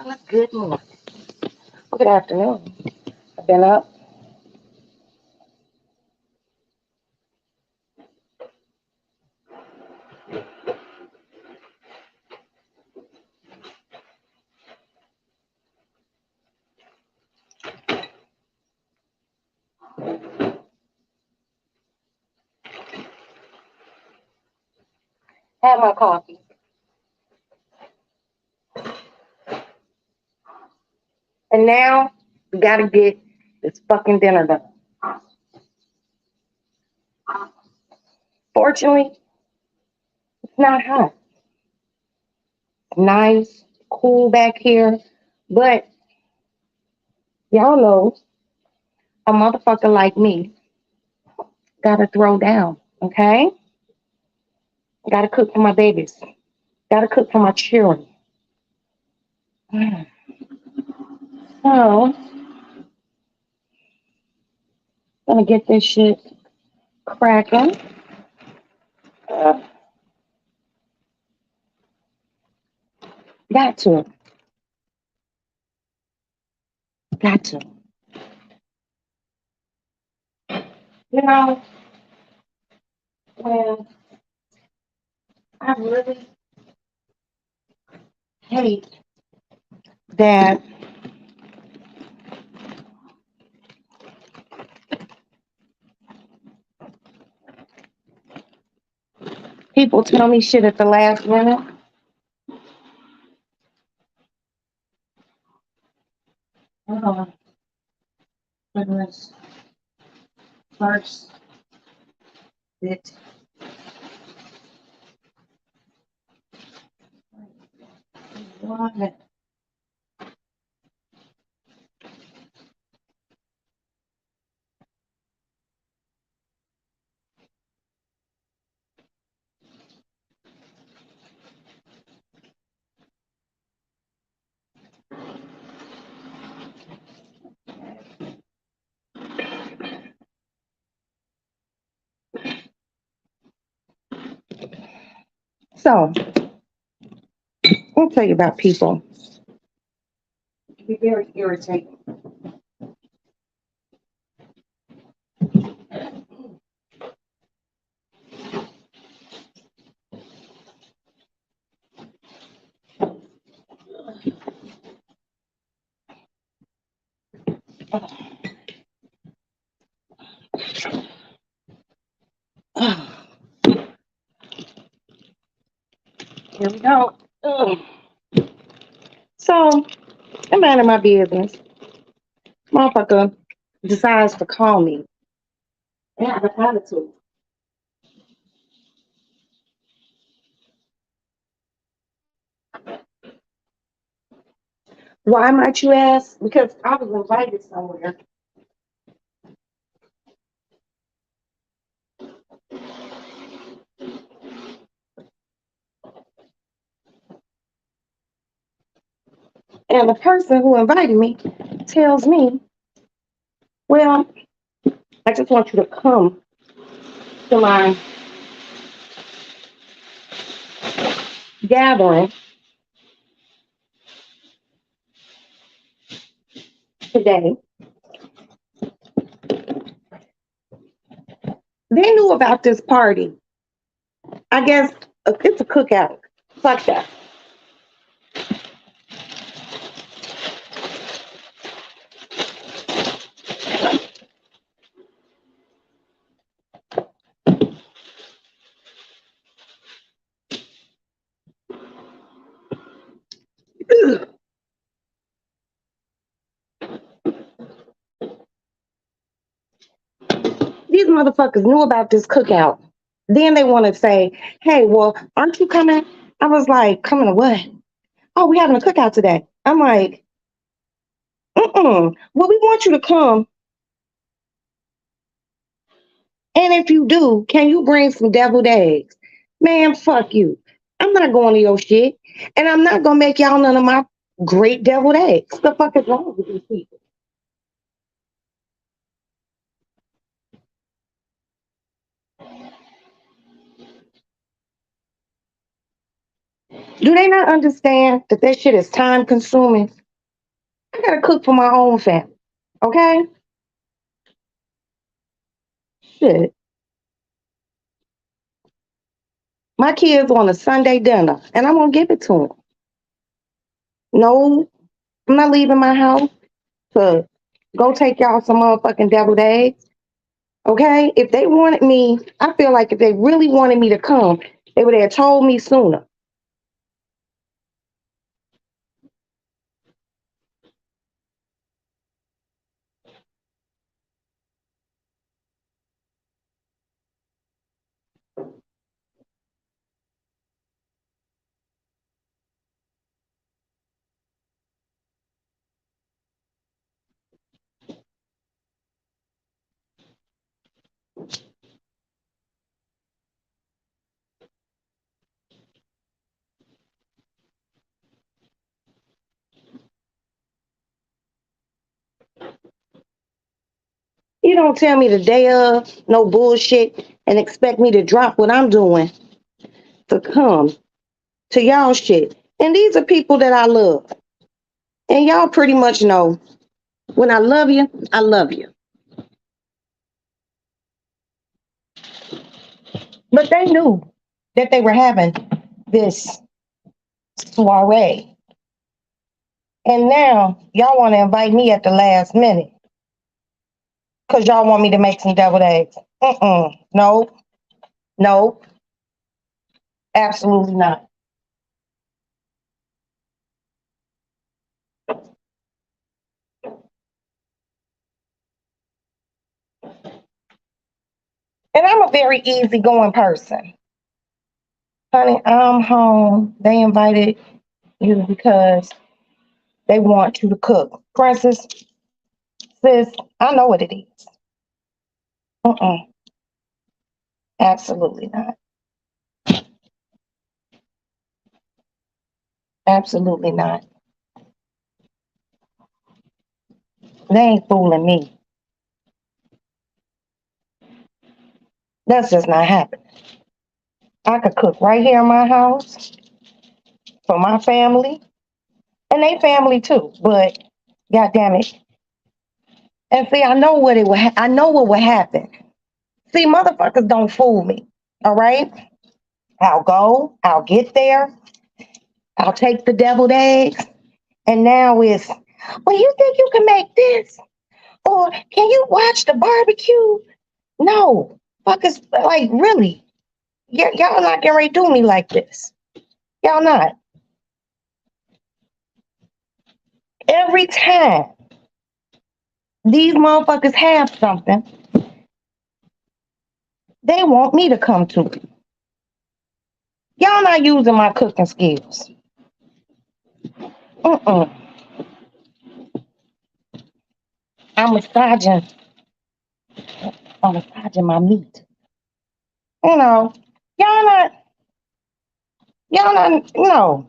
Good morning. Well, good afternoon. I've been up. Had my coffee. And now we gotta get this fucking dinner done. Fortunately, it's not hot. Nice, cool back here. But y'all know a motherfucker like me gotta throw down, okay? Gotta cook for my babies. Gotta cook for my children. So, gonna get this shit cracking. Uh, got to. Got to. You know, when I really hate that people tell me shit at the last minute. Hold on. Goodness. First bit. One. So, I'll tell you about people. It can be very irritating. Here we go. Ugh. So, I'm minding my business. Motherfucker decides to call me. I have an attitude. Why might you ask? Because I was invited somewhere. And the person who invited me tells me, well, I just want you to come to my gathering today. They knew about this party. I guess it's a cookout. Fuck that. These motherfuckers knew about this cookout. Then they want to say, hey, well, aren't you coming? I was like, coming to what? Oh, we having a cookout today. I'm like, mm-mm. Well, we want you to come. And if you do, can you bring some deviled eggs? Man, fuck you. I'm not going to your shit. And I'm not going to make y'all none of my great deviled eggs. What the fuck is wrong with these people? Do they not understand that that shit is time consuming? I gotta cook for my own family. Okay? Shit. My kids want a Sunday dinner, and I'm gonna give it to them. No, I'm not leaving my house to go take y'all some motherfucking deviled eggs. Okay? If they wanted me, I feel like if they really wanted me to come, they would have told me sooner. You don't tell me the day of, no bullshit, and expect me to drop what I'm doing to come to y'all shit. And these are people that I love. And y'all pretty much know when I love you, I love you. But they knew that they were having this soiree. And now y'all want to invite me at the last minute because y'all want me to make some deviled eggs. No, no, absolutely not. And I'm a very easygoing person. Honey, I'm home. They invited you because they want you to cook. Princess, sis, I know what it is. Mm-mm, absolutely not. Absolutely not. They ain't fooling me. That's just not happening. I could cook right here in my house for my family and they family too. But God damn it. And see, I know what it would. I know what would happen. See, motherfuckers don't fool me. All right, I'll go. I'll get there. I'll take the deviled eggs, and now it's. Well, you think you can make this, or can you watch the barbecue? No, fuckers. Like really, y'all not getting ready to do me like this. Y'all not. Every time these motherfuckers have something, they want me to come to it. Y'all not using my cooking skills. Mm-mm. I'm massaging. I'm massaging my meat. You know, y'all not. Y'all not. No.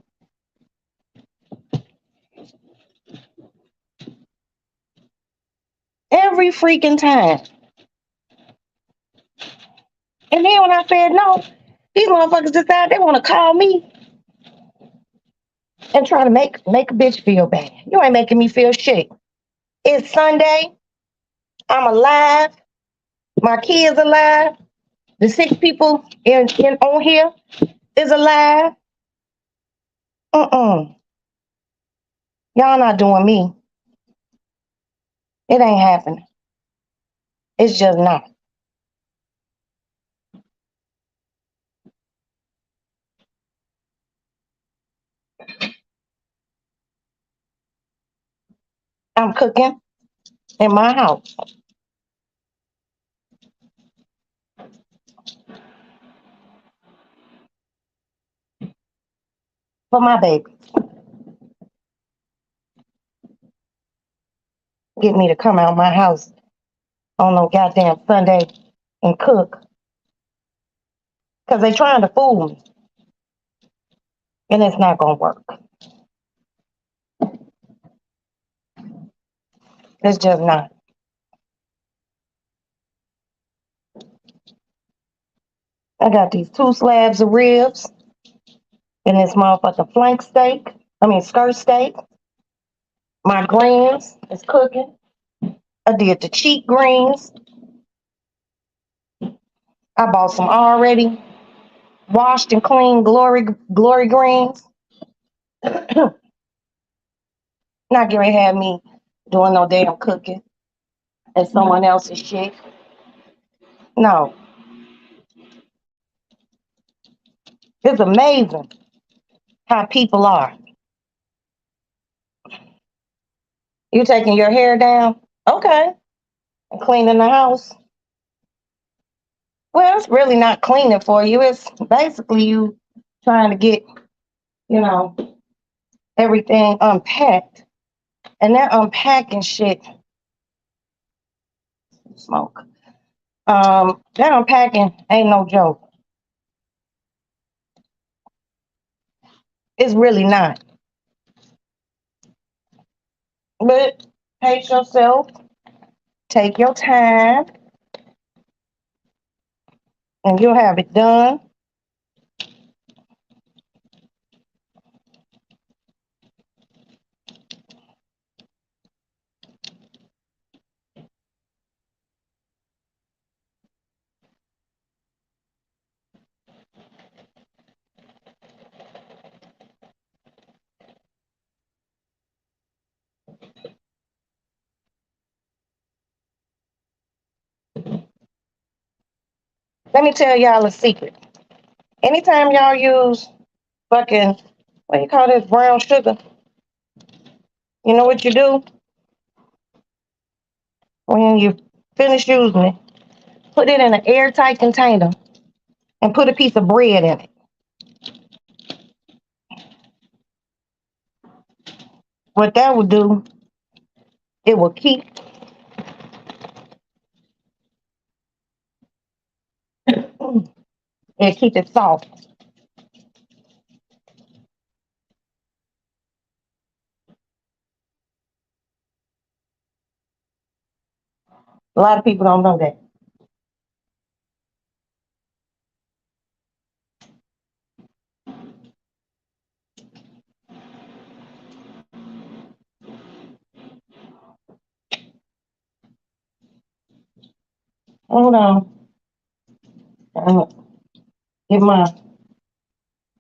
Every freaking time. And then when I said no, these motherfuckers decide they want to call me and try to make a bitch feel bad. You ain't making me feel shit. It's Sunday. I'm alive. My kids alive. The 6 people in on here is alive. Mm-mm. Y'all not doing me. It ain't happening. It's just not. I'm cooking in my house for my baby. Get me to come out my house on no goddamn Sunday and cook. Because they trying to fool me. And it's not going to work. It's just not. I got these 2 slabs of ribs. And this motherfucking flank steak. I mean skirt steak. My greens is cooking. I did the cheat greens. I bought some already washed and clean glory greens. Not gonna have me doing no damn cooking and someone else's shit. No, it's amazing how people are. You taking your hair down? Okay. And cleaning the house? Well, it's really not cleaning for you. It's basically you trying to get, you know, everything unpacked. And that unpacking shit, smoke. That unpacking ain't no joke. It's really not. But pace yourself, take your time, and you'll have it done. Let me tell y'all a secret. Anytime y'all use fucking, what do you call this, brown sugar, you know what you do? When you finish using it, put it in an airtight container and put a piece of bread in it. What that will do, it will keep it soft. A lot of people don't know that. Hold on. Get my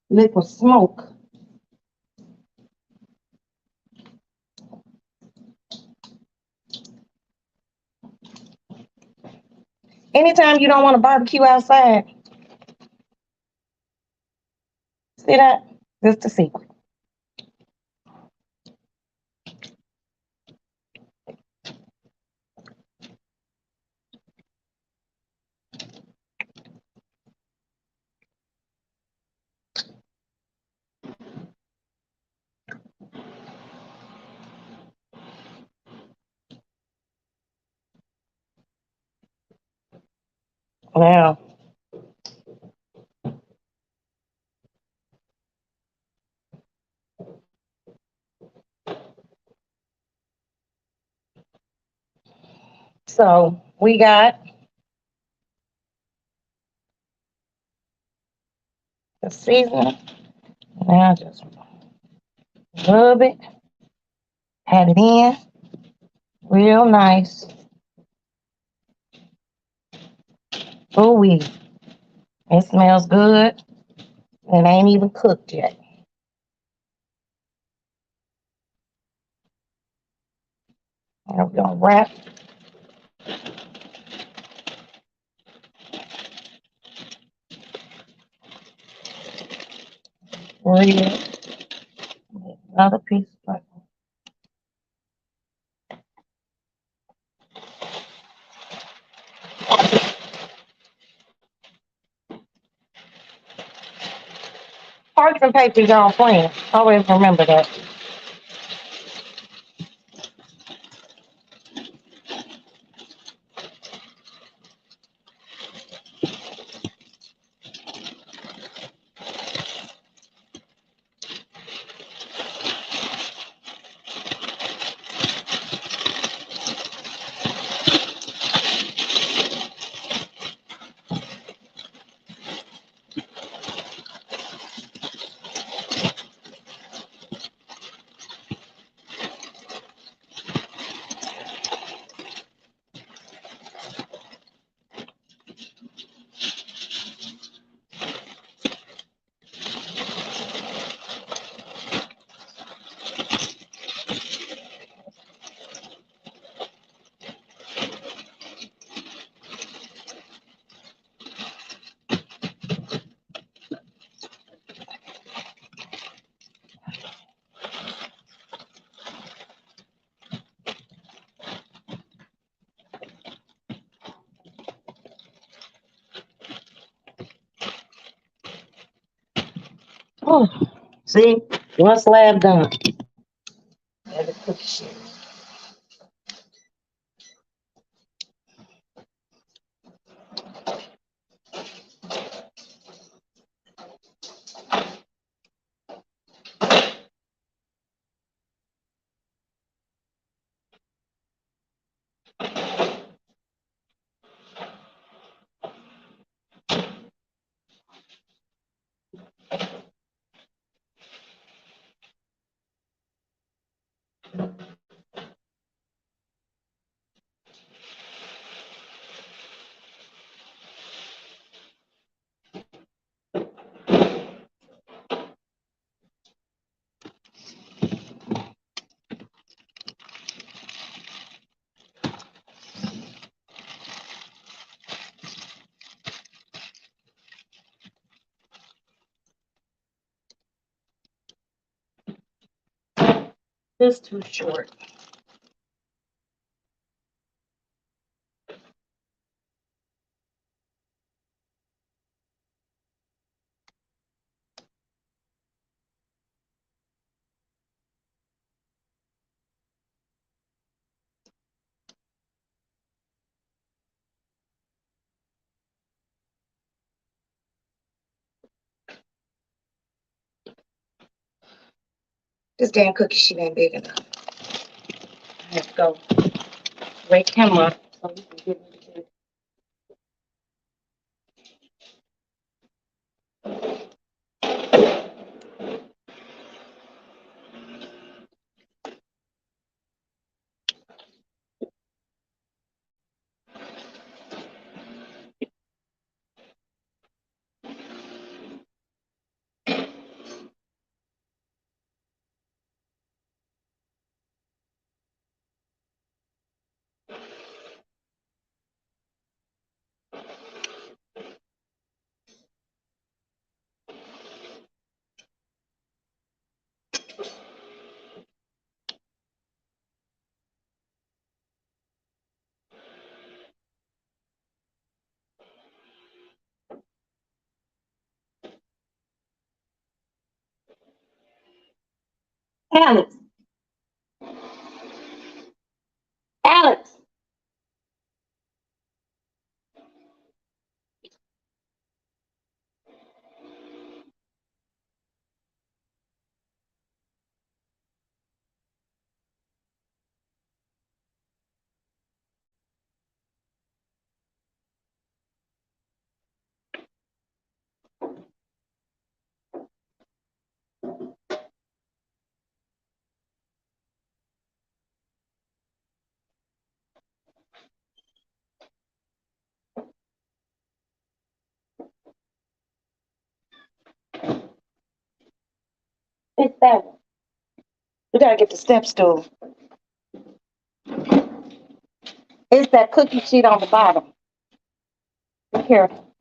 liquid smoke. Anytime you don't want to barbecue outside, see that? That's the secret. Now, so we got the seasoning. Now just rub it, pat it in real nice. Ooh wee. It smells good. It ain't even cooked yet. Now we're gonna wrap real another piece of butter. Parchment paper is on friend. Always remember that. Oh, see, one slab done. Add the cookie sheet. This too short. This damn cookie sheet ain't big enough. I have to go wake him up so we can get into it. Alex, Alex. It's that one. We gotta get the step stool. It's that cookie sheet on the bottom. Be careful.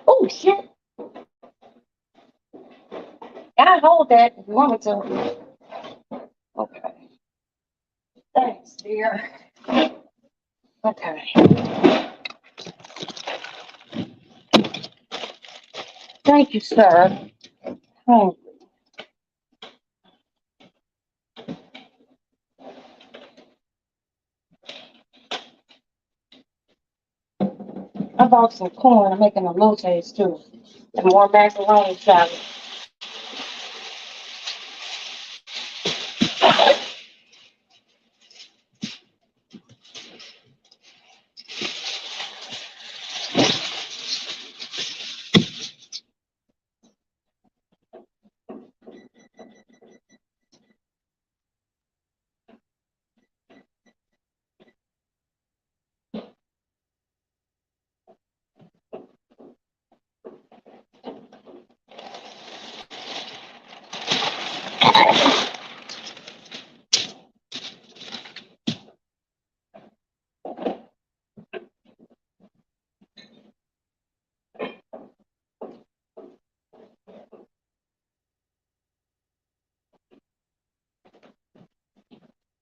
Oh shit! I hold that if you want me to. Okay. Thanks, dear. Okay. Thank you, sir. Oh, I bought some corn. I'm making a elotes too. And more macaroni salad.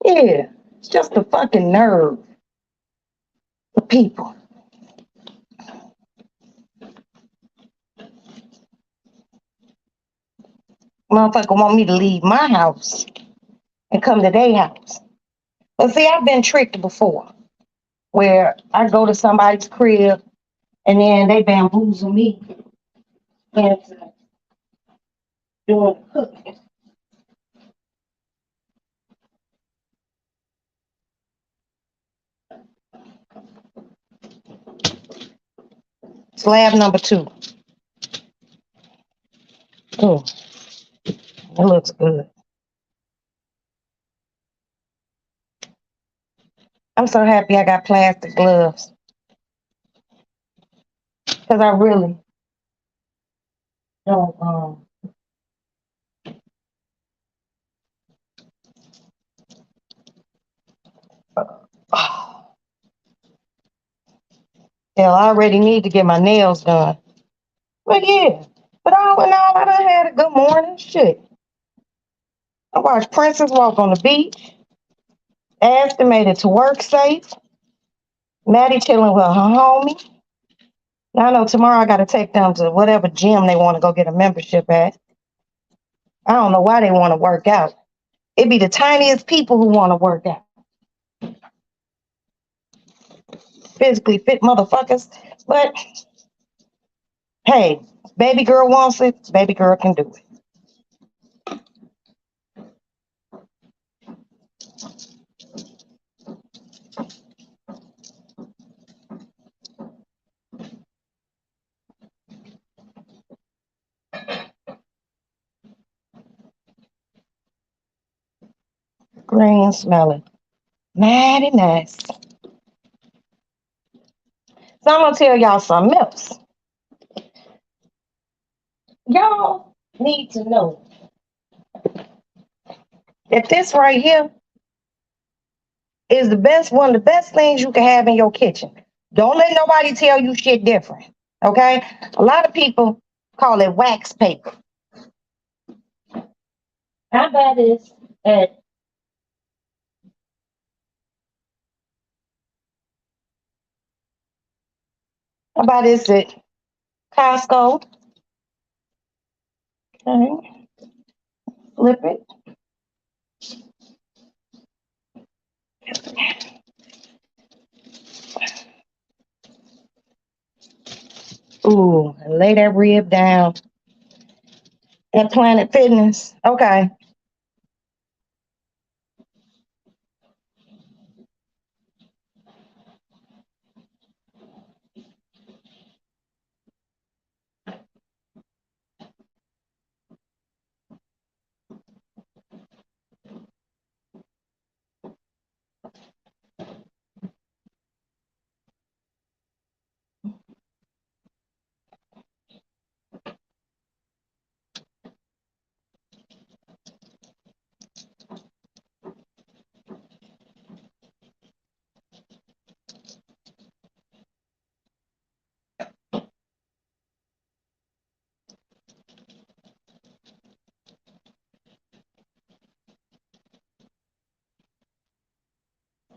Yeah, it's just a fucking nerve. Look, people. Motherfucker want me to leave my house and come to their house. But see, I've been tricked before where I go to somebody's crib and then they bamboozle me into doing the cooking. Slab number 2. Oh, it looks good. I'm so happy I got plastic gloves because I really don't. Hell, I already need to get my nails done. But yeah, but all in all, I done had a good morning. Shit. I watched Princess walk on the beach. Aston made it to work safe. Maddie chilling with her homie. Now I know tomorrow I got to take them to whatever gym they want to go get a membership at. I don't know why they want to work out. It be the tiniest people who want to work out. Physically fit motherfuckers. But hey, baby girl wants it, baby girl can do it. Green smelling. Mighty nice. So I'm gonna tell y'all something else. Y'all need to know that this right here is the best one of the best things you can have in your kitchen. Don't let nobody tell you shit different. Okay? A lot of people call it wax paper. I buy this at I buy this at Costco. Okay. Flip it. Ooh, lay that rib down at Planet Fitness. Okay.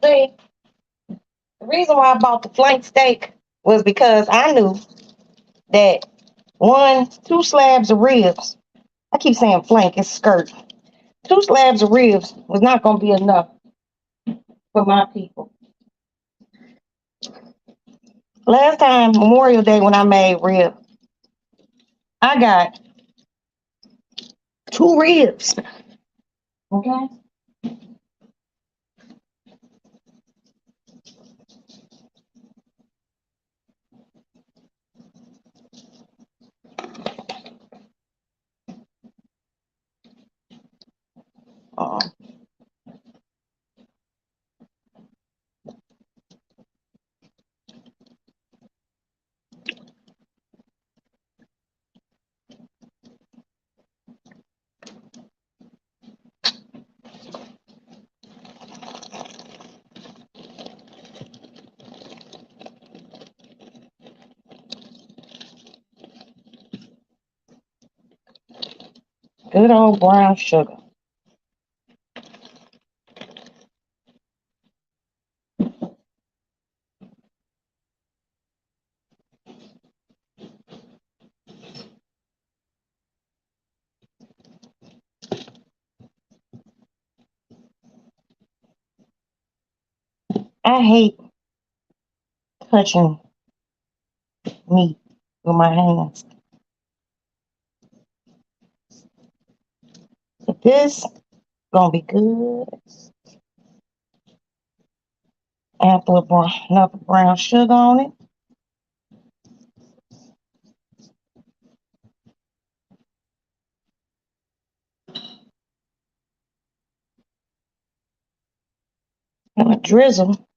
See, the reason why I bought the flank steak was because I knew that 2 slabs of ribs, I keep saying flank, it's skirt. 2 slabs of ribs was not going to be enough for my people. Last time, Memorial Day, when I made ribs, I got 2 ribs. Okay? Uh, good old brown sugar. I hate touching meat with my hands. But this gonna be good. Add a little enough brown sugar on it. And a drizzle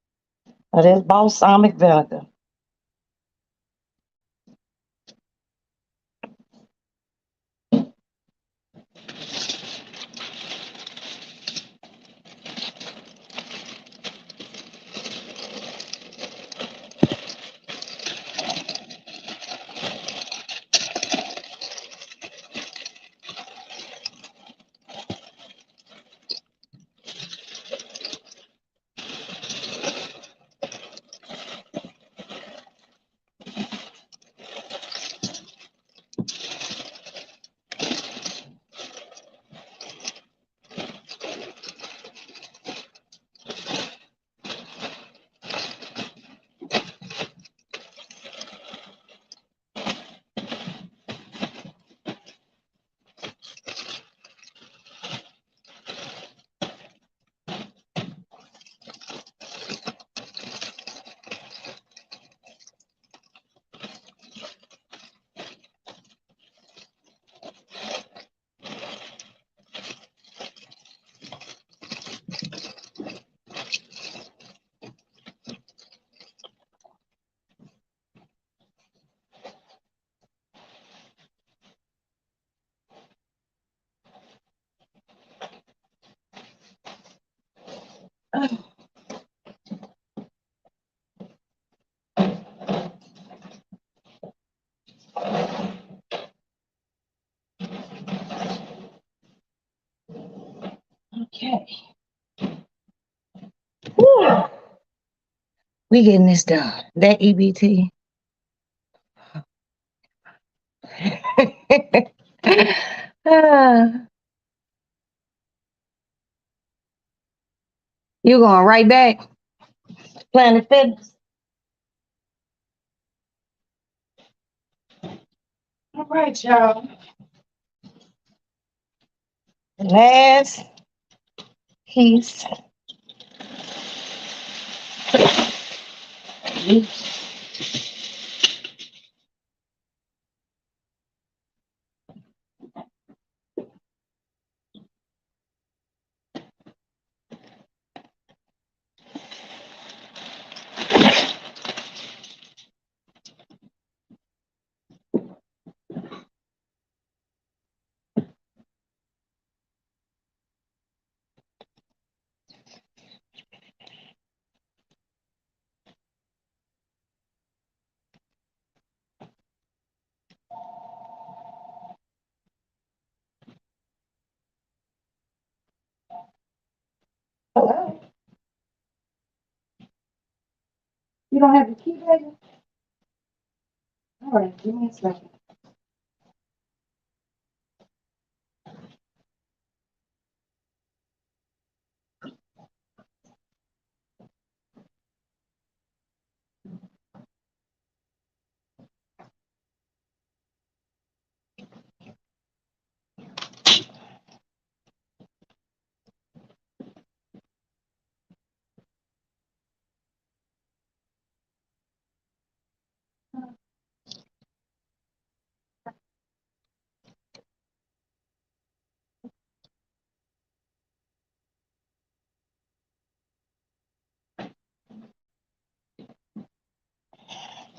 of this balsamic vinegar. Okay. Whew. We getting this done. That EBT. Ah, you going right back? Planet Fitness. All right, y'all. Last piece. Hello? You don't have the key, baby? All right, give me a second.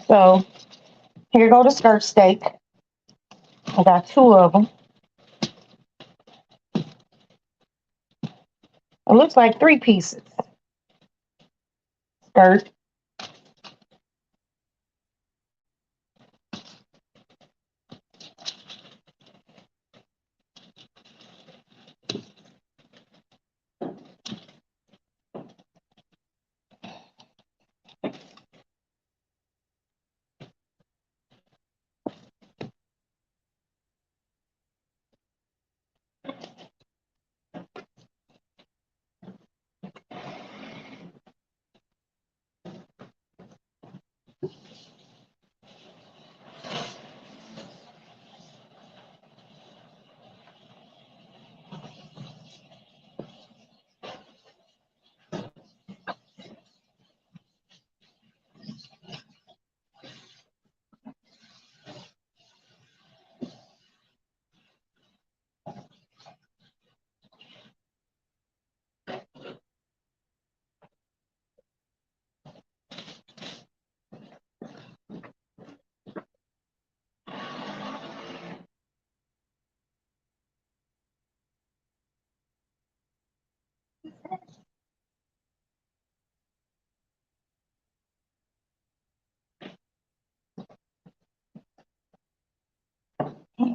So here go the skirt steak. I got two of them. It looks like three pieces. Skirt.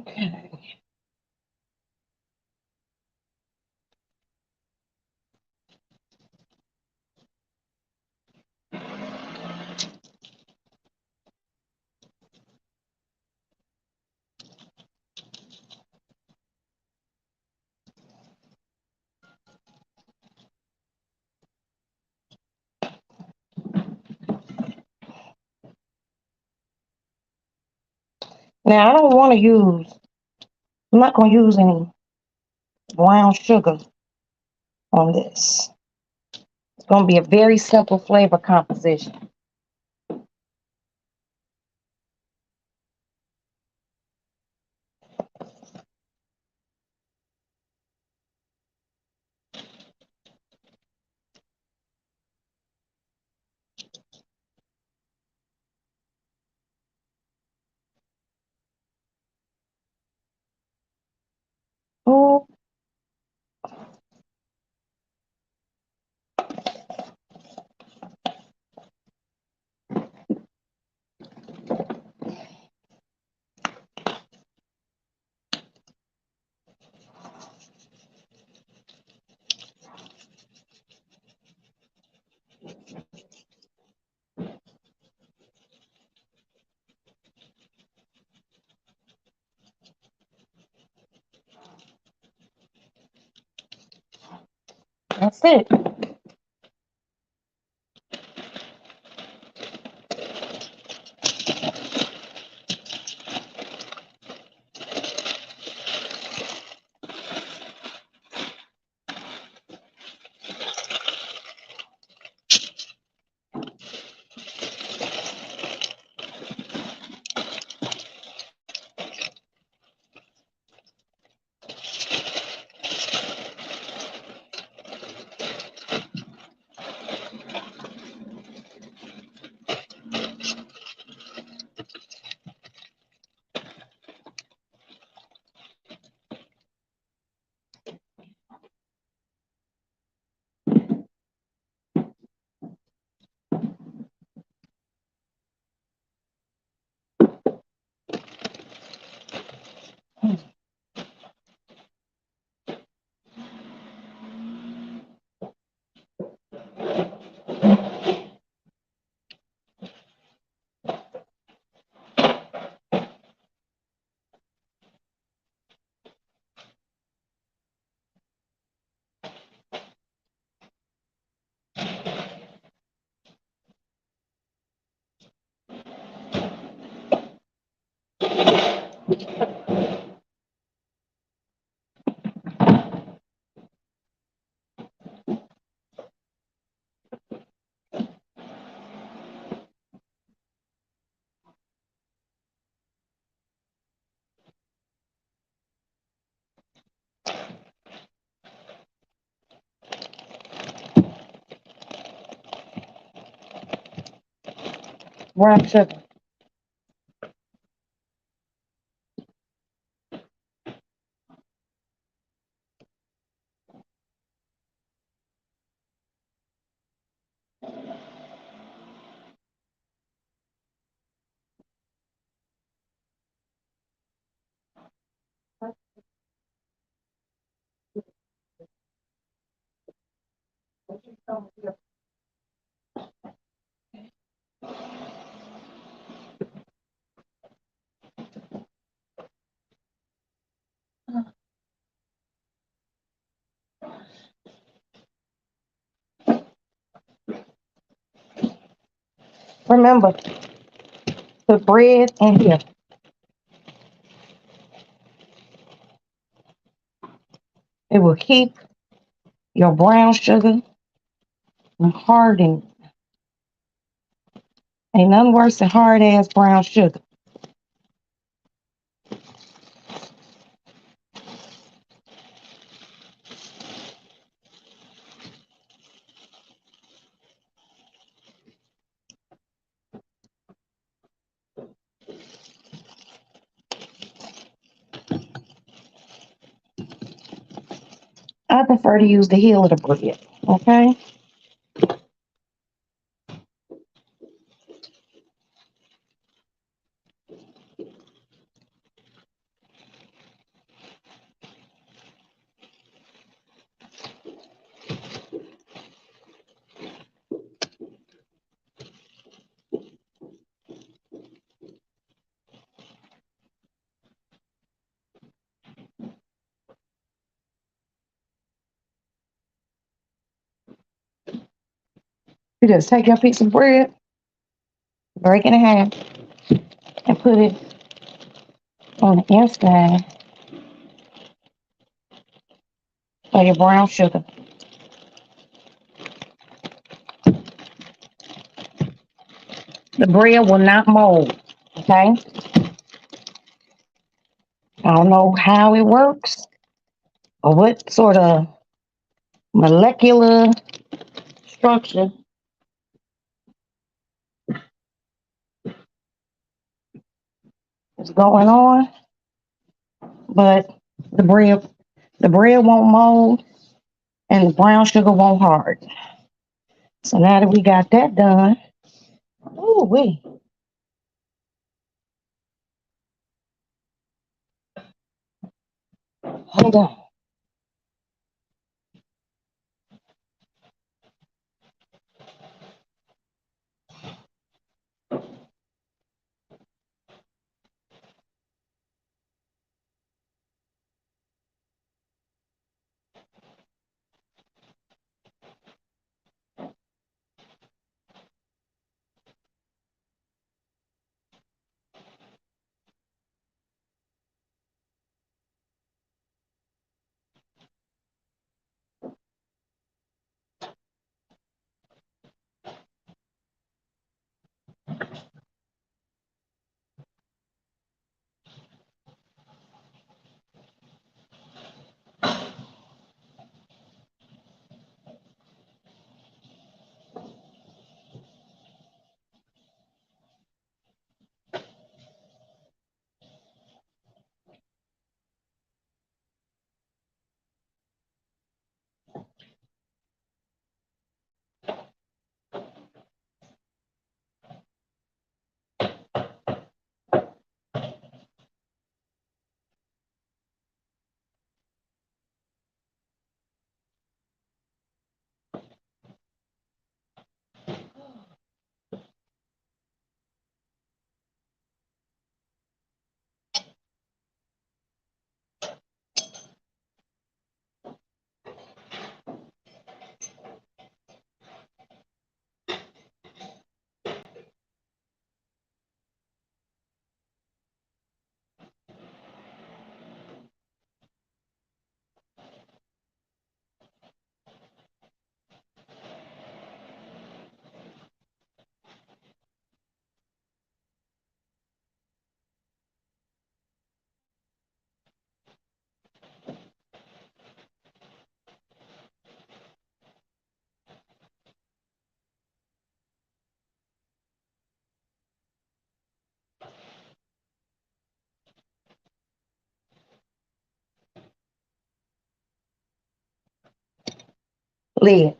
Okay. Now I don't want to use. I'm not going to use any brown sugar on this. It's going to be a very simple flavor composition. Oh, that's it. Brown sugar. Remember, put bread in here. It will keep your brown sugar from hardening. Ain't nothing worse than hard ass brown sugar. I prefer to use the heel of the bread. Okay? You just take your piece of bread, break it in half, and put it on the inside of your brown sugar. The bread will not mold. Okay? I don't know how it works or what sort of molecular structure is going on, but the bread the bread won't mold and the brown sugar won't harden. So now that we got that done, ooh wee, hold on. Lid.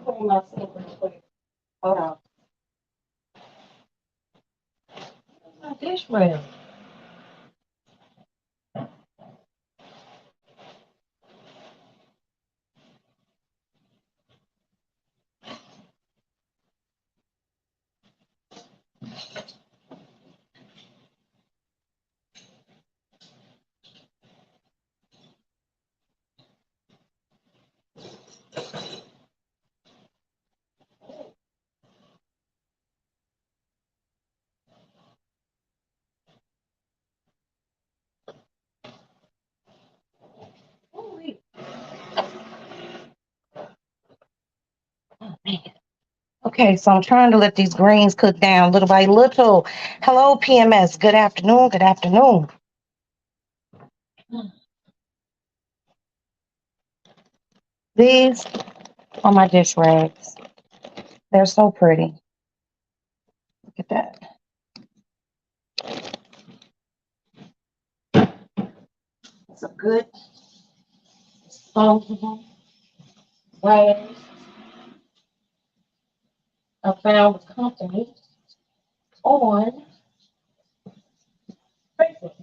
Clean my sink real quick. Hold on. My dish rail. Ooh, wee. Oh, man. Okay, so I'm trying to let these greens cook down little by little. Hello, PMS. Good afternoon. Good afternoon. These are my dish rags. They're so pretty. Look at that. It's a good, disposable rag. I found the company on Facebook.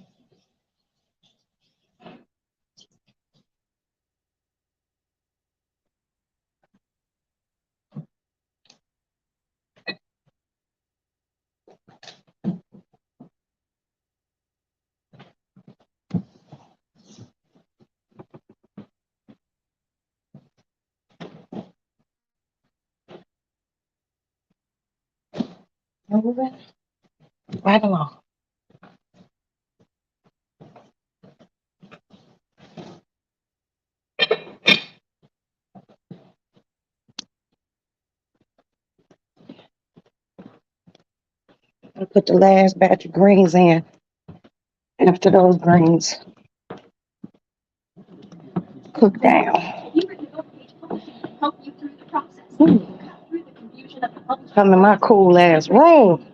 Moving right along. I put the last batch of greens in. After those greens cook down. Come to my cool ass room.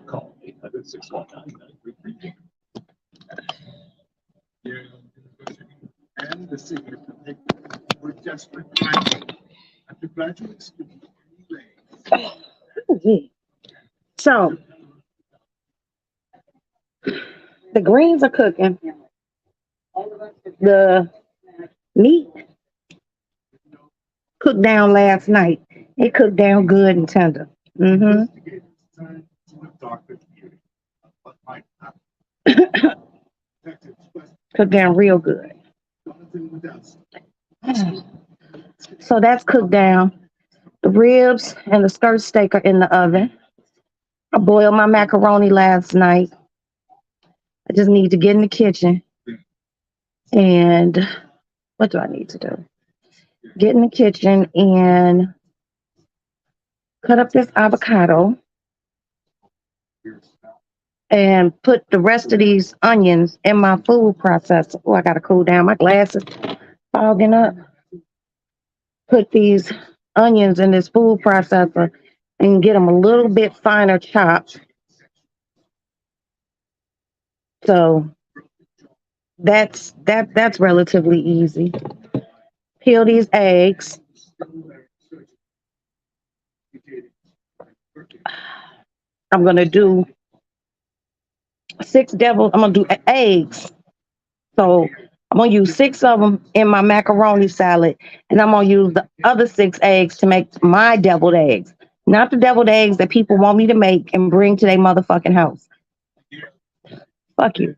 And the senior were desperate after graduate school. So the greens are cooking. The meat cooked down last night. It cooked down good and tender. Cooked down real good. So that's cooked down. The ribs and the skirt steak are in the oven. I boiled my macaroni last night. I just need to get in the kitchen. And what do I need to do? Get in the kitchen and cut up this avocado and put the rest of these onions in my food processor. Oh, I gotta cool down. My glasses fogging up. Put these onions in this food processor and get them a little bit finer chopped. So that's relatively easy. Peel these eggs. I'm gonna do I'm gonna do eggs. So I'm gonna use 6 of them in my macaroni salad, and I'm gonna use the other 6 eggs to make my deviled eggs, not the deviled eggs that people want me to make and bring to their motherfucking house. Fuck you.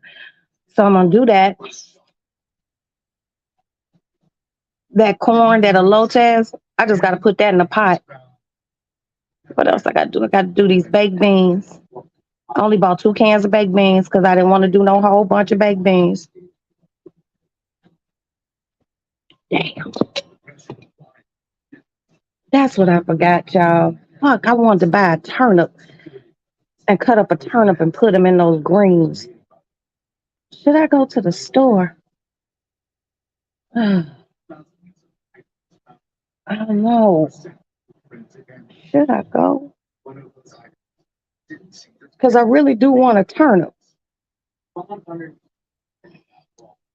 So I'm gonna do that. That corn, that elotes, I just gotta put that in the pot. What else I gotta do? I gotta do these baked beans. I only bought 2 cans of baked beans because I didn't want to do no whole bunch of baked beans. Damn. That's what I forgot, y'all. Fuck, I wanted to buy a turnip and cut up a turnip and put them in those greens. Should I go to the store? I don't know. Should I go? Because I really do want a turnip.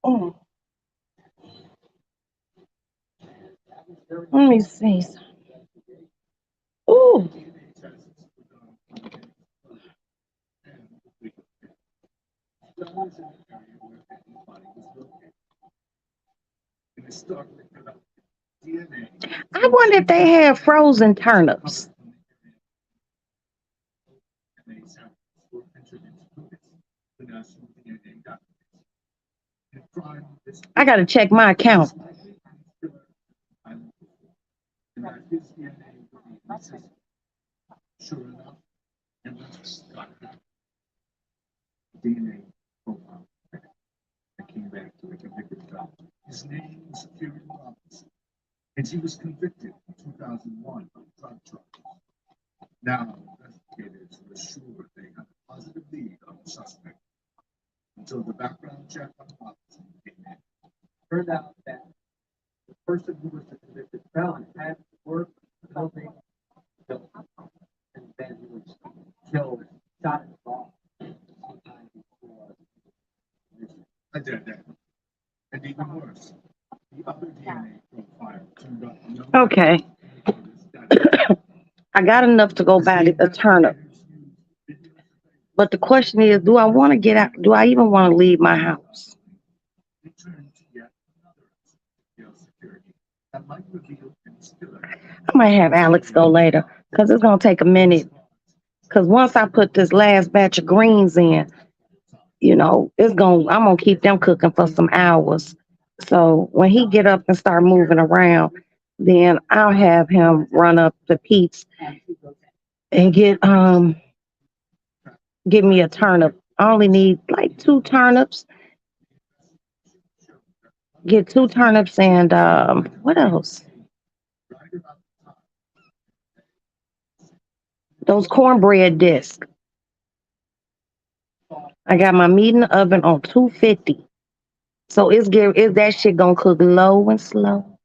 Mm. Let me see. Ooh. I wonder if they have frozen turnips. I gotta check my account. Sure enough, and DNA profile. I came back to a convicted felon. His name was Superior Robinson, and he was convicted in 2001 of drug charges. Now, investigators were sure they had a positive lead on the suspect until the background check on Robinson came in. Turned out that the person who was the convicted felon had worked for the company, and then he was killed, shot in the ball. I did that. And even worse, the other DNA profile turned up. Okay. I got enough to go buy a turnip. But the question is, do I want to get out? Do I even want to leave my house? I might have Alex go later because it's going to take a minute. Because once I put this last batch of greens in, I'm going to keep them cooking for some hours. So when he get up and start moving around, then I'll have him run up to Pete's and get give me a turnip. I only need like 2 turnips. Get 2 turnips and what else? Those cornbread discs. I got my meat in the oven on 250. So is that shit gonna cook low and slow?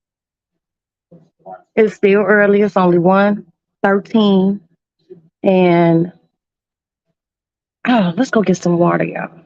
It's still early. It's only 1:13. And oh, let's go get some water, y'all.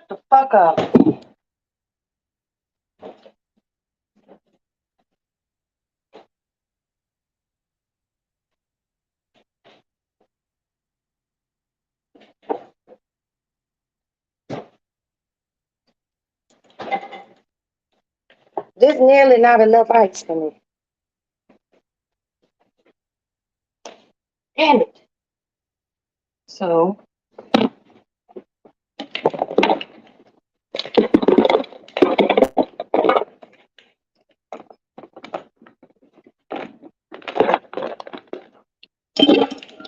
The fuck up. This nearly not enough ice for me. Damn it. So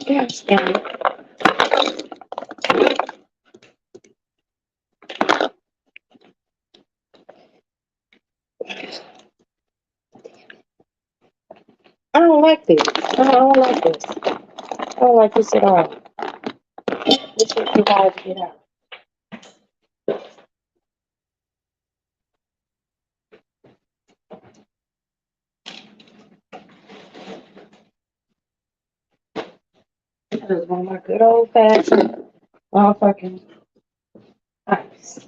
gosh damn it. I don't like this. I don't like this. I don't like this at all. This is too hard to get out. I just want my good old fashioned motherfucking ice.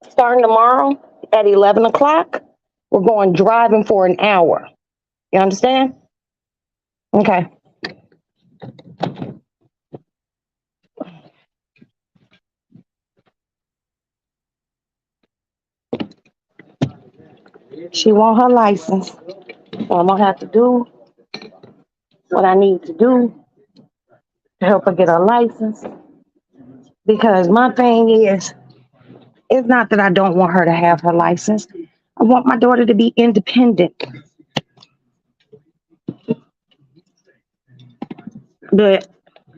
Starting tomorrow at 11 o'clock, we're going driving for an hour. You understand? Okay. She want her license. So I'm gonna have to do what I need to do to help her get her license. Because my thing is, it's not that I don't want her to have her license. I want my daughter to be independent. But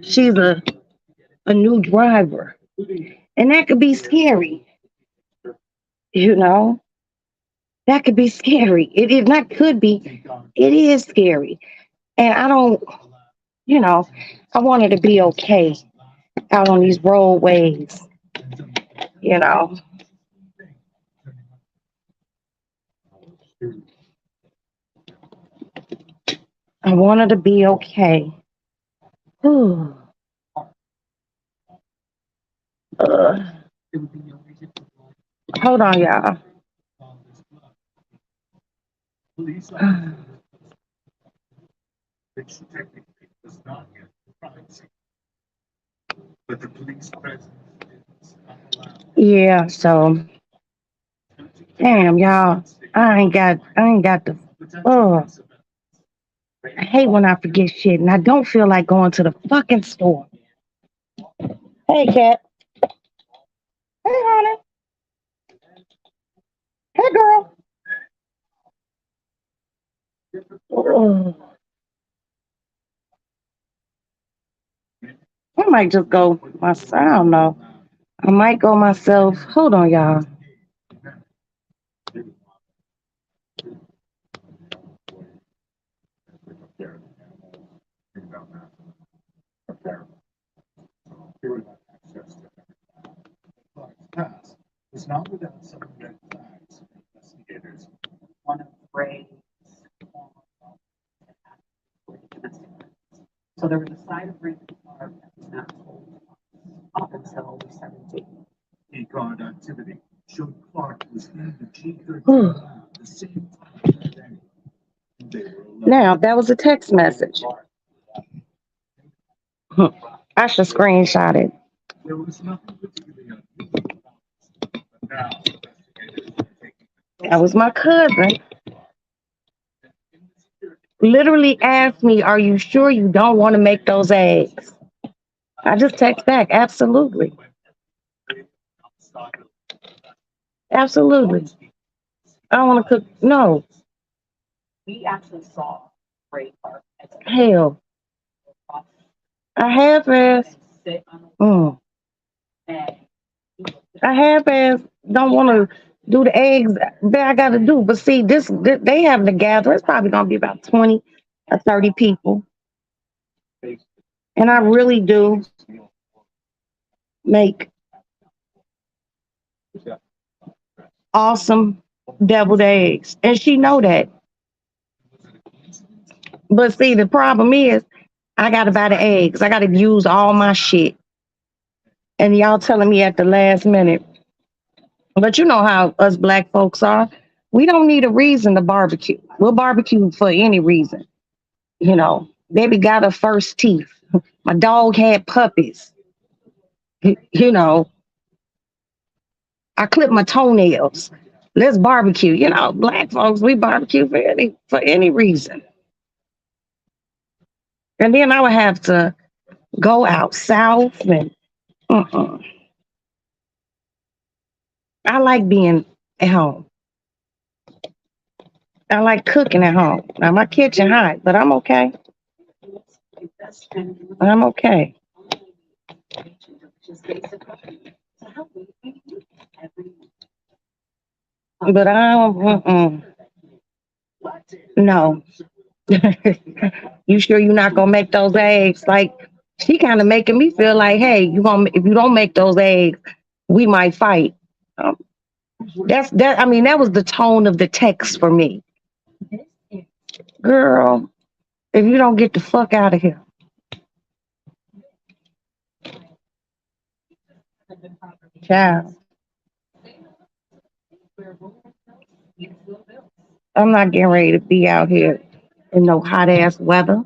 she's a new driver. And that could be scary. You know? That could be scary. It is not could be. It is scary. And I don't, I want her to be okay out on these roadways, you know. I want her to be okay. Whew. Hold on, y'all. Police officers, which technically was not yet the crime scene, but the police presence is not allowed. Yeah, so damn y'all. I ain't got the oh I hate when I forget shit and I don't feel like going to the fucking store. Hey cat. Hey honey. Hey girl. Ugh. I might just go myself. I don't know. I might go myself. Hold on, y'all. It's not without some red flags for investigators. One of Ray's so there was a side of Raymond Clark that was not told up until 17. E-card activity showed Clark was in the G13 Whew. lab the same time that day. They were alone. Now that was a text message. I should screenshot it. There was nothing particularly unusual about this, but now investigators are taking That was my cousin. Literally asked me, "Are you sure you don't want to make those eggs?" I just text back, "Absolutely, absolutely. I don't want to cook." No, We actually saw Ray Clark as a hell, I half ass. sit on the Mm, and I half ass don't want to do the eggs that I got to do. But see, this they having to gather. It's probably gonna be about 20 or 30 people, and I really do make awesome deviled eggs, and she know that. But see, the problem is, I gotta buy the eggs. I gotta use all my shit, and y'all telling me at the last minute. But you know how us black folks are. We don't need a reason to barbecue. We'll barbecue for any reason. You know, baby got her first teeth. My dog had puppies. You know, I clipped my toenails. Let's barbecue. You know, black folks, we barbecue for any reason. And then I would have to go out south and uh-uh. I like being at home. I like cooking at home. Now my kitchen hot, but I'm okay. I'm okay. just basically so how we every But I don't. No. You sure you're not gonna make those eggs? Like she kind of making me feel like, hey, you gonna if you don't make those eggs, we might fight. Um, that's that. I mean, that was the tone of the text for me, girl. If you don't get the fuck out of here, child. I'm not getting ready to be out here in no hot ass weather.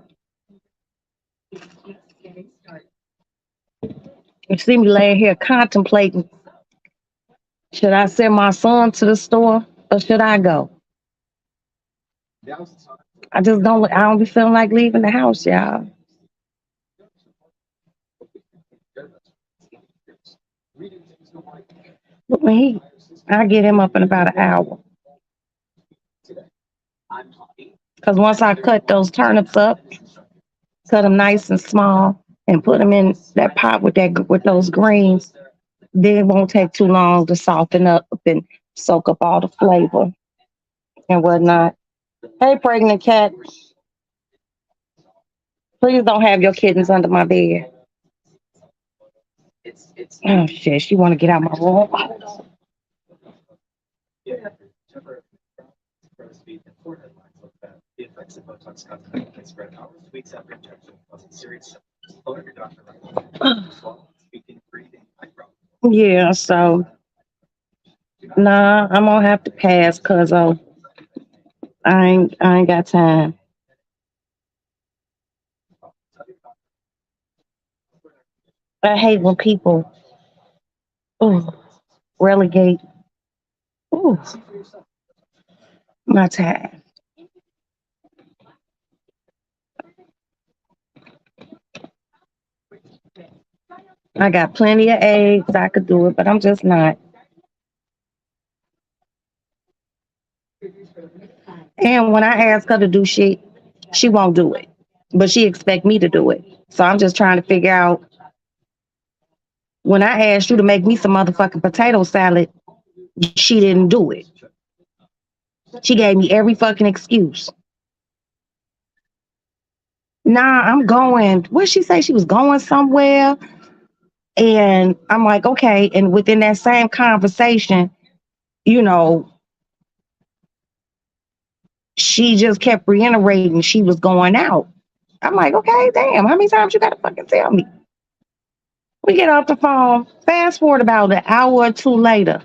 You see me laying here contemplating, should I send my son to the store or should I go? I don't be feeling like leaving the house, y'all. Look, when I get him up in about an hour. Cause once I cut those turnips up, cut them nice and small, and put them in that pot with those greens, then it won't take too long to soften up and soak up all the flavor and whatnot. Hey, pregnant cat, please don't have your kittens under my bed. Oh shit, she want to get out my room. Weeks after injection causing serious symptoms. However, your doctor recommended swallowing, speaking, breathing, eyebrow. Yeah, so nah, I'm gonna have to pass because I ain't got time. I hate when people relegate ooh, my time. I got plenty of eggs. I could do it, but I'm just not. And when I ask her to do shit, she won't do it. But she expect me to do it. So I'm just trying to figure out when I asked you to make me some motherfucking potato salad, she didn't do it. She gave me every fucking excuse. Nah, I'm going. What she say? She was going somewhere. And I'm like, okay. And within that same conversation, you know, she just kept reiterating she was going out. I'm like, okay, damn, how many times you gotta fucking tell me? We get off the phone, fast forward about an hour or two later.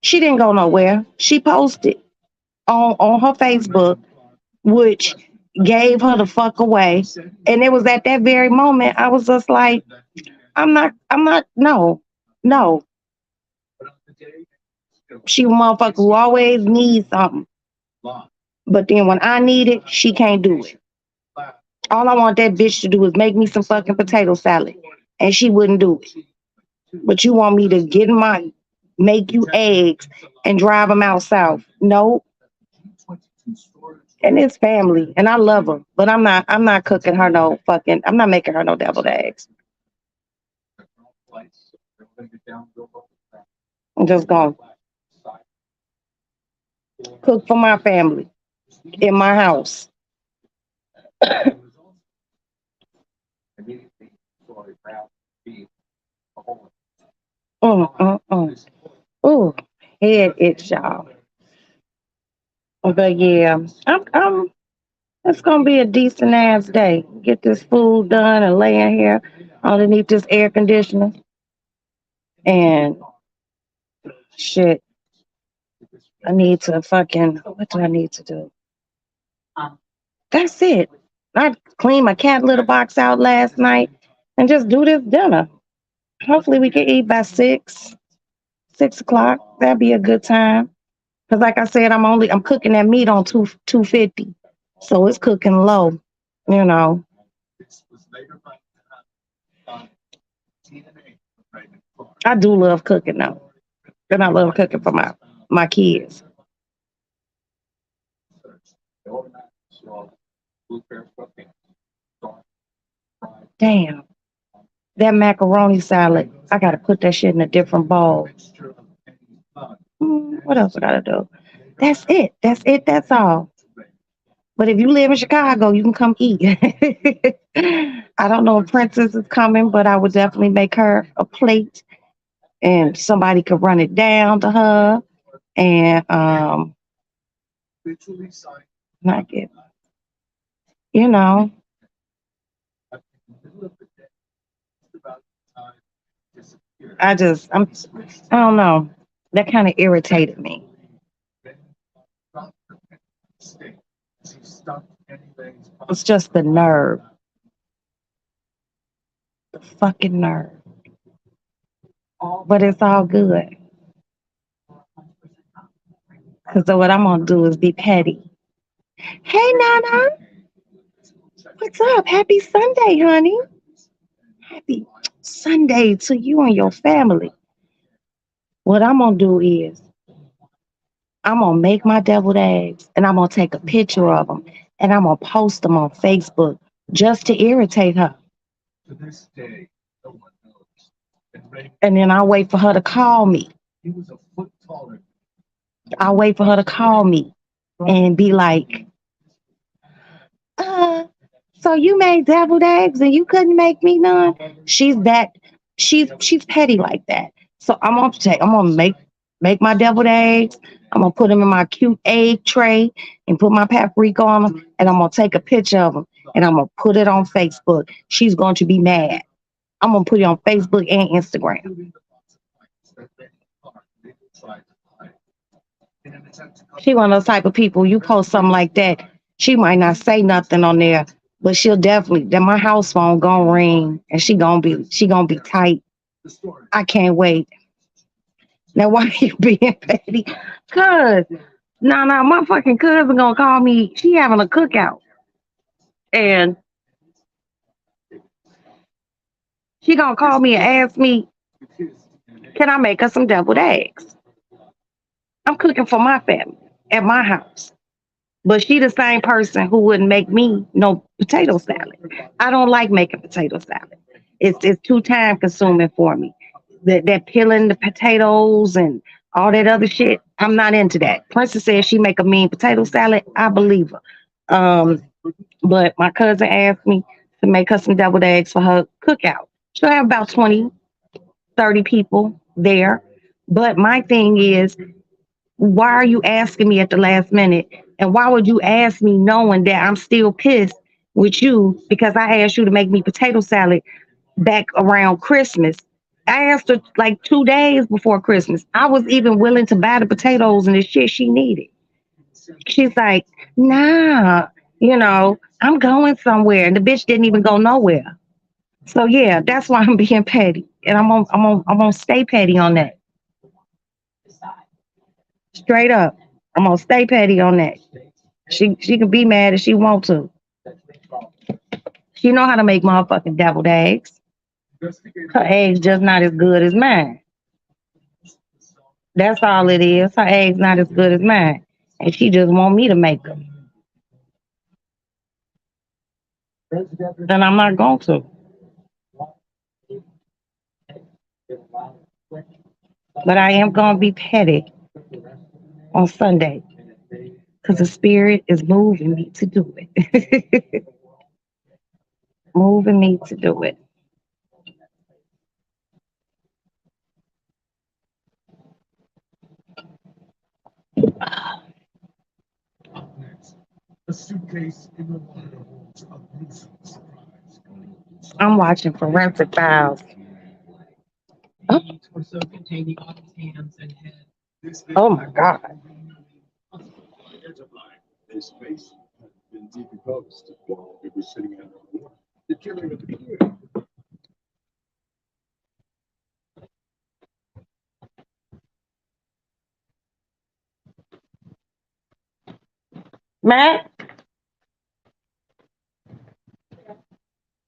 She didn't go nowhere. She posted on her Facebook, which gave her the fuck away. And it was at that very moment I was just like, I'm not, no. She a motherfucker who always needs something. But then when I need it, she can't do it. All I want that bitch to do is make me some fucking potato salad. And she wouldn't do it. But you want me to make you eggs and drive them out south. Nope. And it's family. And I love her. But I'm not cooking her I'm not making her no deviled eggs. I'm just gonna cook for my family in my house. Ooh, head itch, y'all. But yeah, I'm it's gonna be a decent ass day. Get this food done and lay in here underneath this air conditioner. And shit, I need to what do I need to do? That's it. I cleaned my cat litter box out last night and just do this dinner. Hopefully we can eat by 6 o'clock. That'd be a good time. Cause like I said, I'm cooking that meat on 250. So it's cooking low, you know. I do love cooking though. And I love cooking for my kids. Damn. That macaroni salad, I gotta put that shit in a different bowl. What else I gotta do? That's it. That's all. But if you live in Chicago, you can come eat. I don't know if Princess is coming, but I would definitely make her a plate and somebody could run it down to her and not get, you know. I don't know. That kind of irritated me. It's just the nerve. The fucking nerve. But it's all good. Because what I'm going to do is be petty. Hey, Nana. What's up? Happy Sunday, honey. Happy Sunday to you and your family. What I'm going to do is I'm going to make my deviled eggs and I'm going to take a picture of them and I'm going to post them on Facebook just to irritate her. To this day, no one knows. And then I'll wait for her to call me. He was a foot taller. I'll wait for her to call me and be like, so you made deviled eggs and you couldn't make me none? She's petty like that. So I'm gonna make make my deviled eggs. I'm gonna put them in my cute egg tray and put my paprika on them, and I'm gonna take a picture of them and I'm gonna put it on Facebook. She's going to be mad. I'm gonna put it on Facebook and Instagram. She one of those type of people. You post something like that, she might not say nothing on there, but she'll definitely. Then my house phone gonna ring, and she gonna be tight. I can't wait. Now, why you being petty? Cause no, my fucking cousin gonna call me. She having a cookout, and she gonna call me and ask me, can I make her some deviled eggs? I'm cooking for my family at my house. But she the same person who wouldn't make me no potato salad. I don't like making potato salad. It's too time consuming for me. That peeling the potatoes and all that other shit. I'm not into that. Princess says she make a mean potato salad. I believe her. Um, but my cousin asked me to make her some deviled eggs for her cookout. She'll have about 20, 30 people there. But my thing is, why are you asking me at the last minute? And why would you ask me knowing that I'm still pissed with you because I asked you to make me potato salad back around Christmas? I asked her like 2 days before Christmas. I was even willing to buy the potatoes and the shit she needed. She's like, nah, I'm going somewhere. And the bitch didn't even go nowhere. So yeah, that's why I'm being petty. And I'm gonna stay petty on that. Straight up. I'm gonna stay petty on that. She can be mad if she want to. She know how to make motherfucking deviled eggs. Her eggs just not as good as mine. That's all it is. Her eggs not as good as mine, and she just want me to make them. And I'm not going to. But I am gonna be petty on Sunday because the spirit is moving me to do it. Moving me to do it. A suitcase in the water holds a gruesome surprise. I'm watching Forensic Files. Oh, Or so contain the audience hands and head. oh my God. His face had been decomposed while it was sitting out the water. The killer appeared. Matt?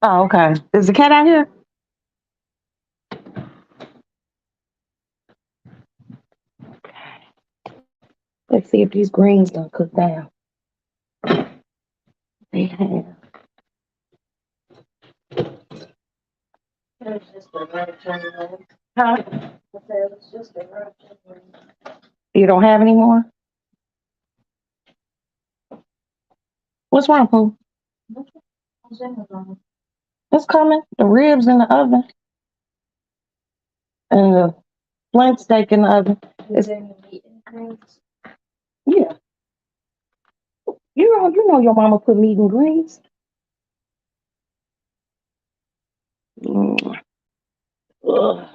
Oh, okay. Is the cat out here? Let's see if these greens don't cook down. They have. Huh? You don't have any more? What's wrong, Pooh? It's coming. The ribs in the oven and the flank steak in the oven. It's, yeah. You know your mama put meat in greens. Mm. Ugh.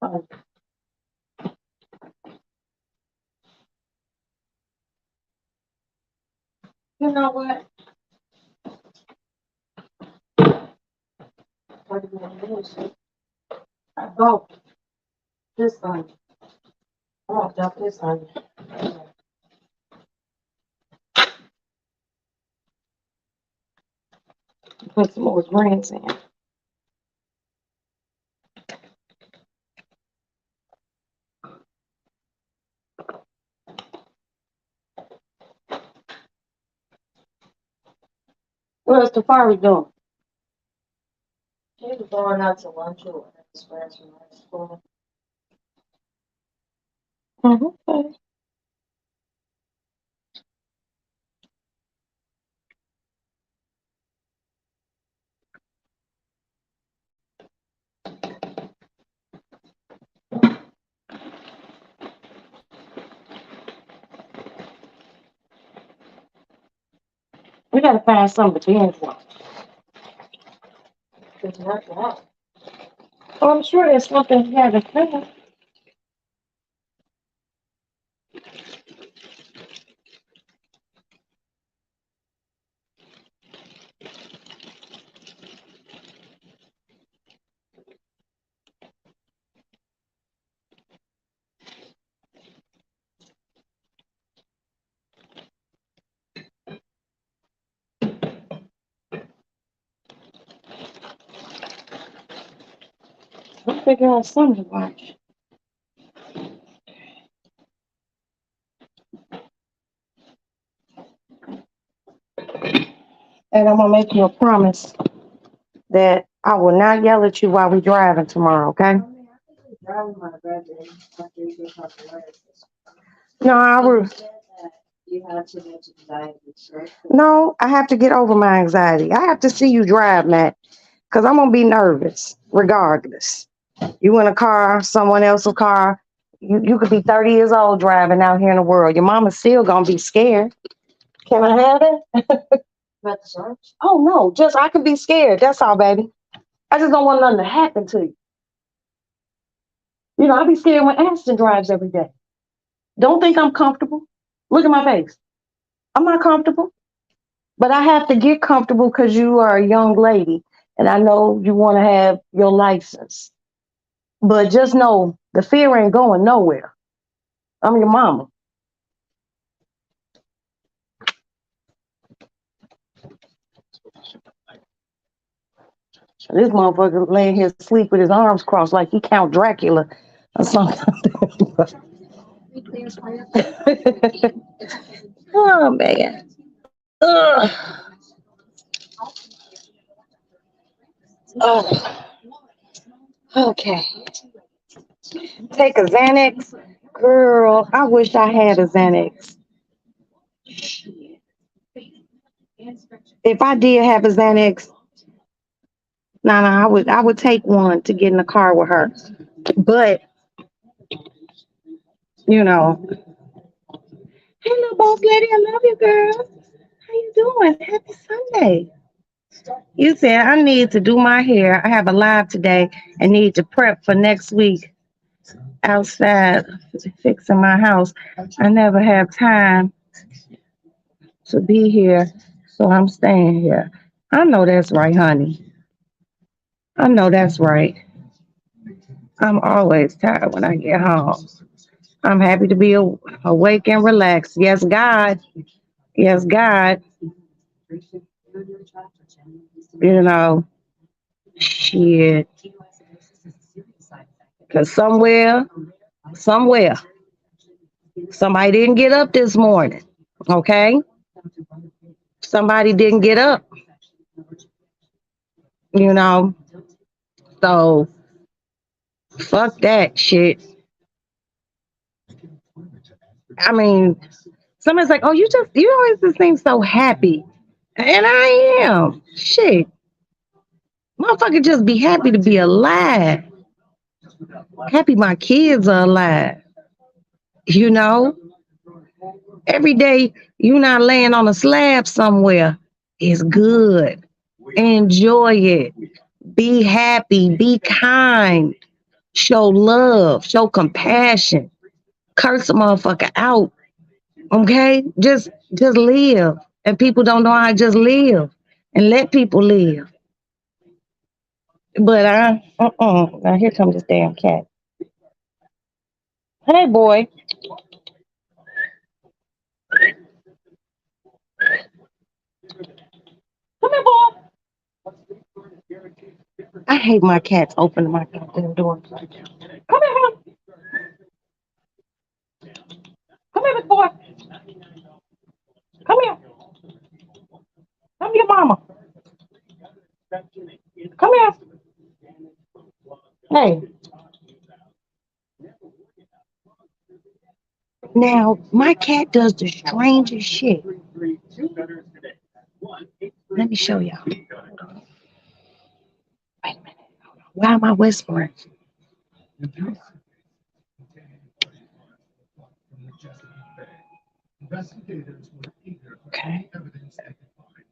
Oh, you know what? What do you want to do? I bought this one. I want to dump this on. Put some more greens in. What is Tafari doing? She was going out to lunch or express from high school. Okay. We gotta find something to binge watch. Oh, I'm sure there's something you haven't found. We'll figure out something to watch. And I'm gonna make you a promise that I will not yell at you while we're driving tomorrow, okay? No, I will. You have too much anxiety, sure. No, I have to get over my anxiety. I have to see you drive, Matt, because I'm gonna be nervous regardless. You in a car, someone else's car. You could be 30 years old driving out here in the world. Your mama's still gonna be scared. Can I have it? About the search? Oh no, just I could be scared. That's all, baby. I just don't want nothing to happen to you. You know, I be scared when Ashton drives every day. Don't think I'm comfortable. Look at my face. I'm not comfortable. But I have to get comfortable because you are a young lady and I know you want to have your license. But just know the fear ain't going nowhere. I'm your mama. This motherfucker laying here asleep with his arms crossed like he Count Dracula or something. Oh, man. Ugh. Oh, okay. Take a Xanax. Girl, I wish I had a Xanax. If I did have a Xanax, I would take one to get in the car with her. But, you know, hello, boss lady. I love you, girl. How you doing? Happy Sunday. You said I need to do my hair. I have a live today and need to prep for next week outside fixing my house. I never have time to be here, so I'm staying here. I know that's right, honey. I know that's right. I'm always tired when I get home. I'm happy to be awake and relaxed. Yes, God. Yes, God. You know, shit. Because somewhere, somebody didn't get up this morning. Okay? Somebody didn't get up, you know. So, fuck that shit. I mean, somebody's like, oh, you always just seem so happy. And I am. Shit. Motherfucker just be happy to be alive. Happy my kids are alive. You know? Every day you not laying on a slab somewhere is good. Enjoy it. Be happy. Be kind. Show love. Show compassion. Curse a motherfucker out. Okay? Just live. And people don't know how to just live. And let people live. But now here comes this damn cat. Hey boy. Come here, boy. I hate my cats opening my goddamn door. Come here, honey. Come here, big boy. Come here. Come here, mama. Come here. Hey. Now, my cat does the strangest shit. Let me show y'all. Wait a minute. Why am I whispering? Investigators were eager for Okay. evidence they could find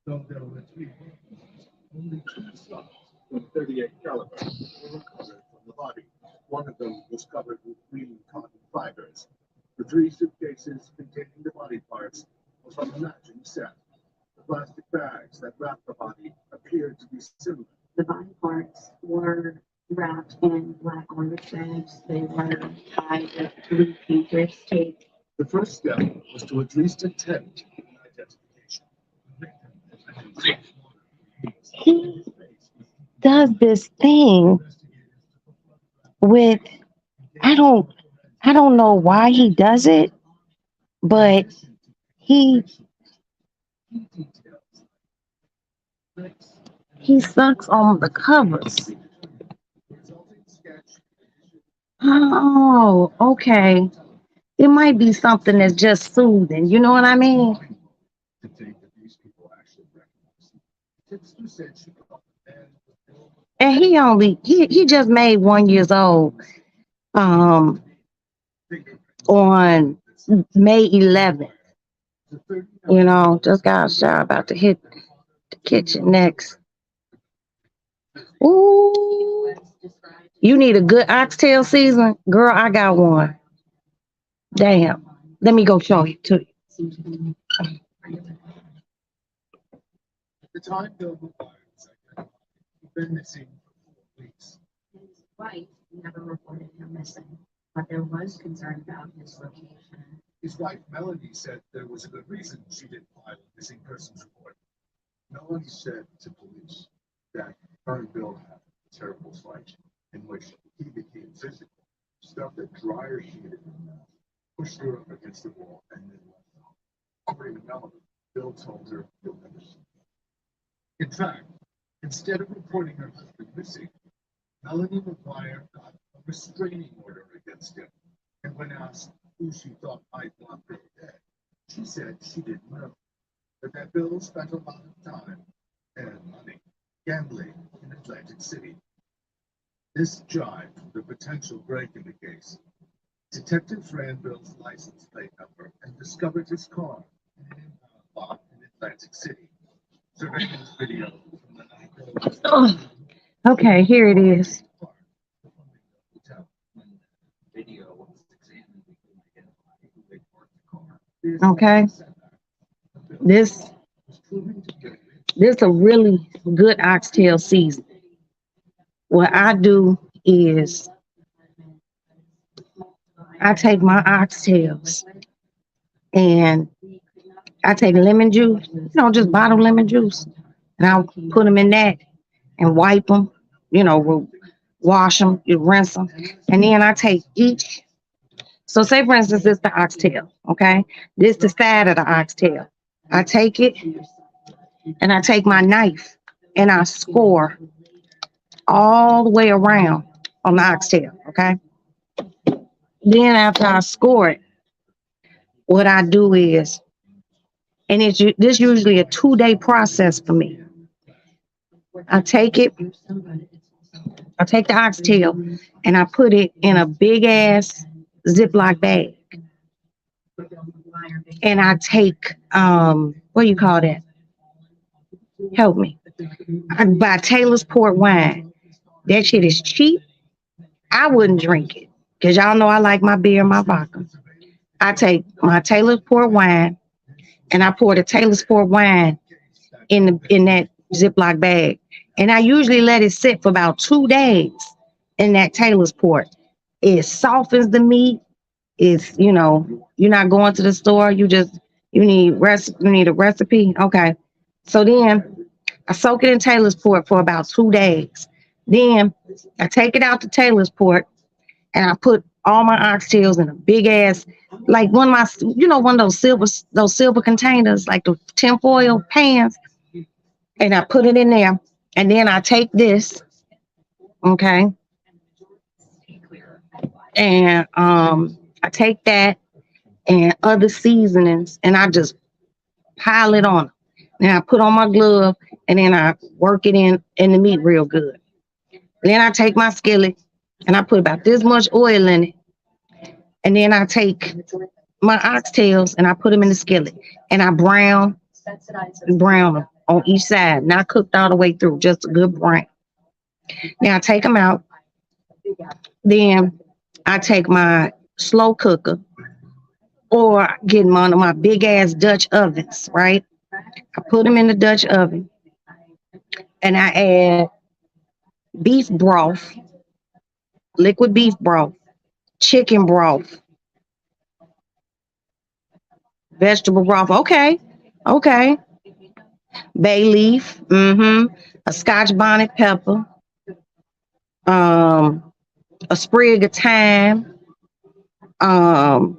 Though there were 3 weapons, only 2 slugs from 38 caliber were recovered from the body. One of them was covered with green cotton fibers. The 3 suitcases containing the body parts were from a matching set. The plastic bags that wrapped the body appeared to be similar. The body parts were wrapped in black garbage bags. They were tied with blue painters tape. The first step was to at least attempt an identification. He does this thing with, I don't know why he does it, but he sucks on the covers. Oh, okay. It might be something that's just soothing. You know what I mean? To think that these people actually recognize him. Tipster said she thought the man was Bill And he just made 1 year old on May 11th. The 30 You know, just got a shot about to hit the kitchen next. Ooh, you need a good oxtail season? Girl, I got one. Damn. Let me go show it to you. the time Bill McGuire was identified, he'd been missing for 4 weeks. His wife never reported him missing, but there was concern about his location. His wife Melanie said there was a good reason she didn't file a missing persons report. Melanie said to police that her and Bill had a terrible fight in which he became physical, stuffed a dryer sheet in her mouth, pushed her up against the wall, and then left home. According to Melanie, Bill told her he'll never see her. In fact, instead of reporting her husband missing, Melanie McGuire got a restraining order against him, and when asked who she thought might want Bill dead, she said she didn't know, but that Bill spent a lot of time and money gambling in Atlantic City. This jived with the potential break in the case. Detectives ran Bill's license plate number and discovered his car in an impound lot in Atlantic City. Surveillance video from the night Oh, okay, here it is. Video was examined, we couldn't identify who they parked the car. Okay. This a really good oxtail season. What I do is I take my oxtails and I take lemon juice, just bottled lemon juice, and I'll put them in that and wipe them, wash them, you rinse them, and then I take each. So say for instance, this is the oxtail, okay? This is the side of the oxtail. I take it and I take my knife and I score all the way around on the oxtail, okay? Then after I score it, what I do is, and this usually a 2-day process for me. I take the oxtail and I put it in a big ass Ziploc bag. And I take, what do you call that? Help me. I buy Taylor's port wine. That shit is cheap. I wouldn't drink it because y'all know I like my beer and my vodka. I take my Taylor's port wine and I pour the Taylor's port wine in that Ziploc bag. And I usually let it sit for about 2 days in that Taylor's port. It softens the meat. It's, you're not going to the store. You need a recipe. Okay. So then I soak it in Taylor's port for about 2 days. Then I take it out to Taylor's port and I put all my oxtails in a big ass, like one of those silver containers, like the tinfoil pans. And I put it in there. And then I take this, okay, and I take that and other seasonings and I just pile it on. And I put on my glove and then I work it in the meat real good. And then I take my skillet and I put about this much oil in it. And then I take my oxtails and I put them in the skillet and I brown them. on each side, not cooked all the way through, just a good brown. Now I take them out. Then I take my slow cooker or get one of my big ass Dutch ovens, right? I put them in the Dutch oven and I add beef broth, liquid beef broth, chicken broth, vegetable broth. Okay. Okay. Bay leaf, a Scotch bonnet pepper, a sprig of thyme, and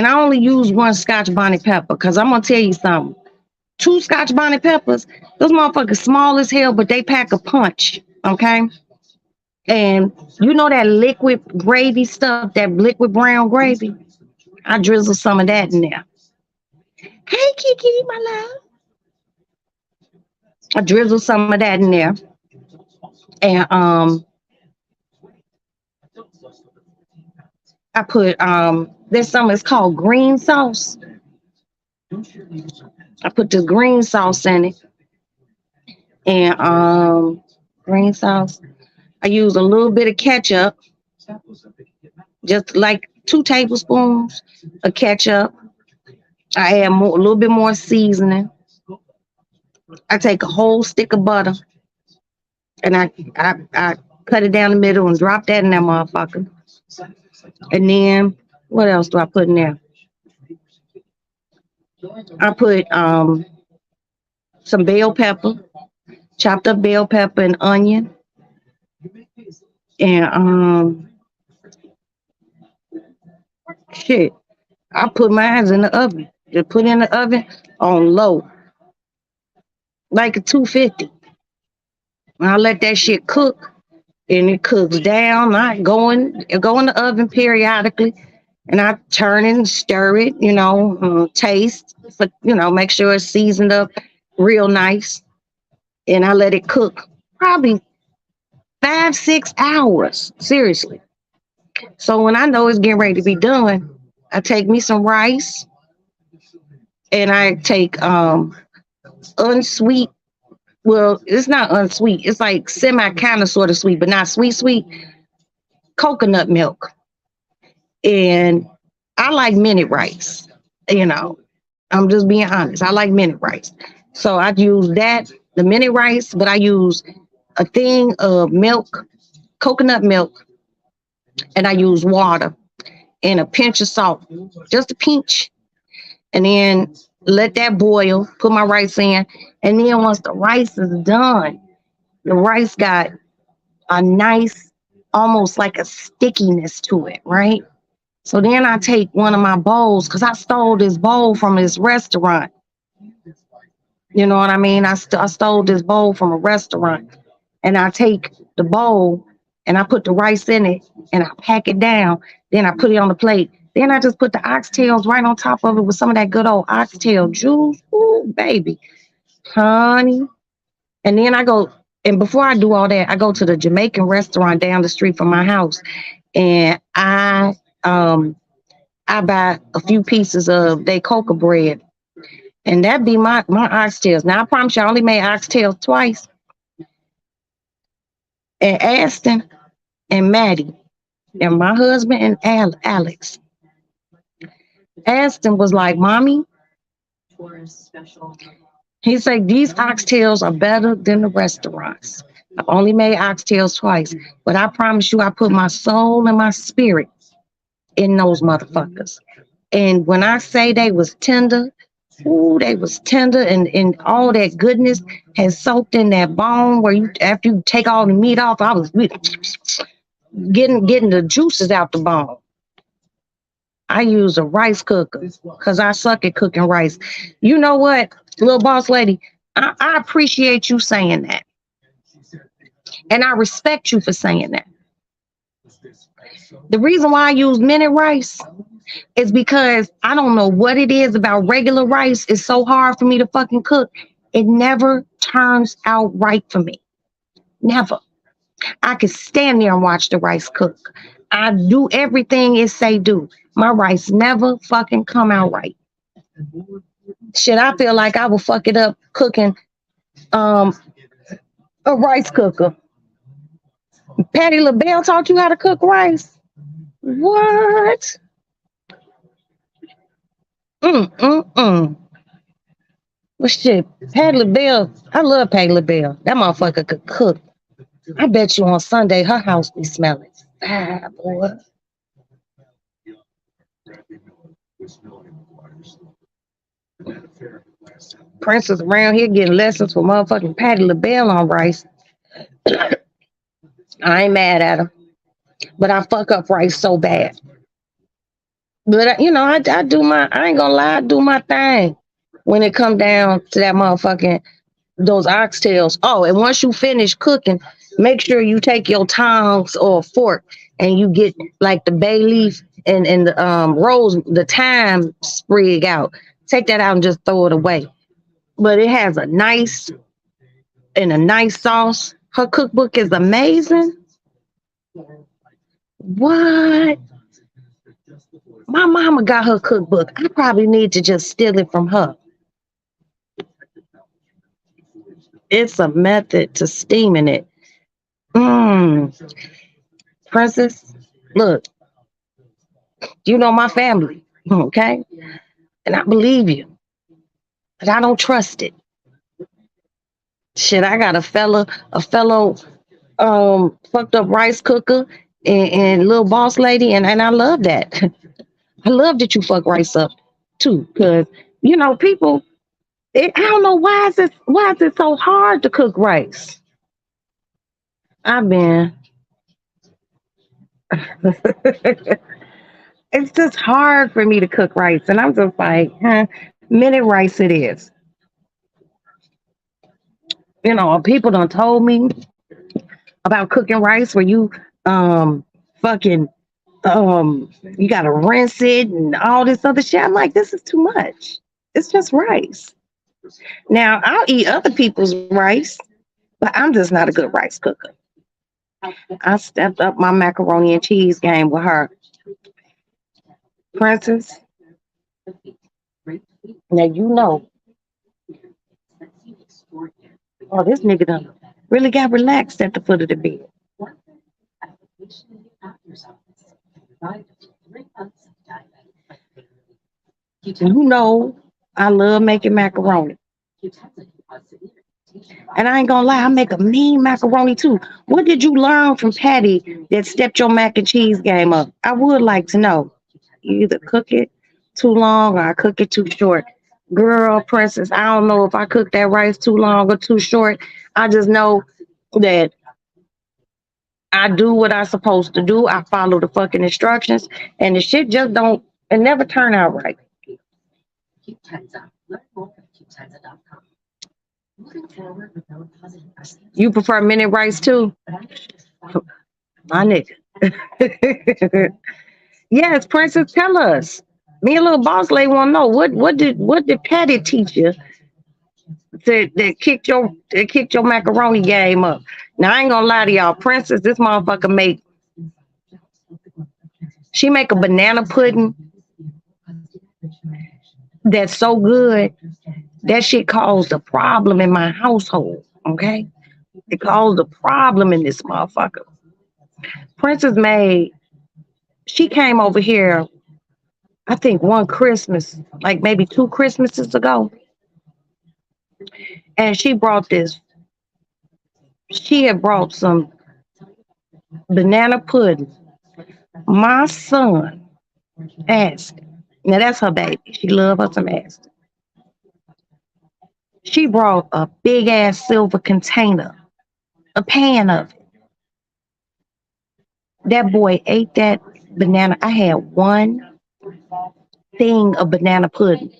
I only use one Scotch bonnet pepper because I'm gonna tell you something. 2 Scotch bonnet peppers, those motherfuckers small as hell, but they pack a punch. Okay. And you know that liquid gravy stuff, that liquid brown gravy? I drizzle some of that in there. Hey, Kiki, my love. I drizzle some of that in there. And I put there's something it's called green sauce. I put the green sauce in it. And green sauce. I use a little bit of ketchup, just like 2 tablespoons of ketchup. I add a little bit more seasoning. I take a whole stick of butter and I cut it down the middle and drop that in that motherfucker. And then what else do I put in there? I put some bell pepper, chopped up bell pepper and onion. And shit, I put mine in the oven. Just put in the oven on low, like a 250. And I let that shit cook, and it cooks down. I go in the oven periodically, and I turn it and stir it. Taste, but make sure it's seasoned up real nice, and I let it cook probably 5-6 hours. Seriously. So when I know it's getting ready to be done, I take me some rice, and I take unsweet. Well, it's not unsweet. It's like semi kind of sort of sweet, but not sweet coconut milk. And I like minute rice. I'm just being honest. I like minute rice. So I use the minute rice, but I use a thing of milk, coconut milk, and I use water and a pinch of salt, just a pinch. And then let that boil, put my rice in. And then once the rice is done, the rice got a nice, almost like a stickiness to it, right? So then I take one of my bowls, because I stole this bowl from this restaurant. You know what I mean? I stole this bowl from a restaurant. And I take the bowl and I put the rice in it and I pack it down. Then I put it on the plate. Then I just put the oxtails right on top of it with some of that good old oxtail juice. Ooh, baby. Honey. And then and before I do all that, I go to the Jamaican restaurant down the street from my house. And I buy a few pieces of their coca bread. And that be my oxtails. Now, I promise you, I only made oxtails twice. And Aston and Maddie and my husband and Alex. Aston was like, Mommy, he said, these oxtails are better than the restaurants. I've only made oxtails twice, but I promise you, I put my soul and my spirit in those motherfuckers. And when I say they was tender, they was tender, and all that goodness has soaked in that bone where after you take all the meat off, I was getting the juices out the bone. I use a rice cooker because I suck at cooking rice. You know what, little boss lady? I appreciate you saying that. And I respect you for saying that. The reason why I use minute rice is because I don't know what it is about regular rice. It's so hard for me to fucking cook. It never turns out right for me. Never. I can stand there and watch the rice cook. I do everything it say do. My rice never fucking come out right. Shit, I feel like I would fuck it up cooking a rice cooker. Patty LaBelle taught you how to cook rice. What? Mm. Well, shit, Patty LaBelle, I love Patty LaBelle. That motherfucker could cook. I bet you on Sunday her house be smelling. Ah, boy. Princess around here getting lessons from motherfucking Patty LaBelle on rice. I ain't mad at her, but I fuck up rice so bad. But you know, I do my. I ain't gonna lie, I do my thing when it come down to that motherfucking those oxtails. Oh, and once you finish cooking, make sure you take your tongs or fork and you get like the bay leaf and the rose, the thyme sprig out. Take that out and just throw it away. But it has a nice sauce. Her cookbook is amazing. What? My mama got her cookbook. I probably need to just steal it from her. It's a method to steaming it. Princess, look, you know my family, okay? And I believe you, but I don't trust it. Shit, I got a fellow fucked up rice cooker and little boss lady, and I love that. I love that you fuck rice up too, because you know people. I don't know why is it so hard to cook rice. I've been. It's just hard for me to cook rice, and I'm just like, minute rice it is. You know, people done told me about cooking rice where you fucking you gotta rinse it and all this other shit. I'm like, this is too much. It's just rice. Now I'll eat other people's rice, but I'm just not a good rice cooker. I stepped up my macaroni and cheese game with her. Princess, now you know. Oh, this nigga done really got relaxed at the foot of the bed. You know, I love making macaroni. And I ain't gonna lie, I make a mean macaroni too. What did you learn from Patty that stepped your mac and cheese game up? I would like to know. You either cook it too long or I cook it too short. Girl, Princess, I don't know if I cook that rice too long or too short. I just know that I do what I'm supposed to do. I follow the fucking instructions, and the shit just don't. It never turn out right. You prefer minute rice too, my nigga? Yes, Princess, tell us. Me and little boss lady want to know what did Patty teach you that kicked your macaroni game up? Now I ain't gonna lie to y'all, Princess, this motherfucker she make a banana pudding that's so good that shit caused a problem in my household. Okay, it caused a problem in this motherfucker. Princess she came over here, I think one Christmas, like maybe 2 Christmases ago, and she had brought some banana pudding. My son asked, now that's her baby. She loves her some Aston. She brought a big ass silver container, a pan of it. That boy ate that banana. I had one thing of banana pudding,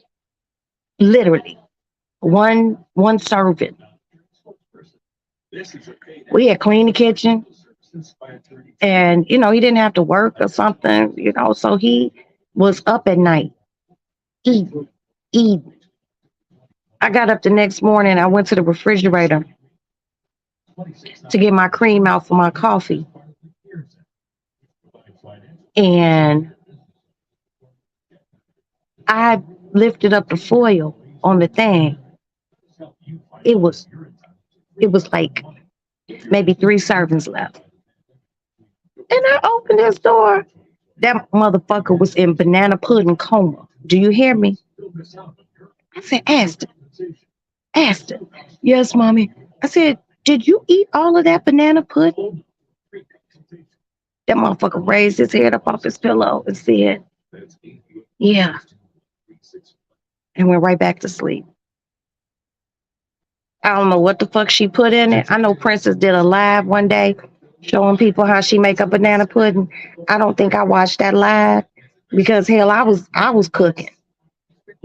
literally one serving. We had cleaned the kitchen, and you know he didn't have to work or something, you know, so he was up at night eating. I got up the next morning. I went to the refrigerator to get my cream out for my coffee, and I lifted up the foil on the thing. It was like maybe 3 servings left. And I opened this door. That motherfucker was in banana pudding coma. Do you hear me? I said, Aston. Yes, mommy. I said, did you eat all of that banana pudding? That motherfucker raised his head up off his pillow and said, yeah, and went right back to sleep. I don't know what the fuck she put in it. I know Princess did a live one day showing people how she make a banana pudding. I don't think I watched that live because hell, I was cooking.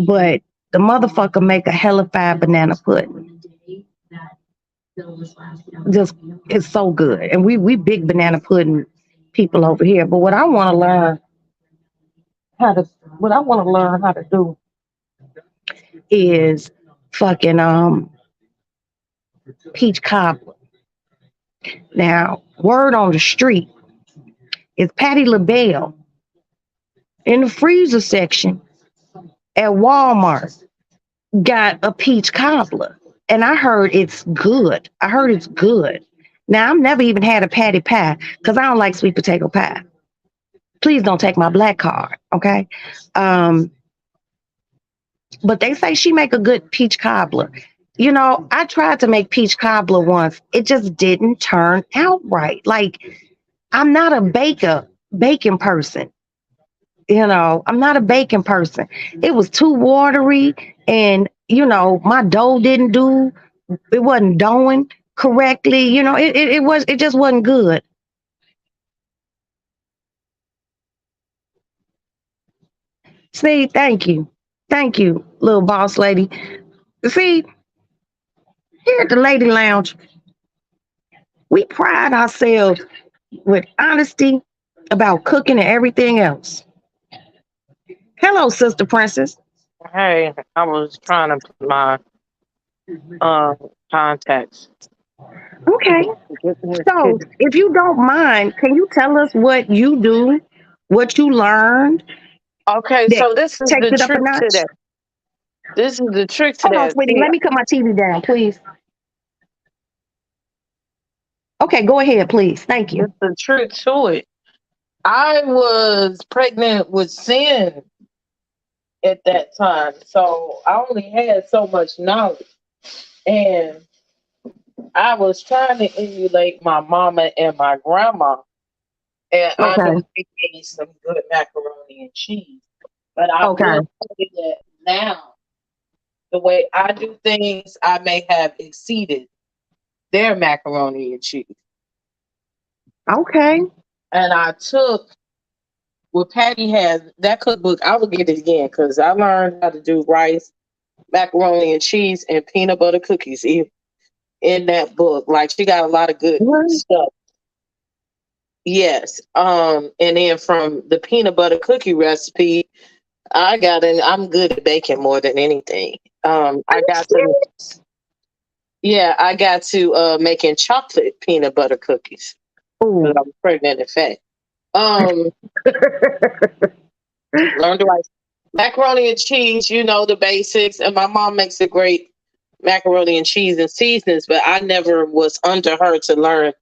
But the motherfucker make a hellified banana pudding. Just it's so good. And we big banana pudding people over here. But what I want to learn how to do is fucking peach cobbler. Now, word on the street is Patti LaBelle in the freezer section at Walmart got a peach cobbler. And I heard it's good. Now, I've never even had a patty pie because I don't like sweet potato pie. Please don't take my black card, okay? But they say she make a good peach cobbler. You know, I tried to make peach cobbler once. It just didn't turn out right. Like, I'm not a baking person. You know, I'm not a baking person. It was too watery and, you know, my dough it wasn't doughing correctly. You know, it just wasn't good. See, thank you, little boss lady. See, here at the Lady Lounge, we pride ourselves with honesty about cooking and everything else. Hello, Sister Princess. Hey, I was trying to put my contacts. Okay. So, if you don't mind, can you tell us what you do, what you learned? Okay, that so this is takes the it up a trick to notch? that. This is the trick to Hold on, that. sweetie. See, Let me cut my TV down, please. Okay, go ahead, please. Thank you. it's the trick to it. I was pregnant with sin at that time, so I only had so much knowledge, and I was trying to emulate my mama and my grandma, and I Okay. know they made some good macaroni and cheese. But I Okay. will say that now, the way I do things, I may have exceeded their macaroni and cheese. Okay. And I took what Patty has, that cookbook, I will get it again because I learned how to do rice, macaroni and cheese, and peanut butter cookies in that book. Like she got a lot of good What? stuff. Yes. And then from the peanut butter cookie recipe, I'm good at baking more than anything. I got to making chocolate peanut butter cookies. Ooh. I was pregnant in fact. Learned to write macaroni and cheese, you know, the basics. And my mom makes a great macaroni and cheese and seasonings, but I never was under her to learn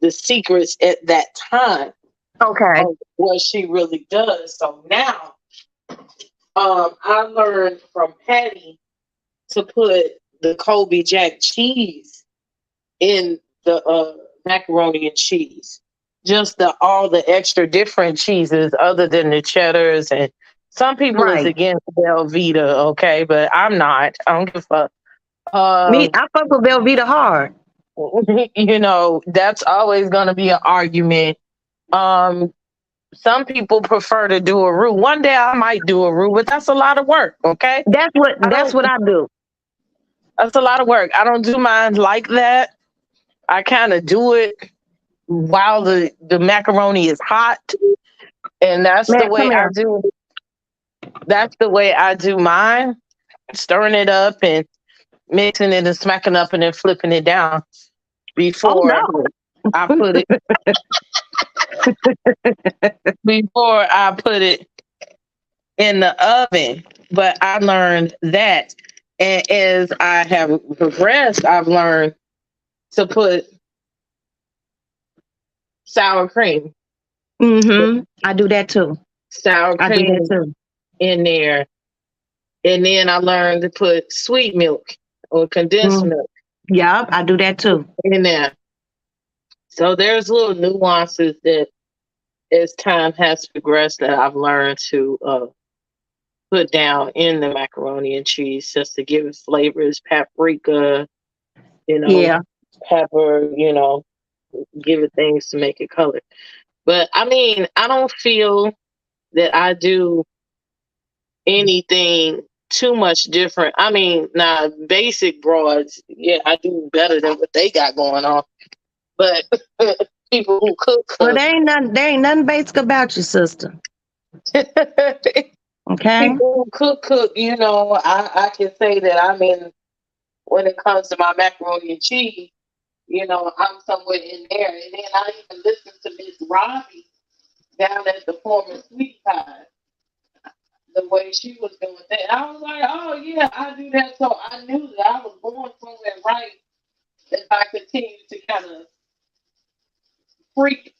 the secrets at that time Okay. of what she really does. So now I learned from Patty to put the Colby Jack cheese in the macaroni and cheese. Just all the extra different cheeses other than the cheddars, and some people is Right. against Velveeta, okay, but I'm not. I don't give a fuck. Me, I fuck with Velveeta hard. You know, that's always gonna be an argument. Some people prefer to do a roux. One day I might do a roux, but that's a lot of work, okay? That's what I do. That's a lot of work. I don't do mine like that. I kind of do it while the macaroni is hot. And that's Man, the way come I here. do. That's the way I do mine. Stirring it up and mixing it and smacking up and then flipping it down Oh before no. I put it before I put it in the oven. But I learned that And as I have progressed, I've learned to put sour cream, I do that too. sour I do that cream too. in there. And then I learned to put sweet milk or condensed Mm. milk Yeah, I do that too. in there. So there's little nuances that as time has progressed that I've learned to put down in the macaroni and cheese just to give it flavors, paprika, Yeah. pepper, give it things to make it color. But I mean, I don't feel that I do anything too much different. I mean, now basic broads, yeah, I do better than what they got going on. But people who Well, there ain't nothing basic about you, sister. Okay. people who cook, I can say that I mean, when it comes to my macaroni and cheese, I'm somewhere in there. And then I even listened to Miss Robbie down at the former Sweet Pie, the way she was doing that. I was like, oh yeah, I do that. So I knew that I was going somewhere right if I continued to kind of freak,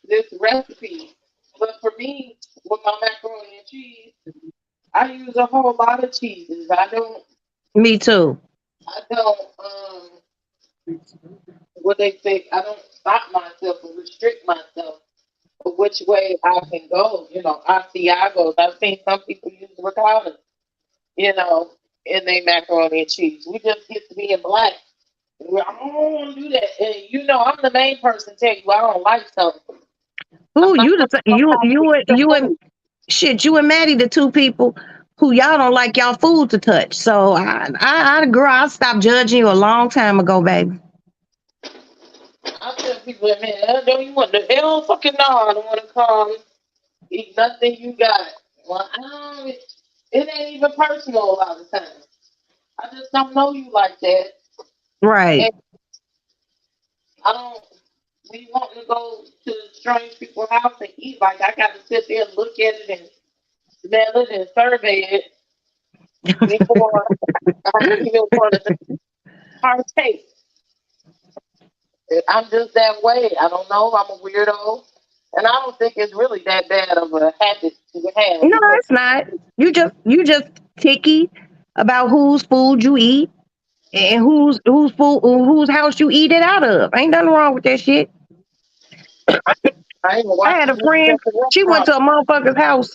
this recipe. But for me, with my macaroni and cheese, I use a whole lot of cheeses. Me too. What they say, I don't stop myself or restrict myself for which way I can go. Asiagos. I've seen some people use ricotta, in their macaroni and cheese. We just get to being black. I don't want to do that. And I'm the main person to tell you I don't like something. Who you and Maddie, the two people who y'all don't like y'all food to touch. So I agree. I stopped judging you a long time ago, baby. I tell people, man, don't you want the hell fucking no, I don't want to come eat nothing you got. Well, it ain't even personal a lot of times. I just don't know you like that. Right. And I don't be wanting to go to strange people's house and eat. Like, I got to sit there and look at it and smell it and survey it before I even want to partake. I'm just that way. I don't know. I'm a weirdo. And I don't think it's really that bad of a habit to have. No, it's not. You just picky about whose food you eat and whose food, whose house you eat it out of. Ain't nothing wrong with that shit. I I had a friend. She went to a motherfucker's house.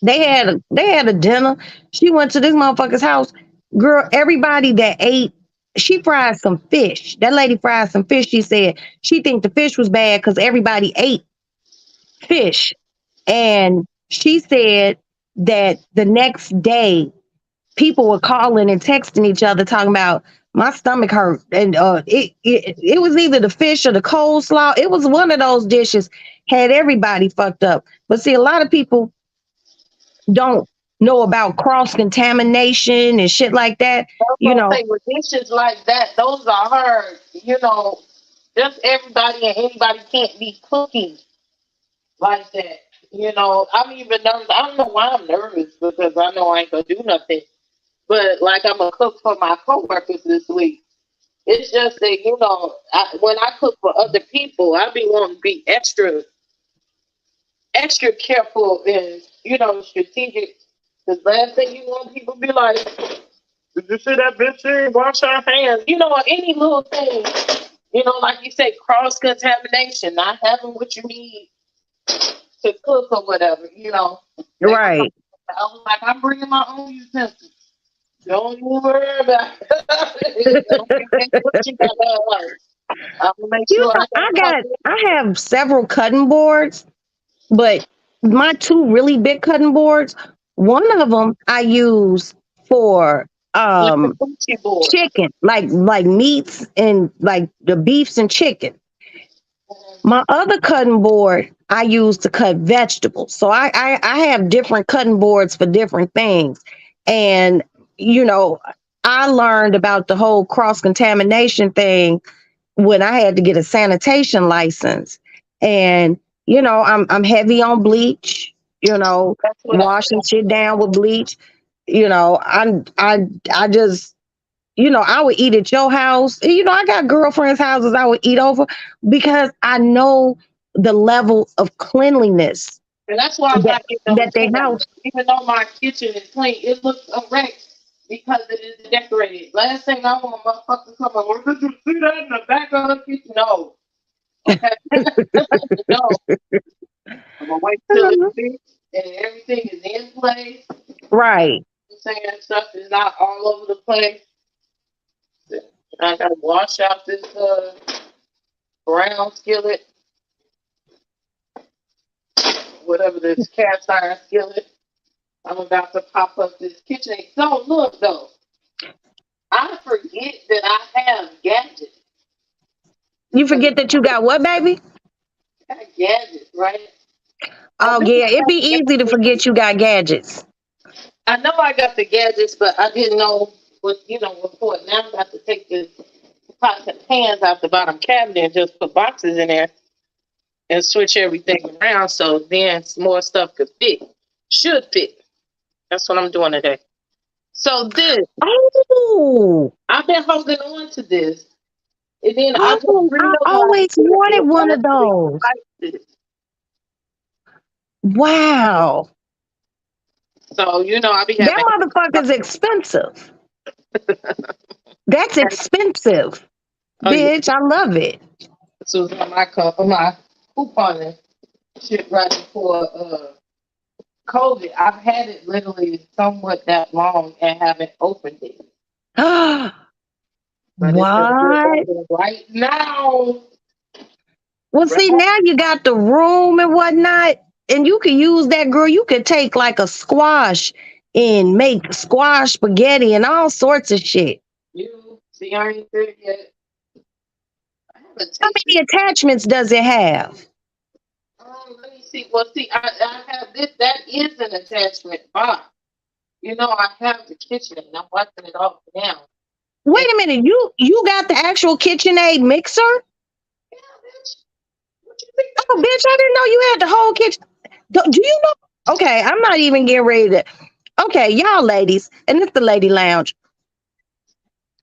They had a dinner. She went to this motherfucker's house. Girl, everybody that ate, she fried some fish. That lady fried some fish. She said she think the fish was bad because everybody ate fish. And she said that the next day people were calling and texting each other talking about my stomach hurt. And it was either the fish or the coleslaw. It was one of those dishes had everybody fucked up. But see, a lot of people don't know about cross contamination and shit like that. With dishes like that, those are hard. Just everybody and anybody can't be cooking like that. I'm even nervous. I don't know why I'm nervous because I know I ain't gonna do nothing. But like I'm gonna cook for my coworkers this week. It's just that when I cook for other people, I be wanting to be extra careful and strategic. Because last thing you want people to be like, did you see that bitch here? Wash her hands. Any little thing. Like you say, cross contamination, not having what you need to cook or whatever. Right. I was like, I'm bringing my own utensils. Don't you worry about it. I'm gonna make sure I have several cutting boards, but my two really big cutting boards, one of them I use for chicken, like meats and like the beefs and chicken. My other cutting board I use to cut vegetables. So I have different cutting boards for different things. And I learned about the whole cross contamination thing when I had to get a sanitation license. And I'm heavy on bleach, washing shit down with bleach. You know, I just, you know, I would eat at your house. You know, I got girlfriends' houses I would eat over because I know the level of cleanliness And that's why I'm that not getting no that they takeout. house. Even though my kitchen is clean, it looks a wreck because it is decorated. Last thing I want, motherfuckers come on, well, did you see that in the back of the kitchen? No. Okay. No. I'm gonna wait till it's fixed and everything is in place. Right. I'm saying stuff is not all over the place. I gotta wash out this brown skillet, whatever this cast iron skillet. I'm about to pop up this kitchen. So look though, I forget that I have gadgets. You forget that you got what, baby? I got gadgets, right? Oh yeah, it'd be easy to forget you got gadgets. I know I got the gadgets, but I didn't know what what. Now I'm about to take the pots and pans out the bottom cabinet and just put boxes in there and switch everything around so then some more stuff could fit. Should fit. That's what I'm doing today. So this, Oh, I've been holding on to this. And then I just I realized always that wanted it one of actually those. like this. Wow. So, I be That having motherfucker's expensive. That's expensive. Oh, yeah. Bitch, I love it. This was on my coupon and shit right before COVID. I've had it literally somewhat that long and haven't opened it. But it's gonna What? be open right now. Well, see, now you got the room and whatnot, and you can use that, girl. You could take like a squash and make squash spaghetti and all sorts of shit. You see, I ain't there yet. I haven't How tasted. many attachments does it have? Let me see. Well, see, I have this. That is an attachment box. I have the kitchen and I'm wiping it off now. Wait a minute, you got the actual KitchenAid mixer? Yeah, bitch. What you think? Oh, bitch, I didn't know you had the whole kitchen. Do you know? Okay, I'm not even getting ready to. Okay, y'all ladies, and it's the lady lounge.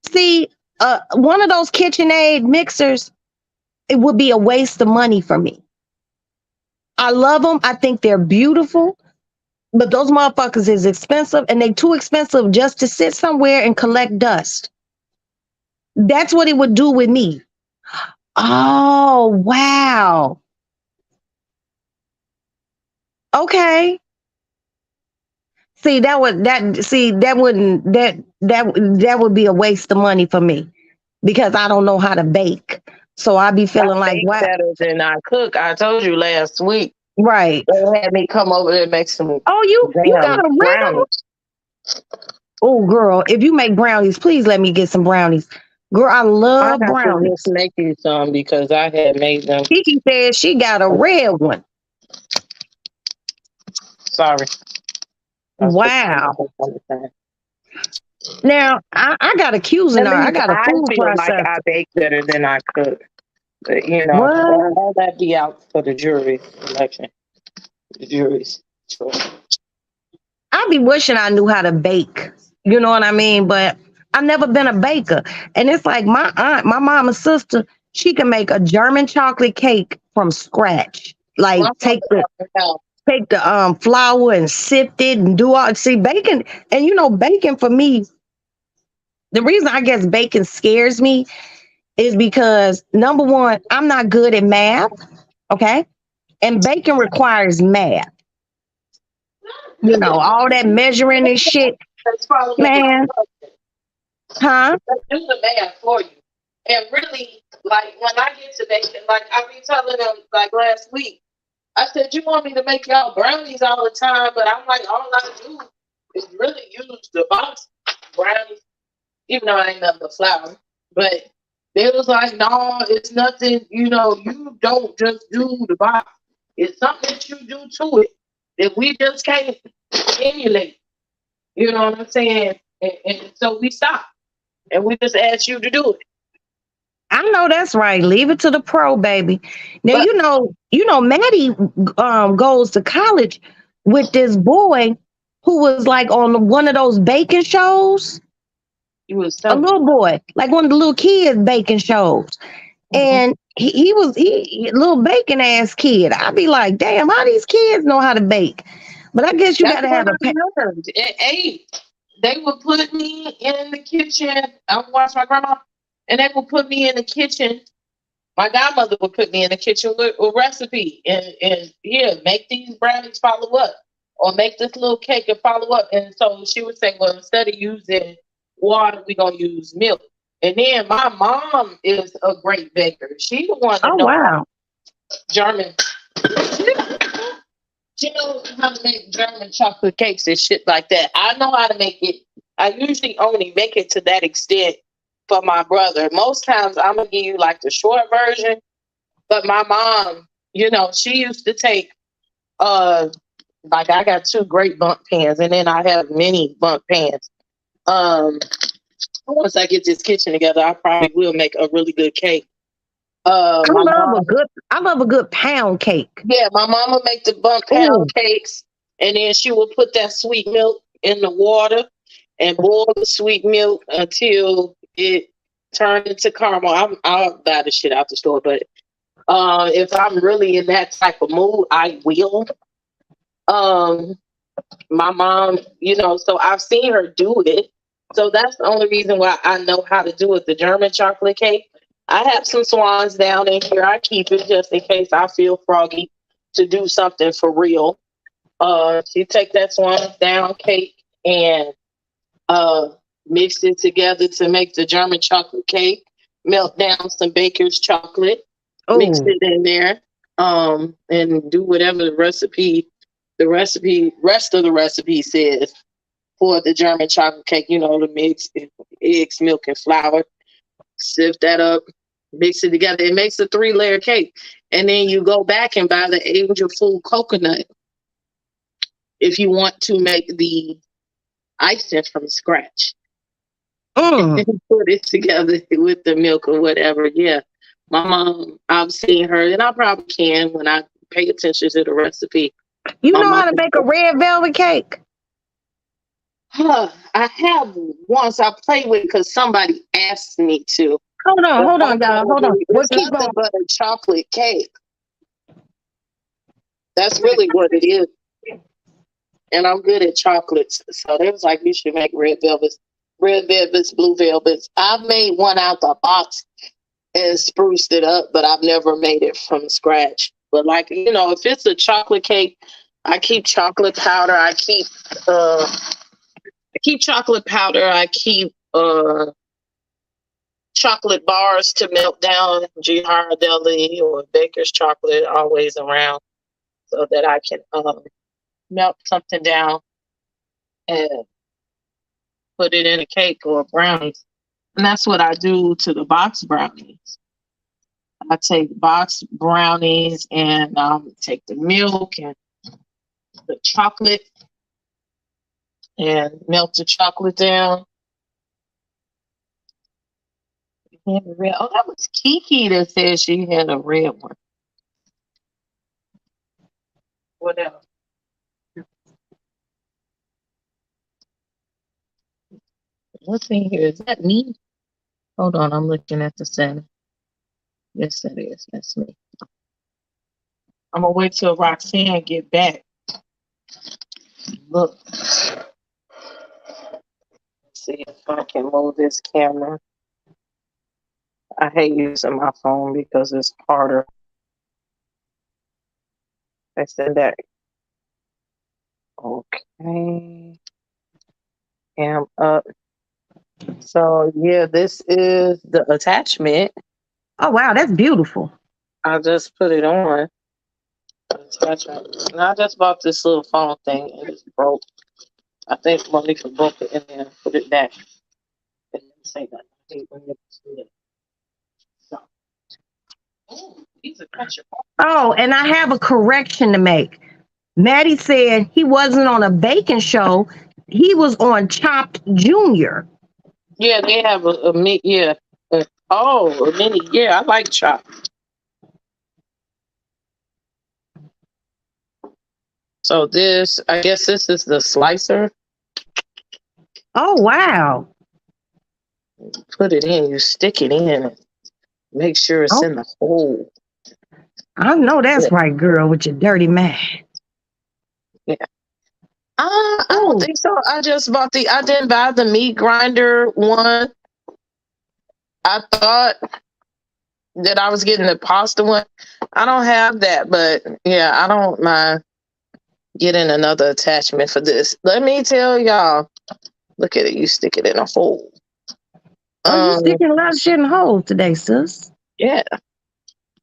See, one of those KitchenAid mixers, it would be a waste of money for me. I love them. I think they're beautiful, but those motherfuckers is expensive, and they too expensive just to sit somewhere and collect dust. That's what it would do with me. Oh, wow. Okay. See, that would be a waste of money for me because I don't know how to bake. So I'd be feeling like, wow. Better than I cook. I told you last week. Right. They had me come over there and make some. Oh, you got a rhythm? Oh, girl, if you make brownies, please let me get some brownies. Girl, I love brownies. Just make you some because I had made them. Kiki said she got a red one. Sorry. Wow. Now I got a Cuisinart. I got a food processor. Like I bake better than I cook. But What? all that be out for the jury selection. The jury's choice. I be wishing I knew how to bake. You know what I mean? But I've never been a baker. And it's like my aunt, my mama's sister, she can make a German chocolate cake from scratch. Like take the flour and sift it and do all. See, baking, and baking for me, the reason I guess baking scares me is because number one, I'm not good at math. Okay. And baking requires math. All that measuring and shit. Man. Huh? Do the math for you. And really, like when I get to baking, like I be telling them like last week, I said, you want me to make y'all brownies all the time, but I'm like, all I do is really use the box brownies, even though I ain't nothing but flour. But they was like, no, it's nothing, you don't just do the box. It's something that you do to it that we just can't emulate. You know what I'm saying? And so we stopped. And we just asked you to do it. I know that's right. Leave it to the pro, baby. Now, Maddie goes to college with this boy who was like on one of those baking shows. You was A little boy, like one of the little kids baking shows. And he was little baking ass kid. I'd be like, damn, how these kids know how to bake? But I guess you That's gotta what have a I learned. At 8, they would put me in the kitchen. I would watch my grandma, and they would put me in the kitchen. My godmother would put me in the kitchen with a recipe and here, make these brownies follow up, or make this little cake and follow up. And so she would say, well, instead of using water, we're gonna use milk. And then my mom is a great baker. She the one that oh knows wow. German. She knows how to make German chocolate cakes and shit like that. I know how to make it. I usually only make it to that extent for my brother. Most times I'm gonna give you like the short version. But my mom, she used to take like I got 2 great bunk pans, and then I have many bunk pans. Once I get this kitchen together, I probably will make a really good cake. I My love mom, a good pound cake. yeah, my mom would make the bunk Ooh. pound cakes, and then she would put that sweet milk in the water and boil the sweet milk until it turned into caramel. I'll buy the shit out the store, but if I'm really in that type of mood, I will. My mom, so I've seen her do it. So that's the only reason why I know how to do it. The German chocolate cake. I have some swans down in here. I keep it just in case I feel froggy to do something for real. She take that swans down cake and mix it together to make the German chocolate cake. Melt down some baker's chocolate, mix Oh, it in there, and do whatever the rest of the recipe says for the German chocolate cake. The mix eggs, milk, and flour. Sift that up, mix it together. It makes a 3-layer cake. And then you go back and buy the Angel Food coconut if you want to make the icing from scratch. mm. And put it together with the milk or whatever. Yeah. My mom, I've seen her, and I probably can when I pay attention to the recipe. You My know mom, how to make a red velvet cake? I have once I played with it because somebody asked me to. Hold But on, y'all. Hold on. Well, it's keep nothing going. but a chocolate cake. That's really what it is. And I'm good at chocolates. So they was like, you should make red velvets, blue velvets. I've made one out the box and spruced it up, but I've never made it from scratch. But like, if it's a chocolate cake, I keep chocolate powder. I keep chocolate powder. I keep chocolate bars to melt down, Ghirardelli or Baker's chocolate, always around, so that I can melt something down and put it in a cake or brownies. And that's what I do to the box brownies. I take box brownies and take the milk and the chocolate and melt the chocolate down. Red. Oh, that was Kiki that said she had a red one. Whatever. What's in here? Is that me? Hold on, I'm looking at the center. Yes, that is. That's me. I'm gonna wait till Roxanne get back. Look. Let's see if I can move this camera. I hate using my phone because it's harder. I said that. Okay. Cam up. So yeah, this is the attachment. Oh wow, that's beautiful. I just put it on. Attachment. And I just bought this little phone thing and it's broke. I think Monica broke it in there and put it back. It didn't say that. I hate when you do it. So. Ooh, these are cut your Oh, and I have a correction to make. Maddie said he wasn't on a baking show. He was on Chopped Junior. Yeah, they have a meat. Yeah. A mini. Yeah, I like chop. So this, I guess this is the slicer. Oh wow. Put it in, you stick it in and make sure it's Oh, in the hole. I know that's right, girl, with your dirty man. Yeah. I don't Oh, think so. I didn't buy the meat grinder one. I thought that I was getting the pasta one. I don't have that, but yeah, I don't mind getting another attachment for this. Let me tell y'all, look at it, you stick it in a hole. oh, you sticking a lot of shit in holes today, sis. Yeah,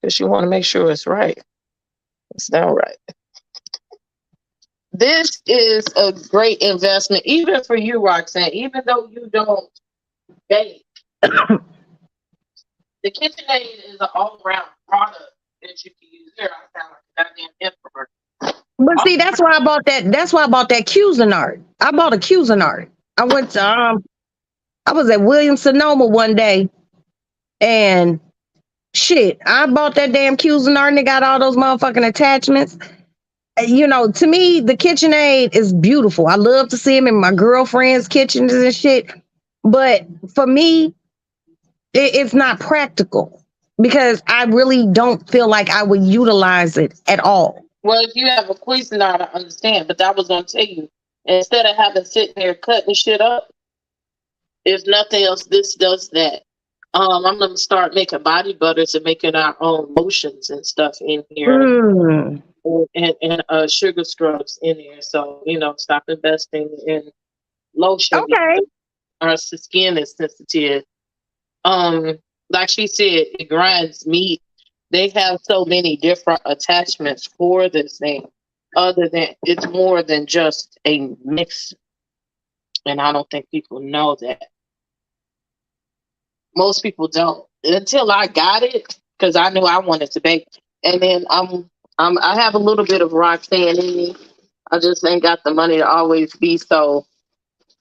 because you want to make sure it's right. It's done right. This is a great investment, even for you, Roxanne, even though you don't bake. The KitchenAid is an all-around product that you can use. Here, I sound like a goddamn infomercial. But see, that's why I bought that. That's why I bought that Cuisinart. I bought a Cuisinart. I went to I was at Williams Sonoma one day, and shit, I bought that damn Cuisinart, and it got all those motherfucking attachments. You know, to me, the KitchenAid is beautiful. I love to see them in my girlfriend's kitchens and shit. But for me, it's not practical because I really don't feel like I would utilize it at all. Well, if you have a Cuisinart, I understand, but I was going to tell you, instead of having sitting there cutting shit up, if nothing else, this does that. I'm going to start making body butters and making our own lotions and stuff in here. Mm. And sugar scrubs in there. So, stop investing in lotion. Okay. Our skin is sensitive. Like she said, it grinds meat. They have so many different attachments for this thing, other than it's more than just a mix. And I don't think people know that. Most people don't until I got it, because I knew I wanted to bake. And then I have a little bit of Roxanne in me. I just ain't got the money to always be so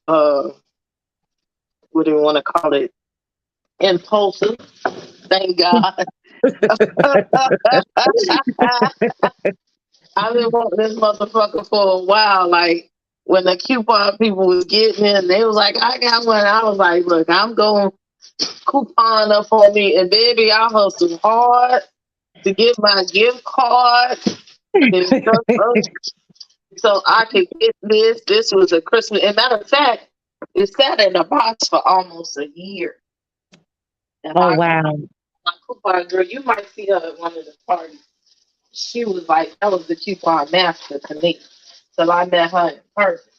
what do you want to call it? Impulsive. Thank God. I've been wanting this motherfucker for a while. Like when the coupon people was getting in, they was like, I got one. I was like, look, I'm going coupon up on me, and baby, I hustled hard to get my gift card and stuff so I could get this. This was a Christmas, and matter of fact, it sat in a box for almost a year. And Oh wow. my coupon girl, you might see her at one of the parties. She was like, that was the coupon master to me. So I met her in person.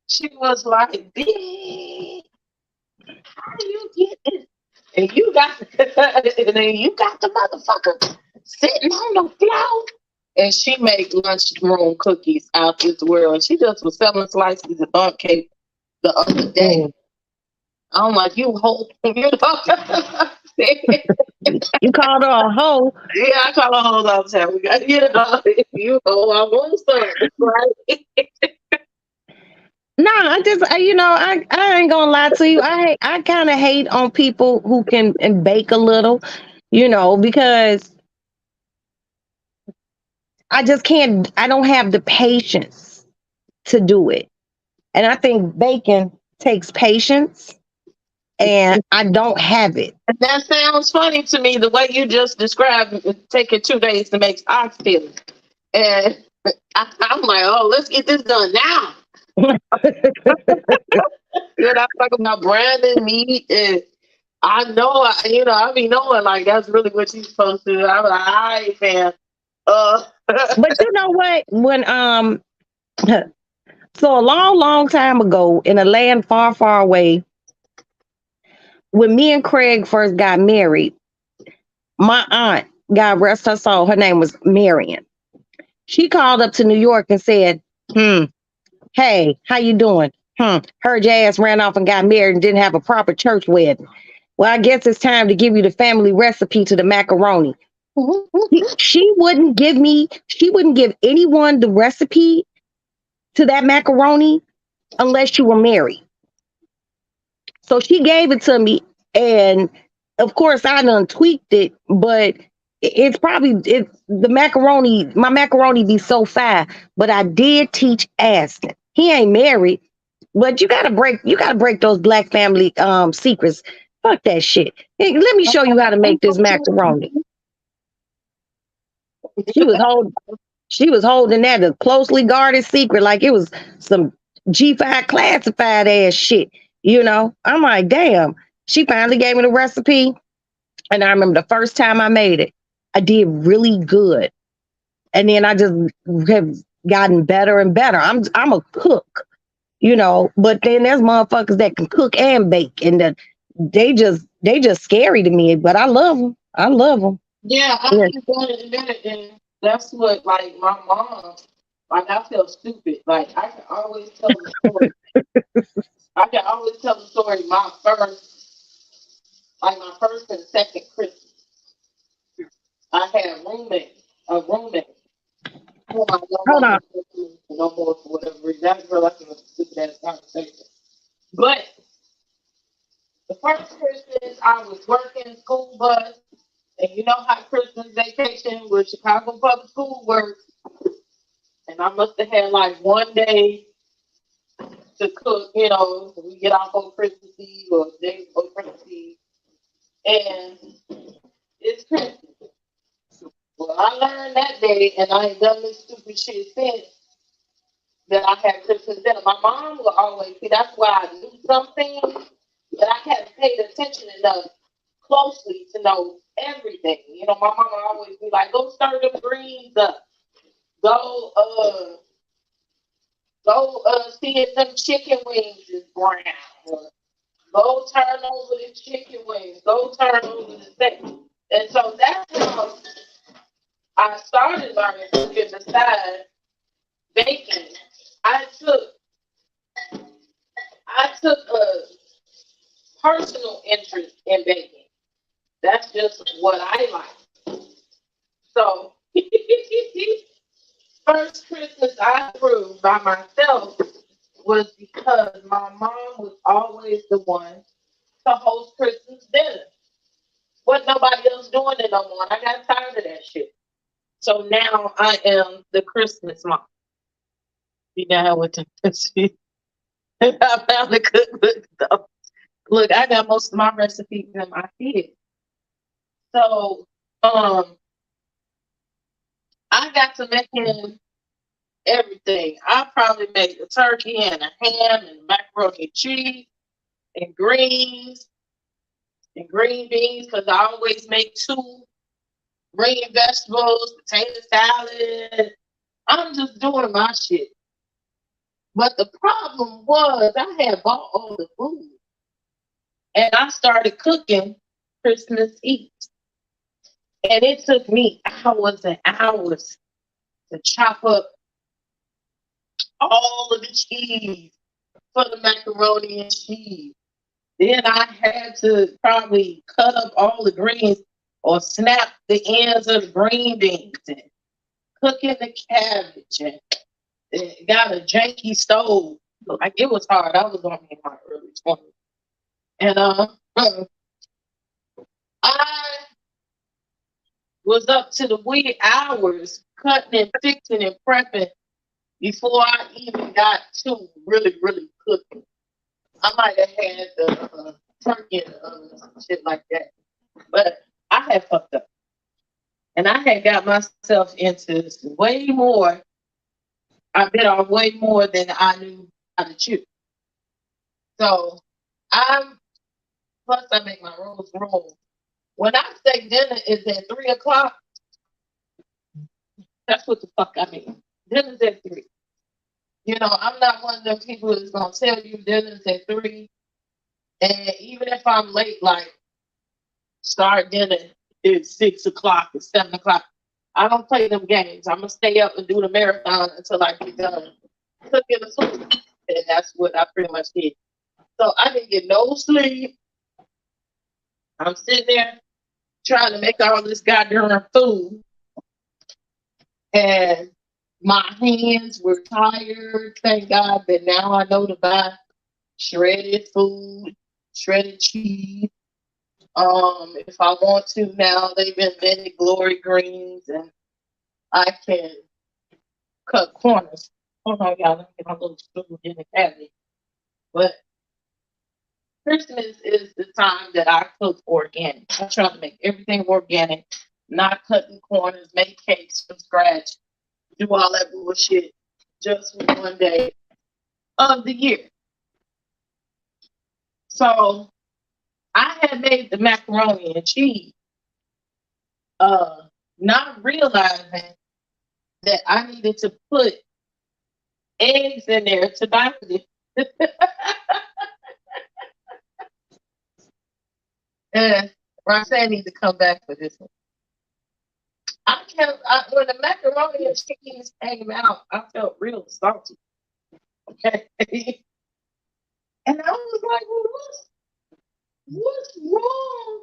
She was like, B, how do you get it? And you got and then you got the motherfucker sitting on the floor. And she made lunchroom cookies out this world. And she just was selling slices of bundt cake the other day. Mm. I'm like, you whole, You called her a hoe. Yeah, I call her hoes all the time. We got you know, I want some, right? No, I ain't gonna lie to you. I kind of hate on people who can and bake a little, because I just can't. I don't have the patience to do it, and I think baking takes patience, and I don't have it. That sounds funny to me. The way you just described it, taking 2 days to make oxtail, and I'm like, oh, let's get this done now. I'm talking about branding meat, and I know, I be knowing like that's really what you're supposed to do. I'm like, all right, fam. But you know what? When so a long, long time ago, in a land far, far away, when me and Craig first got married, my aunt, God rest her soul, her name was Marion. She called up to New York and said, hey, how you doing? Heard your ass ran off and got married and didn't have a proper church wedding. Well, I guess it's time to give you the family recipe to the macaroni. She wouldn't give anyone the recipe to that macaroni unless you were married. So she gave it to me, and of course I done tweaked it, but it's probably the macaroni. My macaroni be so fine, but I did teach Aston. He ain't married, but you gotta break those black family secrets. Fuck that shit. Hey, let me show you how to make this macaroni. She was holding she was holding that a closely guarded secret, like it was some G5 classified ass shit. I'm like, damn. She finally gave me the recipe, and I remember the first time I made it, I did really good. And then I just have gotten better and better. I'm a cook, but then there's motherfuckers that can cook and bake, and they just scary to me. But I love them. I love them. Yeah, I Yeah. keep going in there, and that's what, like, my mom, like, I feel stupid. Like, I can always tell the story. I can always tell the story. My first and second Christmas, I had a roommate, whom I no Hold longer on. talk to no more for whatever reason. That's real, like a stupid ass conversation. But the first Christmas, I was working school bus, and you know how Christmas vacation with Chicago Public School works. And I must have had like one day to cook, we get off on Christmas Eve or the day before Christmas Eve. And it's Christmas. Well, I learned that day, and I ain't done this stupid shit since, that I had Christmas dinner. My mom would always see, that's why I knew something, but I hadn't paid attention enough closely to know everything. My mama always be like, go stir them greens up. Go, see if them chicken wings is brown. Or go turn over the chicken wings. Go turn over the steak. And so that's how I started learning cooking besides baking. I took a personal interest in baking. That's just what I like. So first Christmas I threw by myself was because my mom was always the one to host Christmas dinner. Wasn't nobody else doing it no more. I got tired of that shit. So now I am the Christmas mom. Be down with the I found the cookbook though. Look, I got most of my recipes in my head. So I got to making everything. I probably made a turkey and a ham and macaroni and cheese and greens and green beans because I always make two green vegetables, potato salad. I'm just doing my shit. But the problem was I had bought all the food and I started cooking Christmas Eve. And it took me hours and hours to chop up all of the cheese for the macaroni and cheese. Then I had to probably cut up all the greens or snap the ends of the green beans and cook in the cabbage and got a janky stove. Like it was hard. I was only in my early 20s. And I was up to the wee hours cutting and fixing and prepping before I even got to really, really cooking. I might have had the turkey and shit like that. But I had fucked up. And I had got myself into way more. I bit off way more than I knew how to chew. So plus I make my rules roll. When I say dinner is at 3:00, that's what the fuck I mean. Dinner's at 3. I'm not one of them people that's gonna tell you dinner's at 3. And even if I'm late, like start dinner at 6:00 or 7:00. I don't play them games. I'm gonna stay up and do the marathon until I get done cooking the food. And that's what I pretty much did. So I didn't get no sleep. I'm sitting there trying to make all this goddamn food. And my hands were tired, thank God, but now I know to buy shredded food, shredded cheese, If I want to now, they've invented glory greens, and I can cut corners. Hold on, y'all. Let me get my little spoon in the cabinet. But Christmas is the time that I cook organic. I try to make everything organic, not cutting corners, make cakes from scratch, do all that bullshit just for one day of the year. So I had made the macaroni and cheese, not realizing that I needed to put eggs in there to dilute it. And Roxanne needs to come back for this one. When the macaroni and cheese came out, I felt real salty. Okay. And I was like, well, what's wrong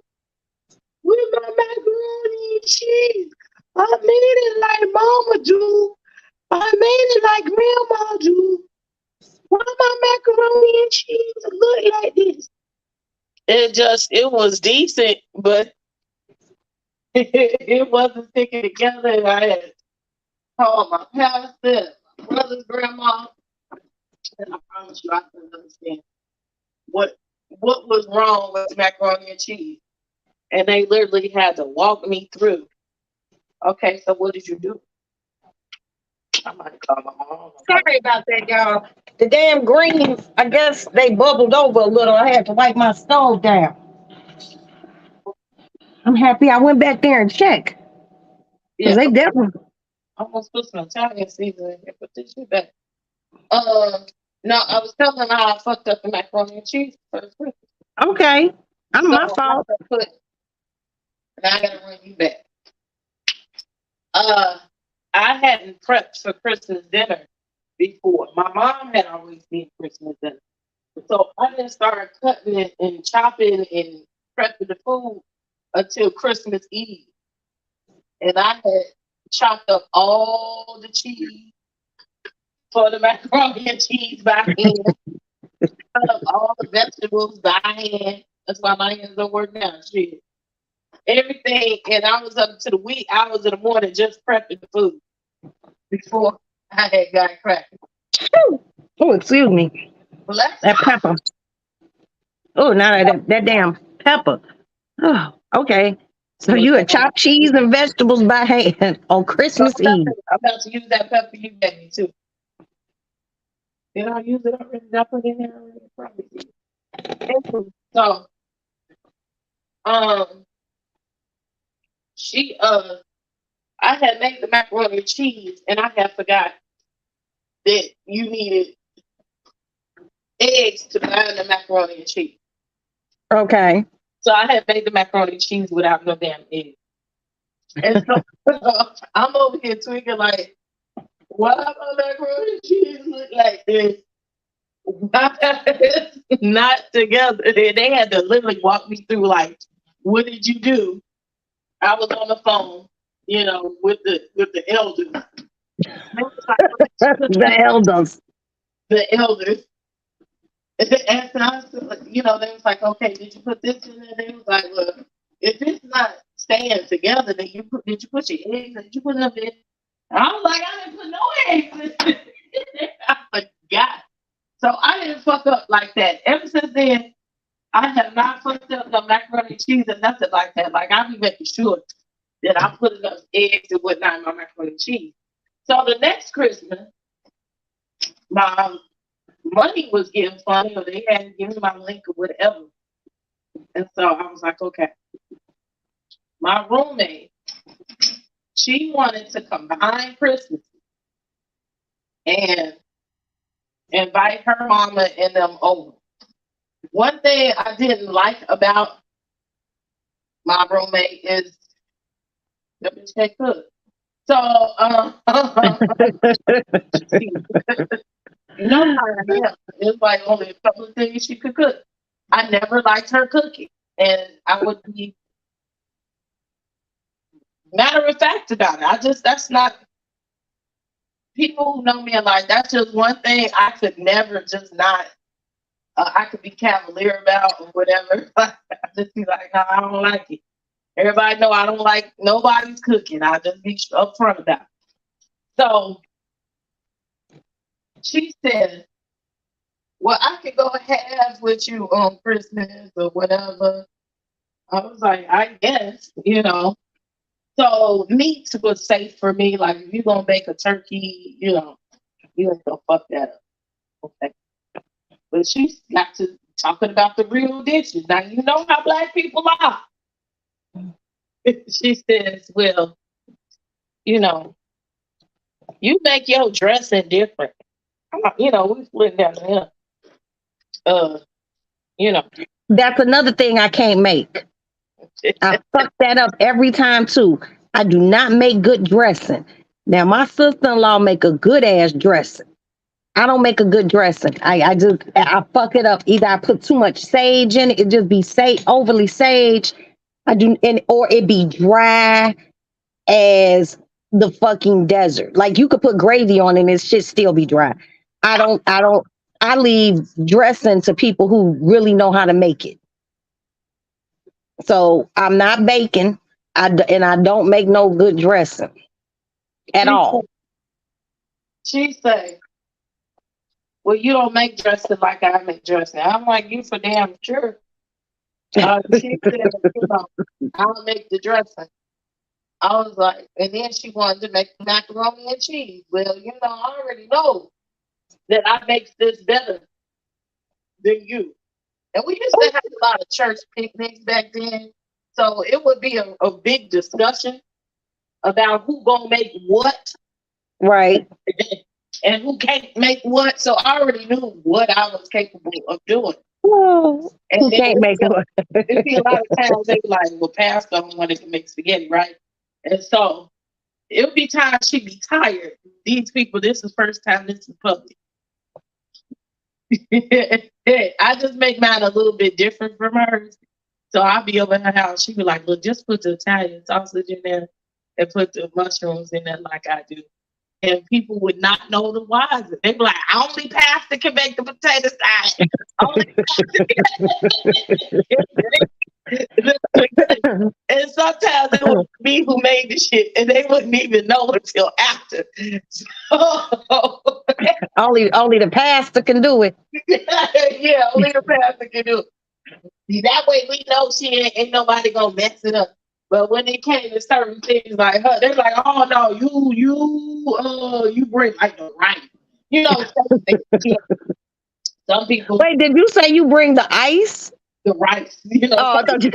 with my macaroni and cheese? I made it like mama do. I made it like grandma do. Why my macaroni and cheese look like this? It was decent, but it wasn't sticking together. And I had called my pastor, my brother's grandma, and I promise you I couldn't understand what was wrong with the macaroni and cheese. And they literally had to walk me through. Okay, so what did you do? I might call my mom. Sorry about that, y'all. The damn greens, I guess they bubbled over a little. I had to wipe my stove down. I'm happy I went back there and checked. Yeah, They definitely. I almost put some Italian seasoning and put this shit back. No, I was telling them how I fucked up the macaroni and cheese first. Okay. I'm my So fault. now I gotta run you back. I hadn't prepped for Christmas dinner before. My mom had always made Christmas dinner. So I didn't start cutting it and chopping and prepping the food until Christmas Eve. And I had chopped up all the cheese for the macaroni and cheese by hand. Cut up all the vegetables by hand. That's why my hands don't work now. Shit. Everything, and I was up to the wee hours of the morning just prepping the food before I had got cracking. Oh, excuse me. Bless That pepper. Oh, now that damn pepper. Oh, okay. So you had chopped cheese and vegetables by hand on Christmas Eve. I'm about to use that pepper you gave me too. Did I use it already? Did I put it in there already? Probably did. So, I had made the macaroni and cheese, and I had forgot that you needed eggs to bind the macaroni and cheese. Okay. So I had made the macaroni and cheese without no damn eggs. And so I'm over here tweaking like, why my macaroni and cheese look like this? Why it's not together? They had to literally walk me through like, what did you do? I was on the phone, with the elders. The elders. The elders. And I, they was like, okay, did you put this in there? They was like, well, if it's not staying together, then did you put your eggs? Did you put them in? I was like, I didn't put no eggs in there. I forgot. So I didn't fuck up like that. Ever since then, I have not fucked up no macaroni and cheese or nothing like that. Like, I be making sure that I put enough eggs and whatnot in my macaroni and cheese. So the next Christmas, my money was getting funny, or they hadn't given me my link or whatever. And so I was like, okay. My roommate, she wanted to combine Christmas and invite her mama and them over. One thing I didn't like about my roommate is the bitch can't cook. So, you know how I am. It's like only a couple of things she could cook. I never liked her cooking, and I would be matter of fact about it. That's not, people who know me are like, that's just one thing I could never just not I could be cavalier about or whatever. I just be like, no, I don't like it. Everybody know I don't like nobody's cooking. I just be upfront about it. So she said, well, I could go halves with you on Christmas or whatever. I was like, I guess, So meat was safe for me. Like, if you're going to bake a turkey, you ain't going to fuck that up. Okay. But she got to talking about the real dishes. Now, you know how Black people are. She says, well, you make your dressing different. We split down here. That's another thing I can't make. I fuck that up every time too. I do not make good dressing. Now my sister-in-law make a good ass dressing. I don't make a good dressing. I fuck it up. Either I put too much sage in it, it just be overly sage. Or it be dry as the fucking desert. Like you could put gravy on it and it should still be dry. I leave dressing to people who really know how to make it. So I'm not baking, and I don't make no good dressing at all. She say, well, you don't make dressing like I make dressing. I'm like, you for damn sure. She said, I don't make the dressing. I was like, and then she wanted to make macaroni and cheese. Well, I already know that I make this better than you. And we used to have a lot of church picnics back then. So it would be a big discussion about who gonna make what. Right. And who can't make what. So I already knew what I was capable of doing. Oh, who can't make it? It'd be a lot of times they be like, well, Pastor only wanted to make spaghetti, right? And so it would be times she'd be tired. These people, this is first time this is public. I just make mine a little bit different from hers. So I'll be over her house. She'd be like, look, just put the Italian sausage in there and put the mushrooms in there like I do. And people would not know the whys. They'd be like, only Pastor can make the potato salad. Only And sometimes it would be who made the shit, and they wouldn't even know until after. So only the pastor can do it. Yeah, only the pastor can do it. See, that way we know she ain't nobody gonna mess it up. But when it came to certain things like her, they're like, oh no, you bring like the right. Some people. Wait, did you say you bring the ice? The rice, Oh, I thought you.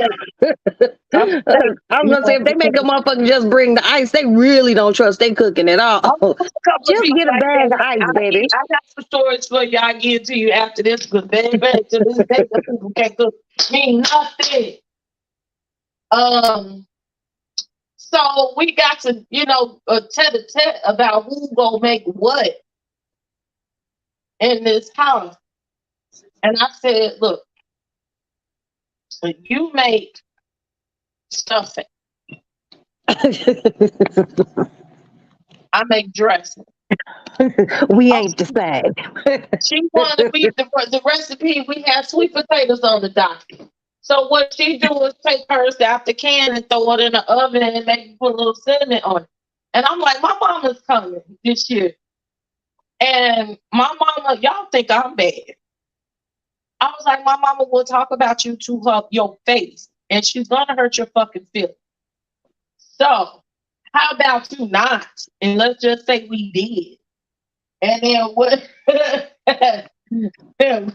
I was gonna say if they make a motherfucker just bring the ice, they really don't trust they cooking at all. Just get a bag of ice, baby. I got some stories for you. I give to you after this because baby, to this day, the people can't cook me nothing. So we got to, tete-a-tete about who gonna make what in this house, and I said, look. You make stuffing. I make dressing. We ain't the same. She wanted me the recipe. We have sweet potatoes on the docket. So what she do is take hers out the can and throw it in the oven and maybe put a little cinnamon on it. And I'm like, my mama's coming this year. And my mama, y'all think I'm bad. I was like, my mama will talk about you to your face, and she's gonna hurt your fucking feelings. So, how about you not? And let's just say we did. And then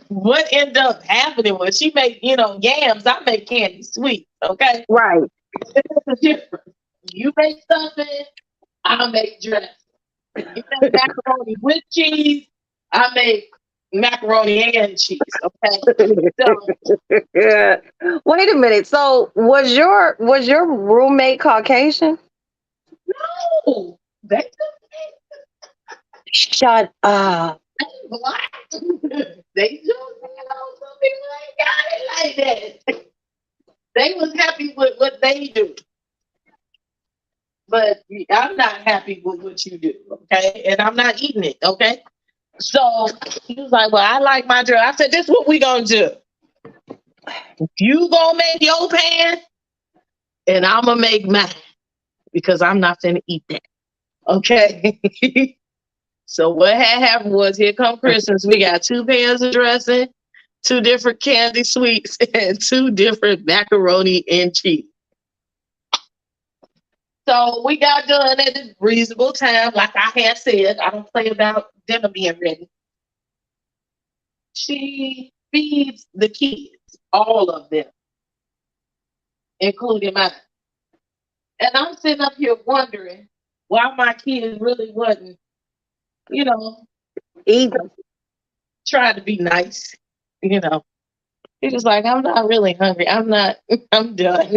what ended up happening was she made, yams. I make candy sweet. Okay, right. There's a difference. You make something, I make dressing. You make macaroni with cheese, I make macaroni and cheese. Okay. So, yeah. Wait a minute. So was your roommate Caucasian? No, they shut up. Black. They just, some people ain't got it like that. They was happy with what they do. But I'm not happy with what you do, okay? And I'm not eating it, okay? So he was like, well, I like my dress. I said, this is what we gonna do. You gonna make your pan and I'm gonna make mine because I'm not gonna eat that. Okay. So what had happened was, here come Christmas. We got 2 pans of dressing, 2 different candy sweets, and 2 different macaroni and cheese. So we got done at a reasonable time. Like I had said, I don't play about dinner being ready. She feeds the kids, all of them, including mine. And I'm sitting up here wondering why my kids really wasn't, you know, Even. trying to be nice. You know, he was like, I'm not really hungry. I'm not, I'm done.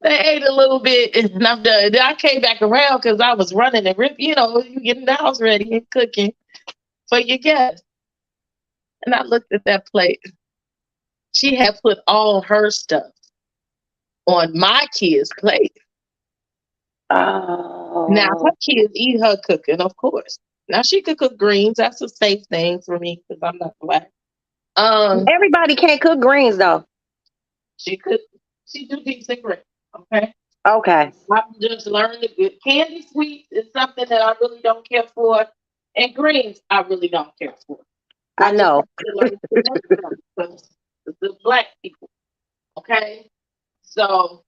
They ate a little bit and I'm done. Then I came back around because I was running and you know, you getting the house ready and cooking for your guests. And I looked at that plate. She had put all her stuff on my kids' plate. Oh. Now her kids eat her cooking, of course. Now she could cook greens. That's a safe thing for me because I'm not black. Everybody can't cook greens though. She do decent greens. Okay. Okay. I'm just learning the candy sweets is something that I really don't care for, and greens I really don't care for. I know. The black people. Okay. So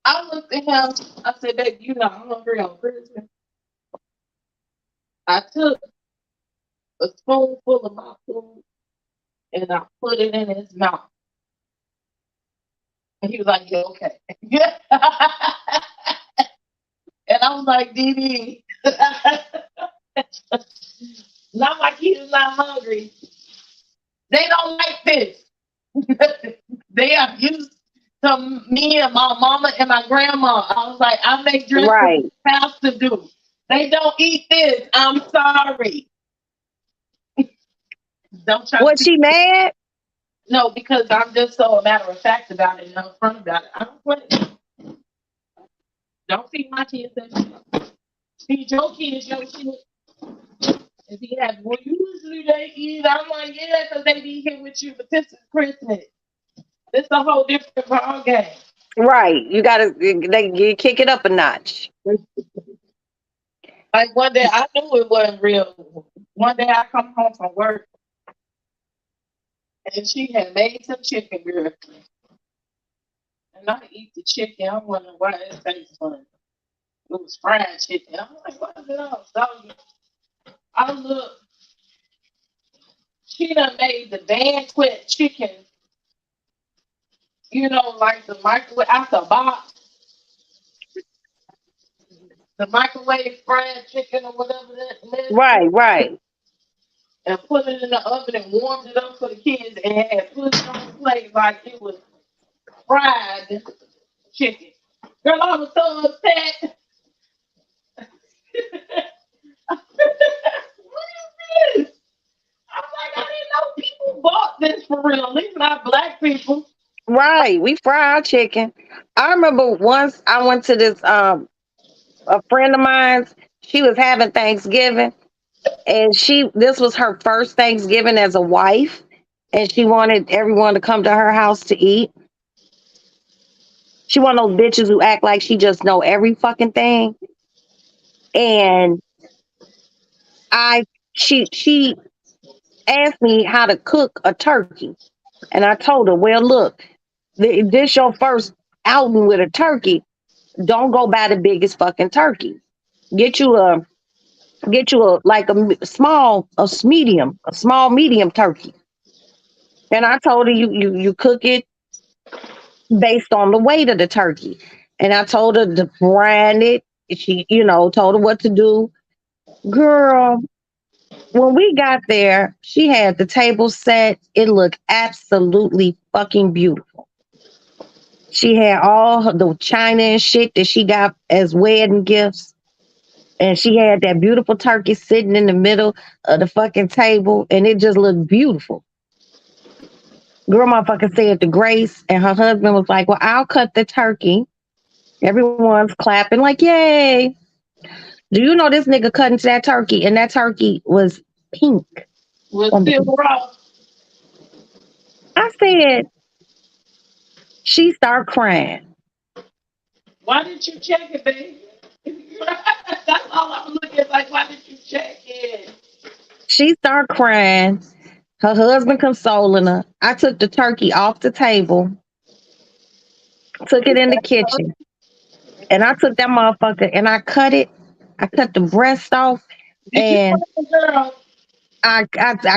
I looked at him. I said, baby, you know I'm hungry on Christmas. I took a spoonful of my food and I put it in his mouth. And he was like, yeah, okay. And I was like, Dee. Not like he's not hungry. They don't like this. They are used to me and my mama and my grandma. I was like, I make dress Right. for the house to do. They don't eat this. I'm sorry. Don't try. Was she mad? No, because I'm just so matter of fact about it and upfront about it. I don't play. Don't feed my kids that shit. Feed your kids your shit. If he has, well, usually they eat. I'm like, yeah, because they be here with you, but this is Christmas. This is a whole different ball game. Right. You you kick it up a notch. Like one day, I knew it wasn't real. One day, I come home from work, and she had made some chicken, girl. And I eat the chicken. I'm wondering why it tastes funny. It was fried chicken. I'm like, what is it all? So I look. She done made the banquet chicken. You know, like the microwave out the box. The microwave fried chicken or whatever that is. Right. And put it in the oven and warmed it up for the kids and had put it on the plate like it was fried chicken. Girl, I was so upset. What is this? I'm like, I didn't know people bought this for real. At least not black people. Right. We fry our chicken. I remember once I went to this a friend of mine's, she was having Thanksgiving and this was her first Thanksgiving as a wife and she wanted everyone to come to her house to eat. She one of those bitches who act like she just know every fucking thing. And she asked me how to cook a turkey. And I told her, well, look, this your first outing with a turkey. Don't go buy the biggest fucking turkey. Get you a like a small medium turkey. And I told her you cook it based on the weight of the turkey. And I told her to brine it. She, told her what to do. Girl, when we got there, she had the table set. It looked absolutely fucking beautiful. She had all the china and shit that she got as wedding gifts. And she had that beautiful turkey sitting in the middle of the fucking table. And it just looked beautiful. Girl, motherfucker said the grace. And her husband was like, well, I'll cut the turkey. Everyone's clapping like, yay. Do you know this nigga cut into that turkey and that turkey was pink? Was on the- still raw. I said, she started crying. Why didn't you check it, baby? That's all I'm looking at. Like, why didn't you check it? She started crying. Her husband consoling her. I took the turkey off the table, took it in the kitchen, and I took that motherfucker and I cut it. I cut the breast off Did you and put the girl? I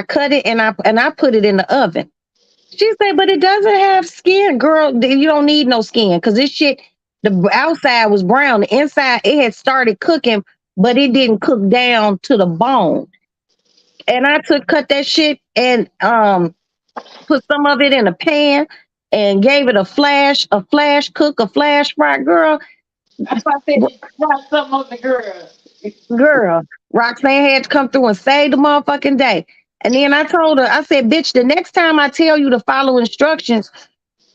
cut it and I put it in the oven. She said, but it doesn't have skin, girl. You don't need no skin because this shit, the outside was brown, the inside it had started cooking, but it didn't cook down to the bone. And I cut that shit and put some of it in a pan and gave it a flash cook, a flash fry, girl. That's why I said you tried something on the girl. Girl, Roxanne had to come through and save the motherfucking day. And then I told her, I said, bitch, the next time I tell you to follow instructions,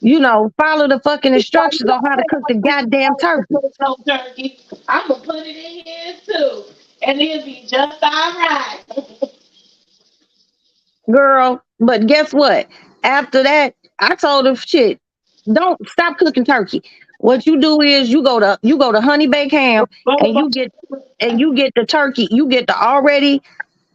follow the fucking instructions on how to cook the goddamn turkey. No turkey. I'm gonna put it in here too, and it'll be just all right. Girl, but guess what? After that, I told her, shit, don't stop cooking turkey. What you do is you go to Honey Baked Ham and you get the turkey, you get the already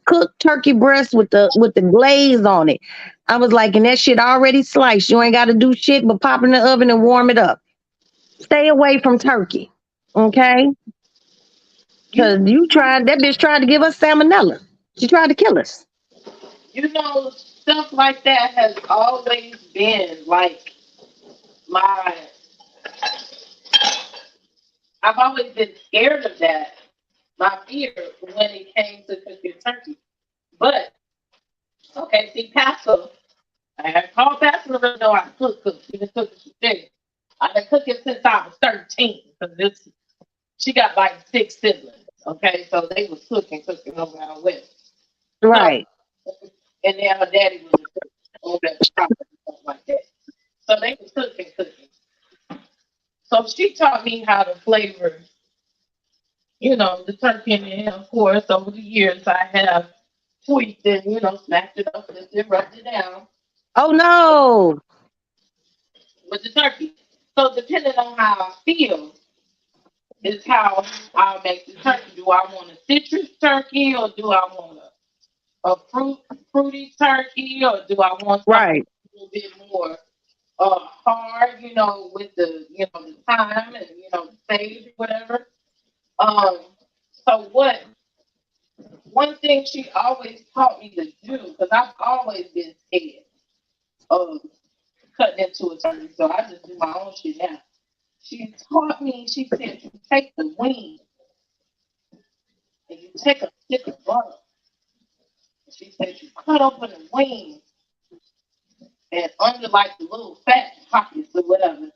cooked turkey breast with the glaze on it. I was like, and that shit already sliced. You ain't got to do shit but pop in the oven and warm it up. Stay away from turkey, okay? Because that bitch tried to give us salmonella. She tried to kill us. You know, stuff like that has always been like my. I've always been scared of that. My fear when it came to cooking turkey. But okay, see, Pastor, I had called Pastor to let her know I cook. She been cooking today. I've been cooking since I was 13. Because she got like 6 siblings. Okay, so they was cooking over out west. Right. So, and then her daddy was over at the top and stuff like that. So they was cooking. So she taught me how to flavor, the turkey. And of course, over the years, I have tweaked and, smashed it up and rubbed it down. Oh, no. With the turkey. So depending on how I feel is how I'll make the turkey. Do I want a citrus turkey or do I want a fruity turkey or do I want something a little bit more hard, with the thyme and the sage or whatever. So one thing she always taught me to do, because I've always been scared of cutting into a turkey, so I just do my own shit now. She taught me, she said, you take the wing and you take a stick of butter. She said, you cut open the wing and under like the little fat pockets or whatever.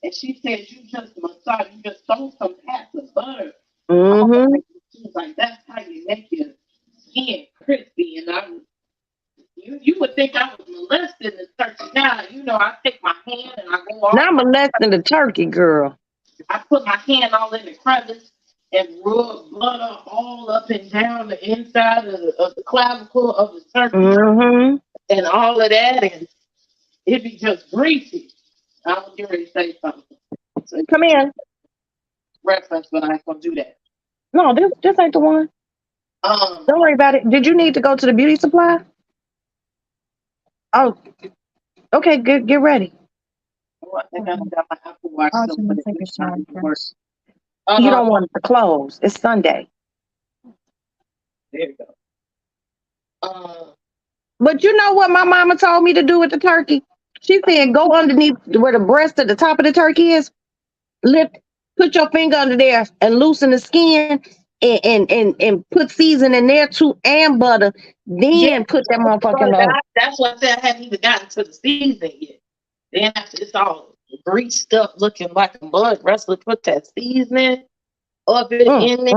And she said, you just massage, you just throw some pats of butter. Mm-hmm. She was like, that's how you make your skin crispy. And you would think I was molesting the turkey. Now, I take my hand and I go all. Not molesting the turkey, girl. I put my hand all in the crevice and rub butter all up and down the inside of the clavicle of the turkey. Mm-hmm. And all of that, and it'd be just greasy. I was getting ready to say something. So Come in. reference, but I ain't gonna do that. No, this ain't the one. Don't worry about it. Did you need to go to the beauty supply? Oh, okay. Get ready. I think I got my Apple Watch. I'll So just take a shower first. You don't want it to close. It's Sunday. There you go. But you know what my mama told me to do with the turkey? She said go underneath where the breast at the top of the turkey is. Put your finger under there and loosen the skin and put seasoning there too and butter. Then put that motherfucking on. That's what I said. I haven't even gotten to the seasoning yet. Then after it's all greased up, looking like a blood wrestler, put that seasoning of it in there.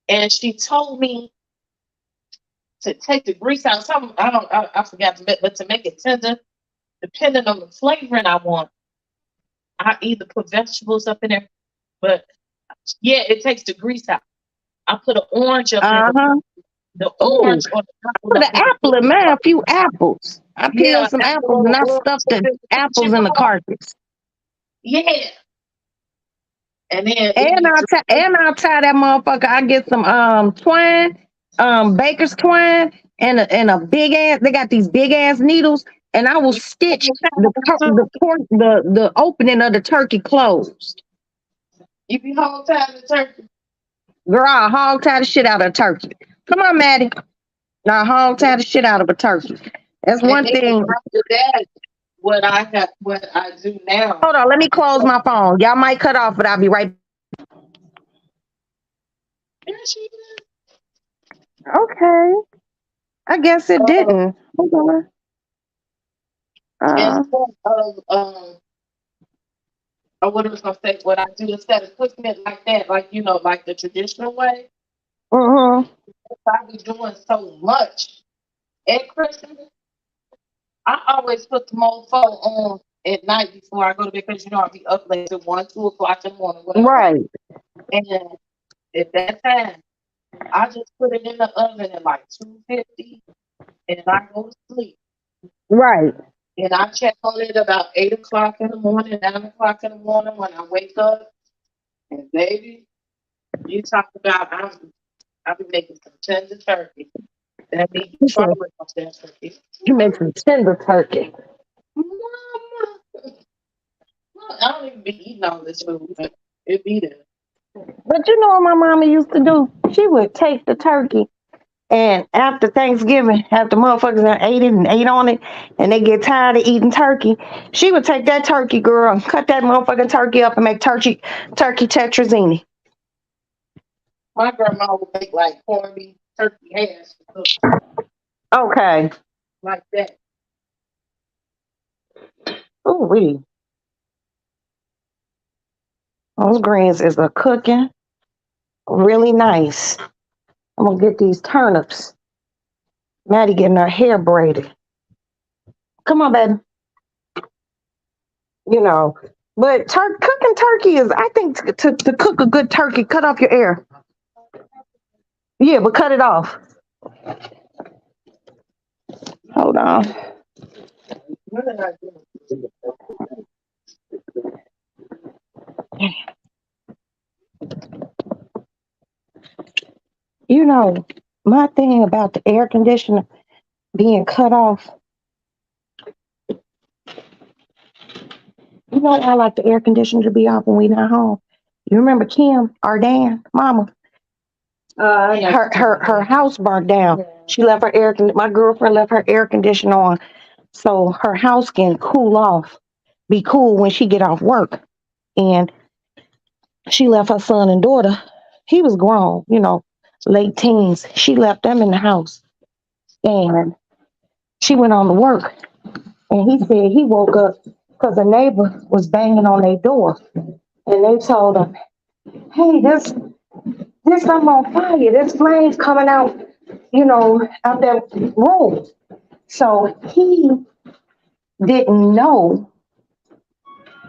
And she told me to take the grease out. Something I forgot to make, but to make it tender, depending on the flavoring I want, I either put vegetables up in there, but Yeah, it takes the grease out. I put an orange up in Uh-huh. the Ooh, orange or the apple put up an in the apple in mine, a few apples. I yeah, peeled some apple apples or and I orange stuffed up the in the apples in the chicken. carcass. Yeah, and then it And be I'll tie that motherfucker. I get some twine, baker's twine, and a big ass. They got these big ass needles, and I will stitch the opening of the turkey closed. you be whole time the turkey. Girl, I'll hog tie the shit out of a turkey. Come on, Maddie. I'll hog tie the shit out of a turkey. That's And one then thing. after that, what I do now. Hold on, let me close my phone. Y'all might cut off, but I'll be right. There she is. Okay. I guess it didn't. Hold on. Instead of or what I was gonna say, what I do instead of cooking it like that, like like the traditional way, Mm-hmm. I be doing so much at Christmas. I always put the mofo on at night before I go to bed because I'll be up late till 1, 2 o'clock in the morning, whatever. Right. And at that time, I just put it in the oven at like 250, and I go to sleep. Right. And I check on it about 8 o'clock in the morning, 9 o'clock in the morning when I wake up. And baby, you talk about I'll be making some tender turkey. That means You try said with that turkey. you make some tender turkey. Mama, I don't even be eating all this food, but it be there. But you know what my mama used to do? She would take the turkey and after Thanksgiving, after motherfuckers done ate it and ate on it, and they get tired of eating turkey, she would take that turkey, girl, and cut that motherfucking turkey up and make turkey tetrazzini. My grandma would make like corned beef, turkey hash, Okay. like that. Ooh wee. Those greens is a cooking really nice. I'm gonna get these turnips. Maddie getting her hair braided. Come on, baby. But cooking turkey is, I think, to cook a good turkey, cut off your ear. Yeah, but cut it off. Hold on. What did I do? My thing about the air conditioner being cut off, I like the air conditioner to be off when we not home. You remember Kim, our Dan, mama? Her house burnt down. She left my girlfriend left her air conditioner on, so her house can be cool when she get off work. And she left her son and daughter. He was grown, late teens. She left them in the house, and she went on to work. And he said he woke up because a neighbor was banging on their door, and they told him, "Hey, this I'm on fire. There's flames coming out, out that room." So he didn't know.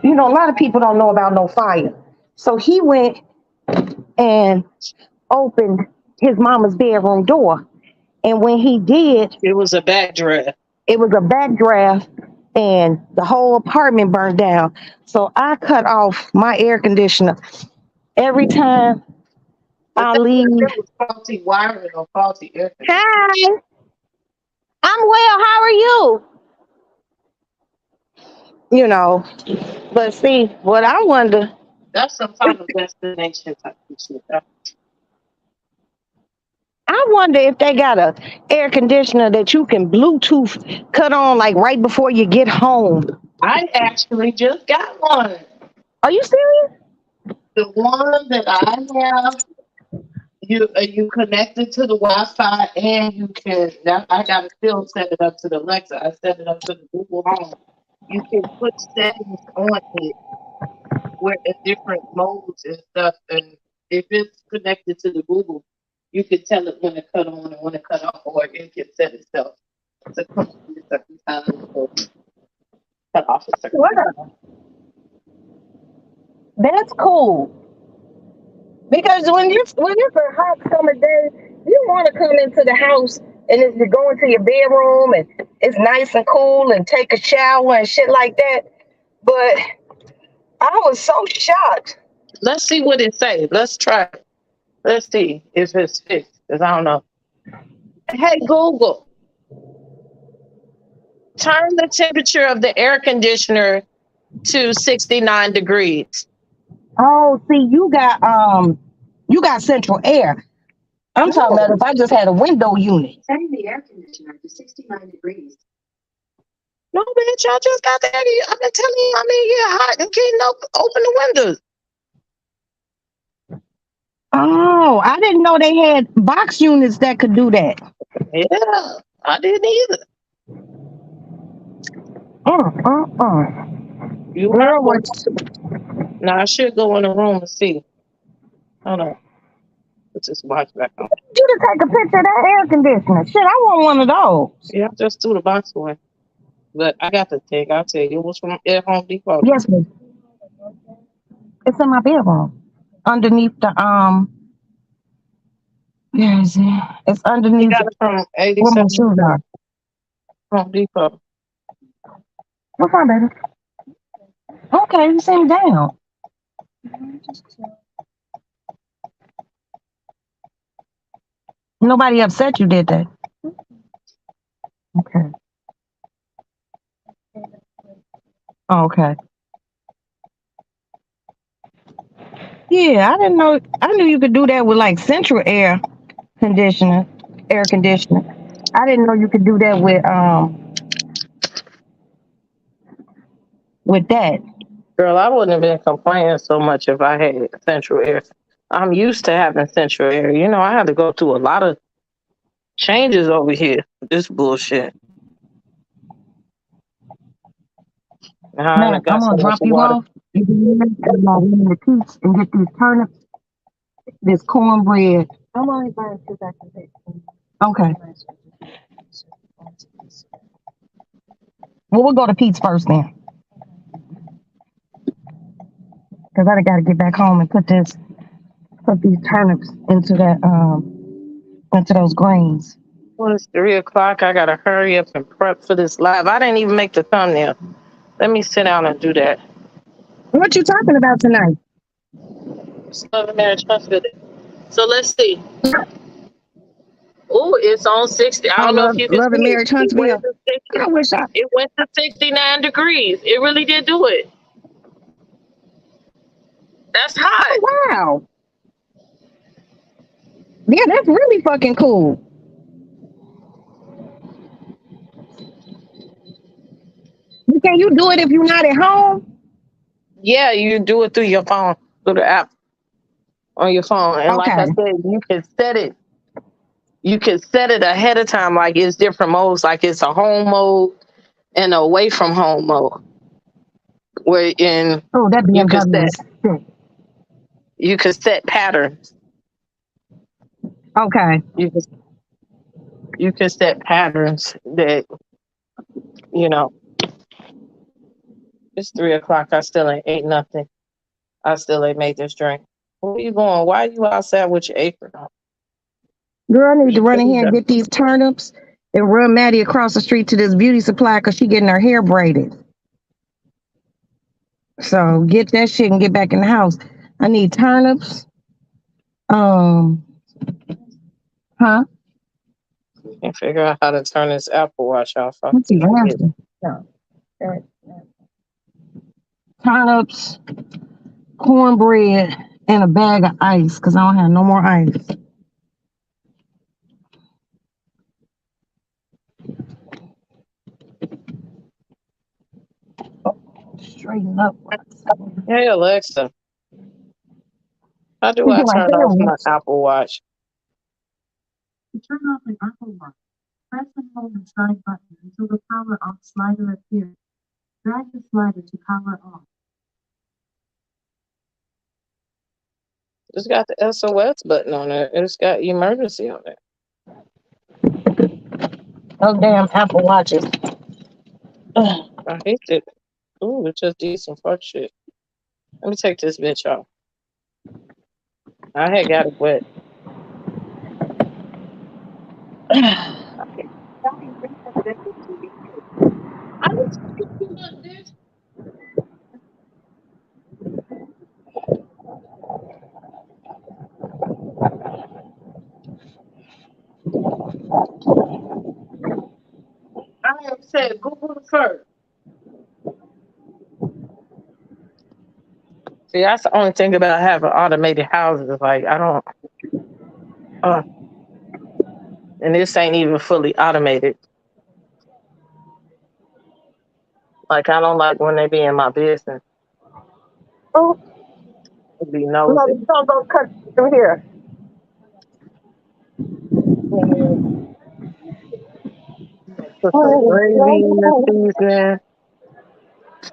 A lot of people don't know about no fire. So he went and opened his mama's bedroom door. And when he did, It was a backdraft. it was a backdraft and the whole apartment burned down. So I cut off my air conditioner every time I leave. It was faulty wiring or faulty air conditioning. Hi, I'm well. How are you? But see, what I wonder, That's some kind of destination type of shit. I wonder if they got a air conditioner that you can Bluetooth cut on like right before you get home. I actually just got one. Are you serious? The one that I have, you connected to the Wi-Fi, and you can. Now I gotta still set it up to the Alexa. I set it up to the Google Home. You can put settings on it where in different modes and stuff. And if it's connected to the Google, you can tell it when to cut on and when to cut off, or it can set itself to come on a certain time or cut off a certain time. Wow, that's cool. Because when it's a hot summer day, you want to come into the house and if you go into your bedroom and it's nice and cool and take a shower and shit like that. But I was so shocked. Let's see what it says. Let's try it. Let's see if it's fixed. Because I don't know. Hey, Google, turn the temperature of the air conditioner to 69 degrees. Oh, see, you got central air. I'm talking about if I just had a window unit. Setting the air conditioner to 69 degrees. No, bitch, y'all just got that. I've been telling you, I mean, yeah, hot and getting up, open the windows. Oh, I didn't know they had box units that could do that. Yeah, I didn't either. You Girl, heard what? Now I should go in the room and see. Hold on. Put this watch back on. You to take a picture of that air conditioner. Shit, I want one of those. Yeah, I just threw the box away. But I got the thing. I'll tell you. It was from Home Depot. Yes, please. It's in my bedroom. Underneath the where is it? It's You underneath got it from where my 87 shoes are. Home Depot. What's on, baby? Okay, you seem down. Nobody upset you, did they? Okay. Oh, okay. Yeah, I didn't know. I knew you could do that with like central air conditioner. I didn't know you could do that with that. Girl, I wouldn't have been complaining so much if I had central air. I'm used to having central air. You know, I had to go through a lot of changes over here. This bullshit. Now I Man, done got I'm so gonna much drop you water. off. You can get the peach and get these turnips, this cornbread. I'm only buying 2 bags of it. Okay. Well, we'll go to Pete's first then, because I got to get back home and put these turnips into into those grains. Well, it's 3 o'clock. I gotta hurry up and prep for this live. I didn't even make the thumbnail. Let me sit down and do that. What you talking about tonight? It's Love and Marriage Hospital. So let's see. Oh, it's on 60. I don't know if you can Love and see Marriage it. Huntsville. I wish It went to 69 degrees. It really did do it. That's hot. Wow. Yeah, that's really fucking cool. Can you do it if you're not at home? Yeah, you do it through your phone, through the app on your phone. And like I Okay. said, you can set it. You can set it ahead of time, like it's different modes, like it's a home mode and away from home mode. Where in Oh, that you can BMW set is sick. you can set patterns. Okay. You can set patterns that you know. It's 3 o'clock. I still ain't ate nothing. I still ain't made this drink. Where you going? Why are you outside with your apron on? Girl, I need to run in here and get these turnips and run Maddie across the street to this beauty supply because she getting her hair braided. So get that shit and get back in the house. I need turnips. Huh? Can't figure out how to turn this Apple Watch off. What's he asking? No. Turnips, cornbread, and a bag of ice because I don't have no more ice. Straighten up. Hey Alexa, how do I turn off my Apple Watch? To turn off an Apple Watch, press and hold the side button until the power off slider appears. Drag the slider to power off. It's got the SOS button on it. It's got emergency on it. Those damn Apple Watches. I hate it. Ooh, it just did some fuck shit. Let me take this bitch off. I had got it wet. I was thinking about this. I have said Google first. See, that's the only thing about having automated houses. Like, I don't, uh, and this ain't even fully automated. Like, I don't like when they be in my business. Oh, It be no, nosy. don't go cut through here. Put some gravy in the seasoning.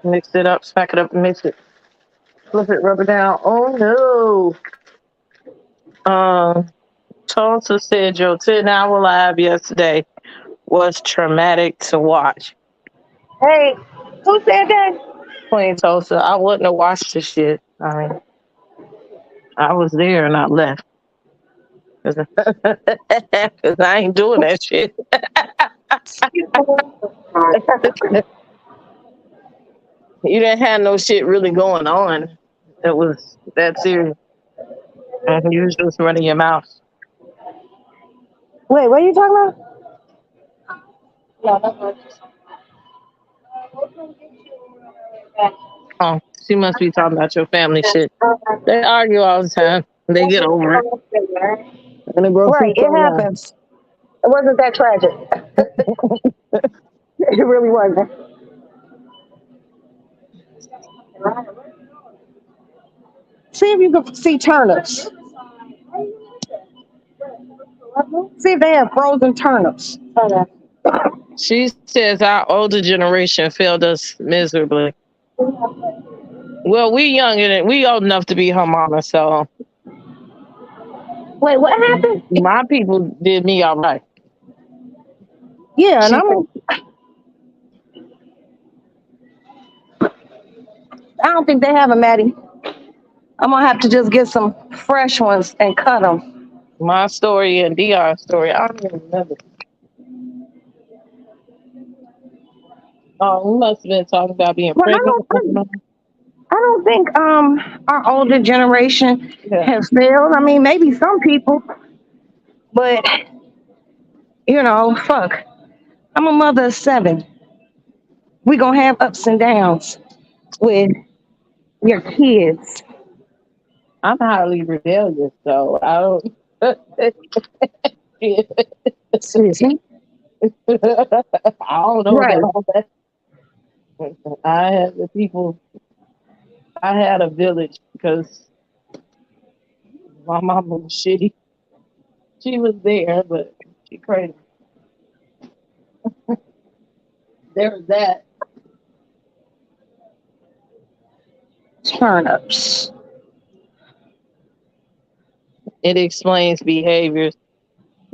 Mix it up, smack it up, and mix it. Flip it, rub it down. Oh no. Tulsa said your 10-hour live yesterday was traumatic to watch. Hey, who said that? Queen Tulsa, I wouldn't have watched the shit. I mean, I was there and I left. Cause I ain't doing that shit. You didn't have no shit really going on. It was that serious. And you was just running your mouth. Wait, what are you talking about? Oh, she must be talking about your family shit. They argue all the time. They get over it. And it goes Right, it happens. It wasn't that tragic. It really wasn't. See if you can see turnips. See if they have frozen turnips. She says our older generation failed us miserably. Well, we young and we old enough to be her mama, so Wait, what happened? my people did me all right. Yeah, and I don't think they have them, Maddie. I'm gonna have to just get some fresh ones and cut them. My story and Dion's story, I don't even remember. Oh, we must have been talking about being Well, pregnant. I don't think our older generation has failed. I mean, maybe some people, but fuck. I'm a mother of 7. We gonna have ups and downs with your kids. I'm highly rebellious, so I don't. Excuse me. I don't know Right. about all that. I had the people. I had a village because my mama was shitty. She was there, but she crazy. There's that. Turnips. It explains behaviors.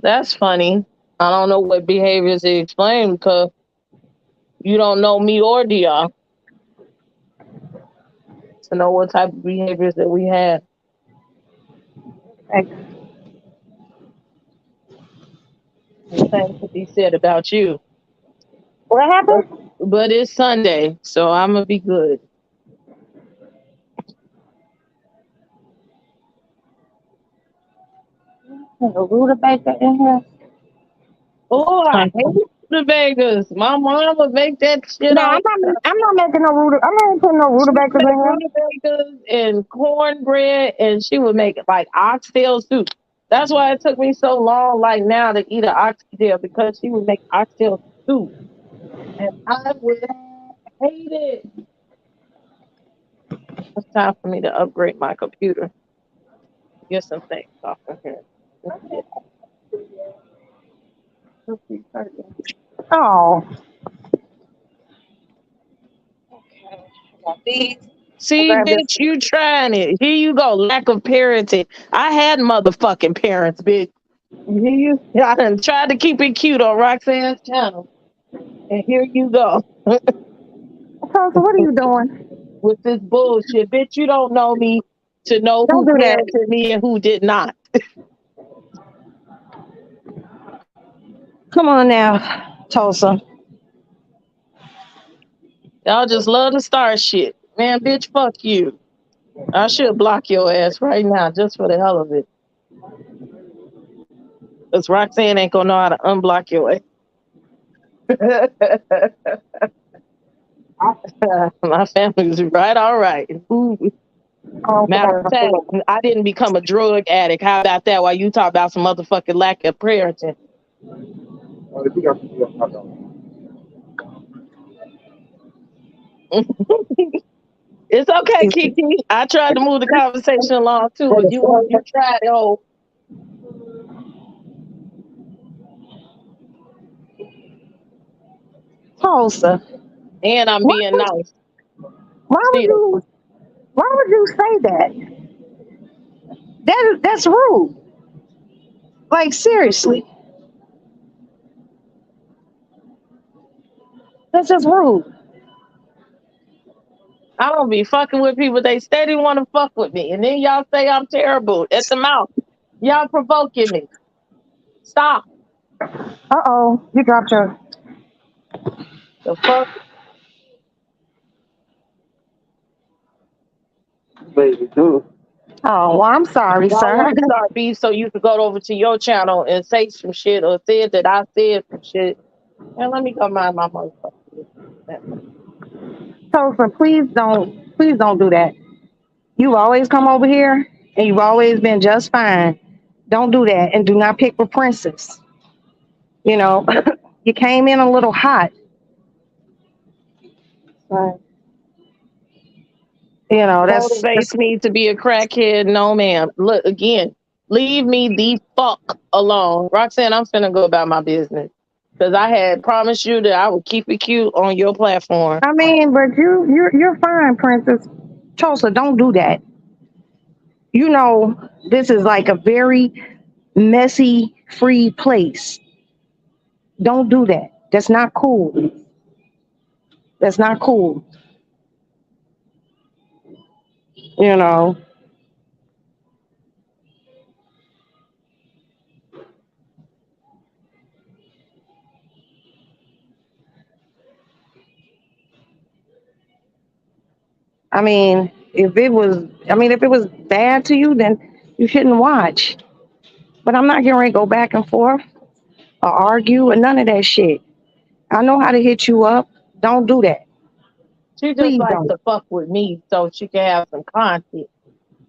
That's funny. I don't know what behaviors it explains because you don't know me or Dia to know what type of behaviors that we had. The same could be said about you. What happened? But it's Sunday, so I'm gonna be good. There's a rutabaga in here. Oh, I hate the Vegas. My mom would make that shit No, all. I'm not making no rutabaga. I'm not putting no rutabagas in here. Rutabagas and cornbread, and she would make like oxtail soup. That's why it took me so long, like now, to eat an oxtail because she would make oxtail soup, and I would hate it. It's time for me to upgrade my computer. Get some things off of here. Oh. Okay. I got these. See, bitch, you trying it. Here you go. Lack of parenting. I had motherfucking parents, bitch. Here you. I done tried to keep it cute on Roxanne's channel. And here you go. So what are you doing? With this bullshit. Bitch, you don't know me. to know Don't who do that. parented me and who did not. Come on now, Tulsa. Y'all just love to start shit. Man, bitch, fuck you. I should block your ass right now just for the hell of it. Because Roxanne ain't gonna know how to unblock your ass. My family's right, all right. Ooh. Oh, Matter of fact, I didn't become a drug addict. How about that? While you talk about some motherfucking lack of parenting. It's okay, Kiki. I tried to move the conversation along too, but you tried it, oh. Tulsa. And I'm being nice. Why would you say that? That's rude. Like seriously. That's just rude. I don't be fucking with people. They steady want to fuck with me. And then y'all say I'm terrible at the mouth. Y'all provoking me. Stop. Uh-oh. You dropped your... The fuck? Baby, dude. Oh, well, I'm sorry, Y'all sir. want to start beef so you could go over to your channel and say some shit or said that I said some shit. And let me go mind my motherfucker. Tulsa, please don't do that. You always come over here and you've always been just fine. Don't do that, and do not pick with Princess. You know, you came in a little hot. Right. You know, that's Motivates me to be a crackhead. No, ma'am. Look, again, leave me the fuck alone. Roxanne, I'm finna go about my business. Because I had promised you that I would keep it cute on your platform. I mean, but you're fine, Princess. Tulsa, don't do that. You know, this is like a very messy, free place. Don't do that. That's not cool. That's not cool. You know. If it was bad to you, then you shouldn't watch. But I'm not getting ready to go back and forth or argue or none of that shit. I know how to hit you up. Don't do that. She just Please likes don't. to fuck with me so she can have some content.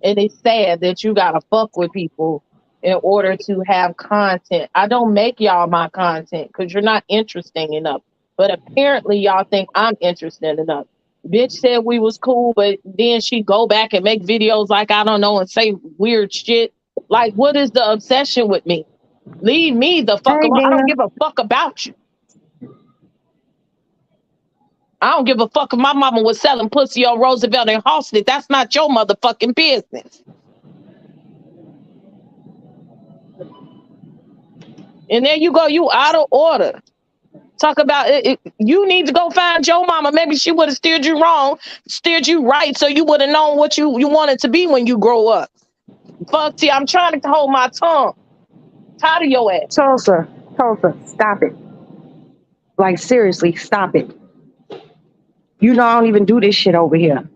And it's sad that you gotta fuck with people in order to have content. I don't make y'all my content because you're not interesting enough. But apparently y'all think I'm interesting enough. Bitch said we was cool, but then she go back and make videos like I don't know and say weird shit. Like, what is the obsession with me? Leave me the fuck Hey, alone. I Dana. don't give a fuck about you. I don't give a fuck if my mama was selling pussy on Roosevelt and Halsted. That's not your motherfucking business. And there you go, you out of order. Talk about it. You need to go find your mama. Maybe she would have steered you wrong, steered you right, so you would have known what you wanted to be when you grow up. Fuck, see, I'm trying to hold my tongue. Tired of your ass. Tulsa, stop it. Like, seriously, stop it. You know I don't even do this shit over here.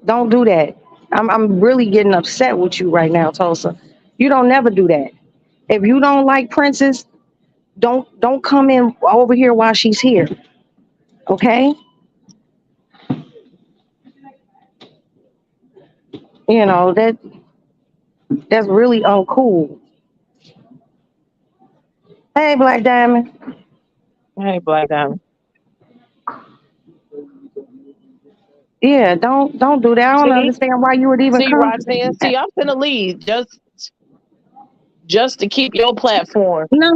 Don't do that. I'm really getting upset with you right now, Tulsa. You don't never do that. If you don't like Princess, don't come in over here while she's here. Okay? You know, that's really uncool. Hey, Black Diamond. Hey, Black Diamond. Yeah, don't do that. I don't understand why you would even See, come. Roxanne, see, I'm finna leave just to keep your platform. No,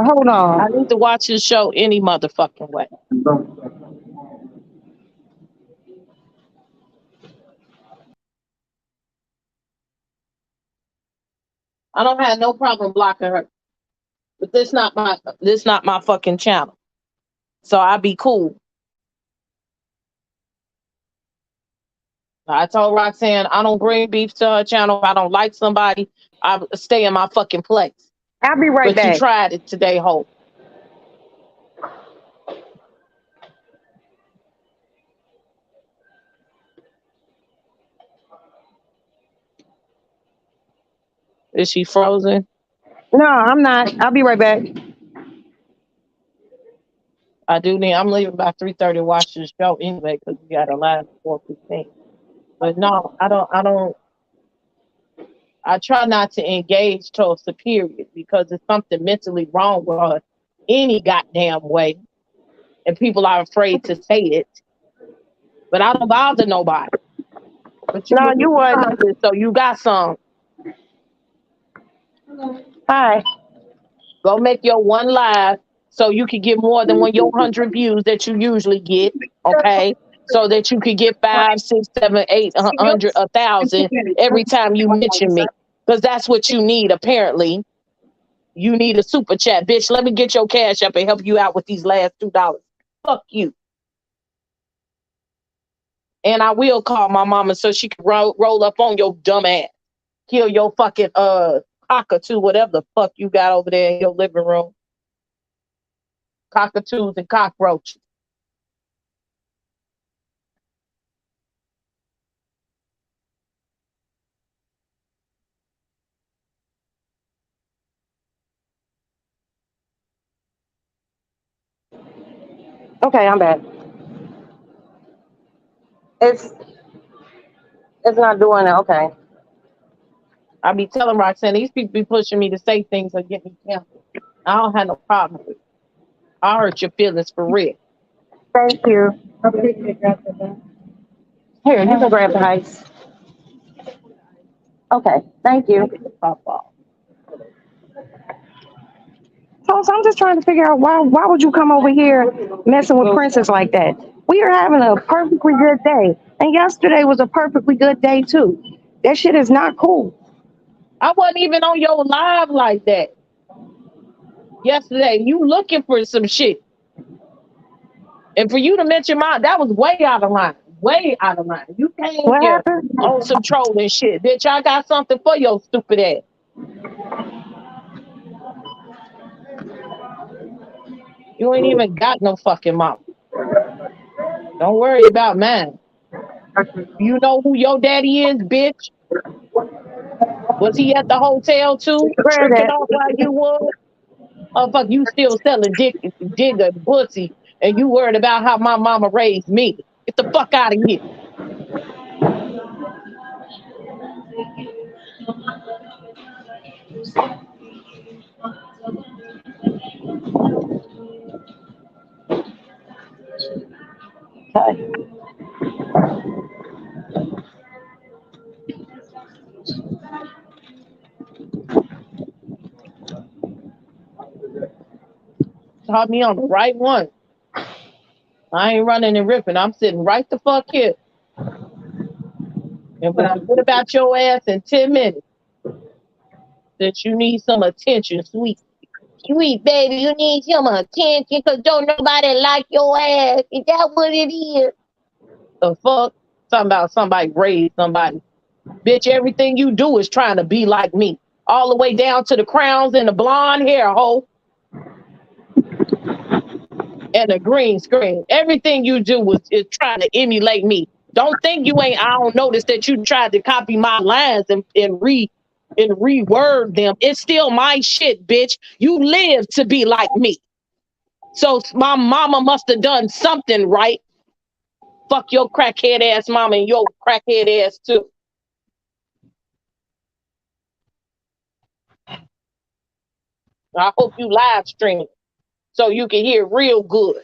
hold on. I need to watch this show any motherfucking way. I don't have no problem blocking her. But this not my fucking channel. So I'll be cool. I told Roxanne I don't bring beef to her channel. If I don't like somebody, I stay in my fucking place. I'll be right But you back. tried it today, Hope. Is she frozen? No, I'm not. I'll be right back. I do need. I'm leaving by 3:30 to watch the show anyway because we got a live 4:15. But no, I don't. I try not to engage towards the period because it's something mentally wrong with her any goddamn way, and people are afraid to say it. But I don't bother nobody. But you No, look you at wasn't. something, so you got some. Hi. Go make your one live so you can get more than your 100 views that you usually get. Okay, so that you could get 5, 6, 7, 8, 100, 1,000 every time you mention me, because that's what you need. Apparently, you need a super chat, bitch. Let me get your cash up and help you out with these last $2. Fuck you. And I will call my mama so she can roll up on your dumb ass, kill your fucking cockatoo, whatever the fuck you got over there in your living room. Cockatoos and cockroaches. Okay, I'm back. It's not doing it. Okay. I be telling Roxanne, these people be pushing me to say things that get me canceled. I don't have no problem with it. I hurt your feelings for real. Thank you. Here, you can grab the ice. Okay, thank you. Pop off. So I'm just trying to figure out why would you come over here messing with Princess like that? We are having a perfectly good day. And yesterday was a perfectly good day too. That shit is not cool. I wasn't even on your live like that yesterday. You looking for some shit. And for you to mention mine, that was way out of line. Way out of line. You came What here happened? on some trolling shit. Bitch, I got something for your stupid ass. You ain't even got no fucking mouth. Don't worry about mine. You know who your daddy is, bitch? Was he at the hotel too, Grab tricking that. off like you was? Oh, fuck, you still selling dick and pussy, and you worried about how my mama raised me. Get the fuck out of here. Okay. Caught me on the right one. I ain't running and ripping. I'm sitting right the fuck here. And when I forget about your ass in 10 minutes, that you need some attention, sweet. Sweet baby, you need some attention because don't nobody like your ass. Is that what it is? The fuck? Talking about somebody raised somebody. Bitch, everything you do is trying to be like me. All the way down to the crowns and the blonde hair, hoe. And the green screen. Everything you do is trying to emulate me. Don't think you ain't. I don't notice that you tried to copy my lines and reword them. It's still my shit, bitch. You live to be like me. So my mama must have done something right. Fuck your crackhead ass mama and your crackhead ass too. I hope you live stream so you can hear real good.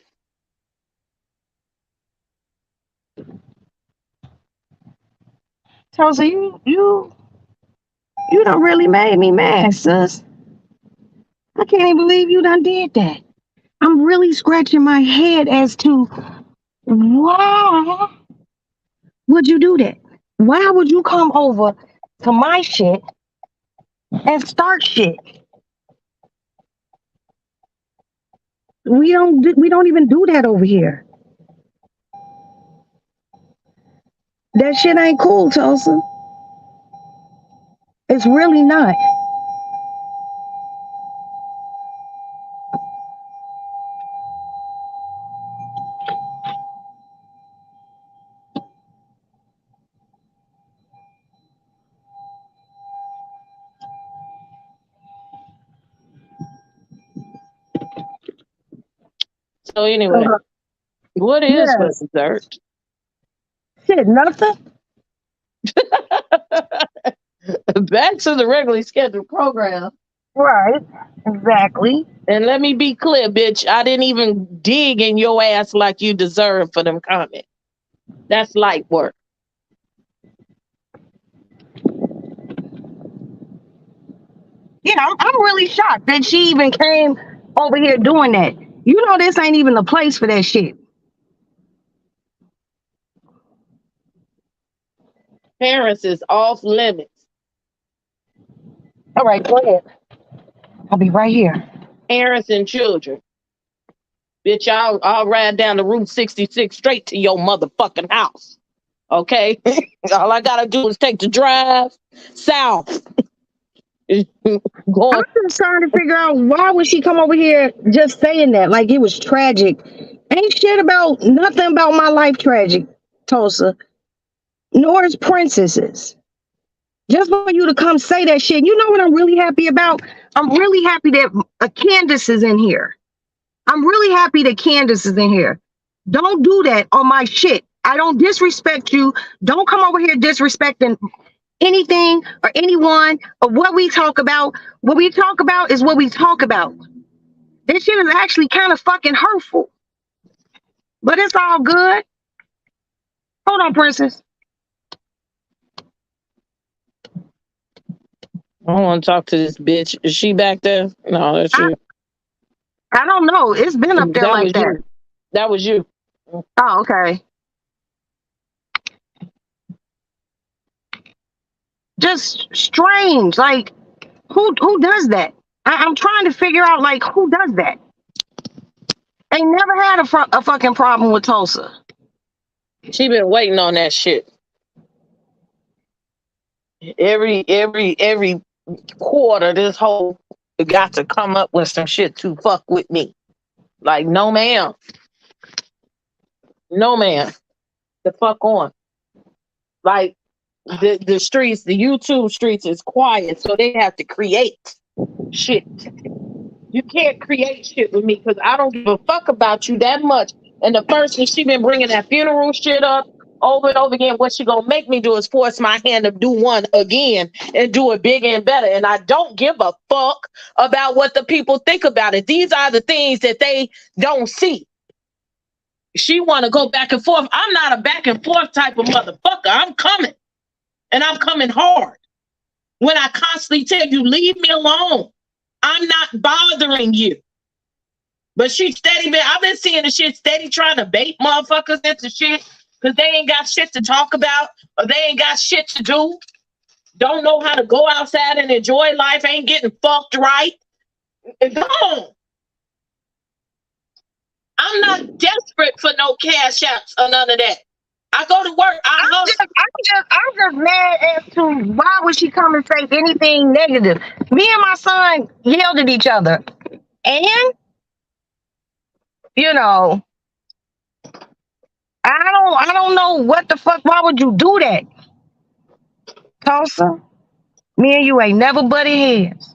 So you done really made me mad, sis. I can't even believe you done did that. I'm really scratching my head as to why would you do that? Why would you come over to my shit and start shit? We don't even do that over here. That shit ain't cool, Tulsa. It's really not. So anyway, what is for Yes. dessert? Shit, nothing. Back to the regularly scheduled program. Right. Exactly. And let me be clear, bitch. I didn't even dig in your ass like you deserve for them comments. That's light work. Yeah, I'm really shocked that she even came over here doing that. You know, this ain't even the place for that shit. Parents is off limits. All right, go ahead. I'll be right here. Parents and children. Bitch, I'll ride down the Route 66 straight to your motherfucking house. Okay? All I gotta do is take the drive south. Going, I'm just trying to figure out why would she come over here just saying that like it was tragic. Ain't shit about nothing about my life tragic, Tulsa. Nor is Princess's. Just for you to come say that shit. You know what I'm really happy about? I'm really happy that Candace is in here. I'm really happy that Candace is in here. Don't do that on my shit. I don't disrespect you. Don't come over here disrespecting anything or anyone or what we talk about. What we talk about is what we talk about. This shit is actually kind of fucking hurtful. But it's all good. Hold on, Princess. I don't want to talk to this bitch. Is she back there? No, that's you. I don't know. It's been up there That like was that. you. That was you. Oh, okay. Just strange. Like, who does that? I'm trying to figure out, like, who does that? Ain't never had a fucking problem with Tulsa. She been waiting on that shit. Every quarter, this whole got to come up with some shit to fuck with me. Like, no ma'am. No ma'am. The fuck on. Like, the streets, the YouTube streets is quiet, so they have to create shit. You can't create shit with me because I don't give a fuck about you that much. And the first thing she been bringing that funeral shit up over and over again. What she gonna make me do is force my hand to do one again and do it bigger and better. And I don't give a fuck about what the people think about it. These are the things that they don't see. She want to go back and forth. I'm not a back and forth type of motherfucker. I'm coming. And I'm coming hard. When I constantly tell you, leave me alone. I'm not bothering you. But she steady, man. I've been seeing the shit steady trying to bait motherfuckers into shit because they ain't got shit to talk about or they ain't got shit to do. Don't know how to go outside and enjoy life. Ain't getting fucked right. Come on. I'm not desperate for no cash apps or none of that. I go to work. I'm just mad as to why would she come and say anything negative. Me and my son yelled at each other. And, you know, I don't know what the fuck. Why would you do that? Tulsa, me and you ain't never butted heads.